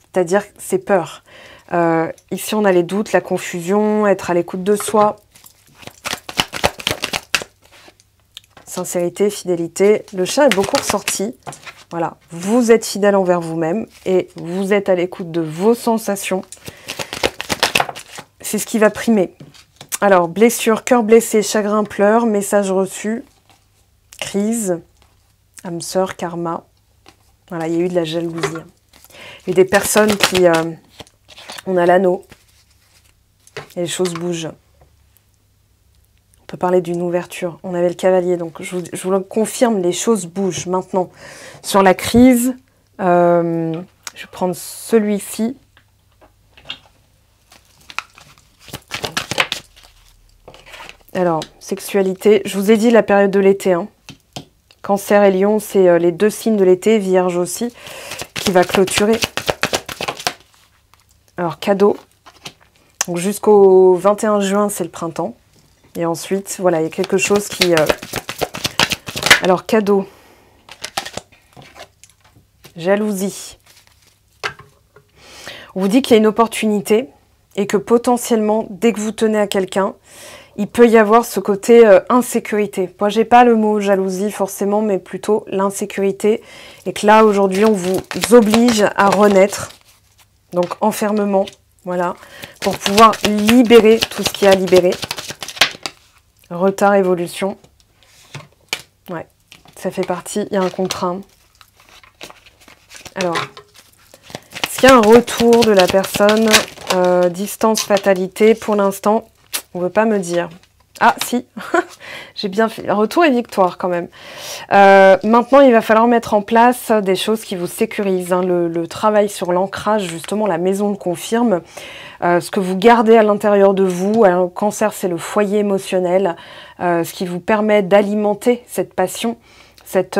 C'est-à-dire ses peurs. Ici, on a les doutes, la confusion, être à l'écoute de soi. Sincérité, fidélité. Le chat est beaucoup ressorti. Voilà, vous êtes fidèle envers vous-même et vous êtes à l'écoute de vos sensations. C'est ce qui va primer. Alors, blessure, cœur blessé, chagrin, pleurs, message reçu, crise, âme sœur, karma. Voilà, il y a eu de la jalousie. Il y a des personnes qui... on a l'anneau et les choses bougent. On peut parler d'une ouverture. On avait le cavalier, donc je vous le confirme, les choses bougent maintenant. Sur la crise, je vais prendre celui-ci. Alors, sexualité, je vous ai dit la période de l'été. Hein. Cancer et Lion, c'est les deux signes de l'été, Vierge aussi, qui va clôturer. Alors, cadeau. Donc, jusqu'au 21 juin, c'est le printemps. Et ensuite, voilà, il y a quelque chose qui... Alors, cadeau. Jalousie. On vous dit qu'il y a une opportunité et que potentiellement, dès que vous tenez à quelqu'un, il peut y avoir ce côté insécurité. Moi, j'ai pas le mot jalousie forcément, mais plutôt l'insécurité. Et que là, aujourd'hui, on vous oblige à renaître. Donc, enfermement, voilà, pour pouvoir libérer tout ce qu'il y a à libérer. Retard, évolution. Ouais, ça fait partie, il y a un contraint. Alors, est-ce qu'il y a un retour de la personne distance, fatalité, pour l'instant, on ne veut pas me dire. Ah, si, j'ai bien fait. Retour et victoire quand même. Maintenant, il va falloir mettre en place des choses qui vous sécurisent. Hein. Le travail sur l'ancrage, justement, la maison le confirme. Ce que vous gardez à l'intérieur de vous. Alors, le cancer, c'est le foyer émotionnel. Ce qui vous permet d'alimenter cette passion, cette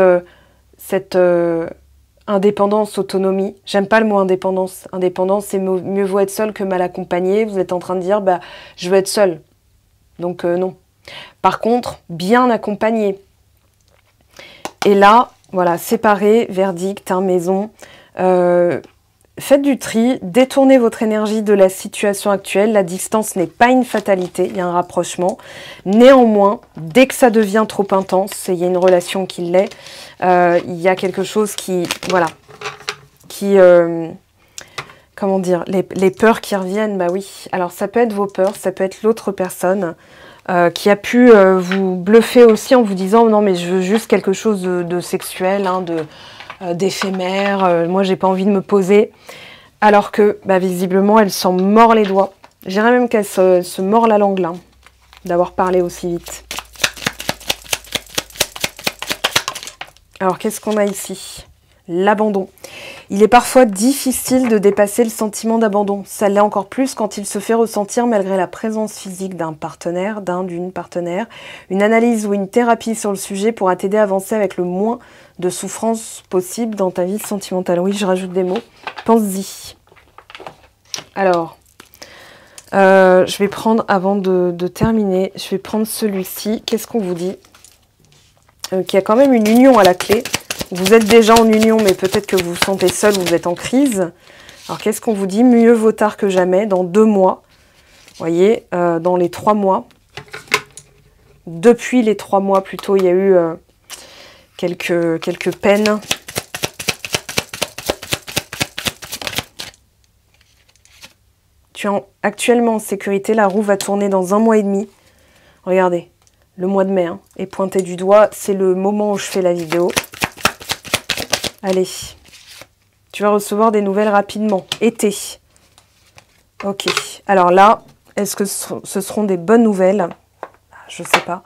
indépendance, autonomie. J'aime pas le mot indépendance. Indépendance, c'est mieux vaut être seul que mal accompagné. Vous êtes en train de dire, bah, je veux être seul. Donc non. Par contre, bien accompagné. Et là, voilà, séparé, verdict, hein, maison. Faites du tri, détournez votre énergie de la situation actuelle. La distance n'est pas une fatalité, il y a un rapprochement. Néanmoins, dès que ça devient trop intense, et il y a une relation qui l'est, il y a quelque chose qui, voilà, qui... comment dire, les peurs qui reviennent, bah oui. Alors ça peut être vos peurs, ça peut être l'autre personne qui a pu vous bluffer aussi en vous disant non mais je veux juste quelque chose de sexuel, hein, d'éphémère, moi j'ai pas envie de me poser. Alors que bah, visiblement elle s'en mord les doigts. Je dirais même qu'elle se mord la langue là, d'avoir parlé aussi vite. Alors qu'est-ce qu'on a ici ? L'abandon. Il est parfois difficile de dépasser le sentiment d'abandon. Ça l'est encore plus quand il se fait ressentir malgré la présence physique d'un partenaire, d'une partenaire. Une analyse ou une thérapie sur le sujet pourra t'aider à avancer avec le moins de souffrance possible dans ta vie sentimentale. Oui, je rajoute des mots. Pense-y. Alors, je vais prendre, avant de terminer, je vais prendre celui-ci. Qu'est-ce qu'on vous dit ? Qu'il y a quand même une union à la clé. Vous êtes déjà en union, mais peut-être que vous vous sentez seul, vous êtes en crise. Alors, qu'est-ce qu'on vous dit ? Mieux vaut tard que jamais, dans 2 mois. Vous voyez, dans les 3 mois. Depuis les 3 mois, plutôt, il y a eu quelques peines. Tu es actuellement en sécurité. La roue va tourner dans 1 mois et demi. Regardez, le mois de mai hein, est pointé du doigt. C'est le moment où je fais la vidéo. Allez, tu vas recevoir des nouvelles rapidement. Été. Ok. Alors là, est-ce que ce seront des bonnes nouvelles? Je ne sais pas.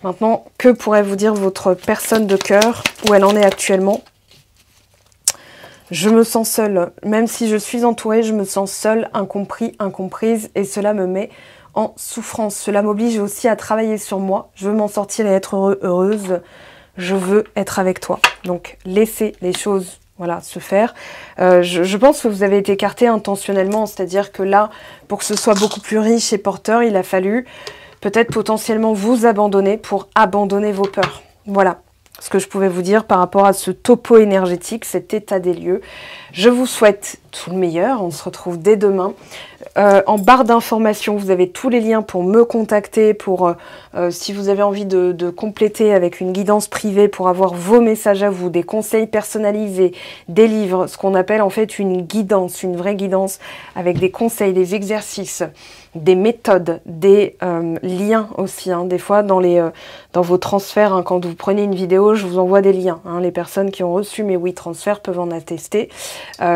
Maintenant, que pourrait vous dire votre personne de cœur? Où elle en est actuellement? Je me sens seule. Même si je suis entourée, je me sens seule, incompris, incomprise. Et cela me met en souffrance. Cela m'oblige aussi à travailler sur moi. Je veux m'en sortir et être heureuse. Je veux être avec toi. Donc, laissez les choses voilà, se faire. Je pense que vous avez été écarté intentionnellement. C'est-à-dire que là, pour que ce soit beaucoup plus riche et porteur, il a fallu peut-être potentiellement vous abandonner pour abandonner vos peurs. Voilà ce que je pouvais vous dire par rapport à ce topo énergétique, cet état des lieux. Je vous souhaite tout le meilleur. On se retrouve dès demain. En barre d'informations, vous avez tous les liens pour me contacter, pour si vous avez envie de compléter avec une guidance privée pour avoir vos messages à vous, des conseils personnalisés, des livres, ce qu'on appelle en fait une guidance, une vraie guidance avec des conseils, des exercices, des méthodes, des liens aussi. Hein. Des fois, dans vos transferts, hein, quand vous prenez une vidéo, je vous envoie des liens. Hein. Les personnes qui ont reçu mes oui transferts peuvent en attester.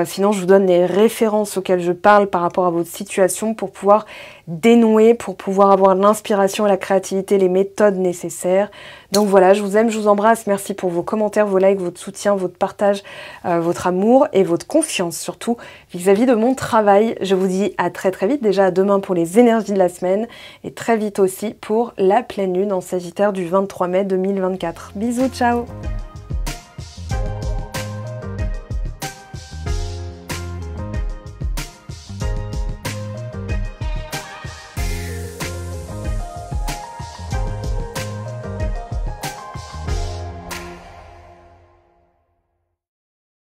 Sinon, je vous donne les références auxquelles je parle par rapport à votre situation pour pouvoir dénouer, pour pouvoir avoir l'inspiration et la créativité, les méthodes nécessaires. Donc voilà, je vous aime, je vous embrasse. Merci pour vos commentaires, vos likes, votre soutien, votre partage, votre amour et votre confiance surtout vis-à-vis de mon travail. Je vous dis à très très vite, déjà à demain pour les énergies de la semaine et très vite aussi pour la pleine lune en Sagittaire du 23 mai 2024. Bisous, ciao!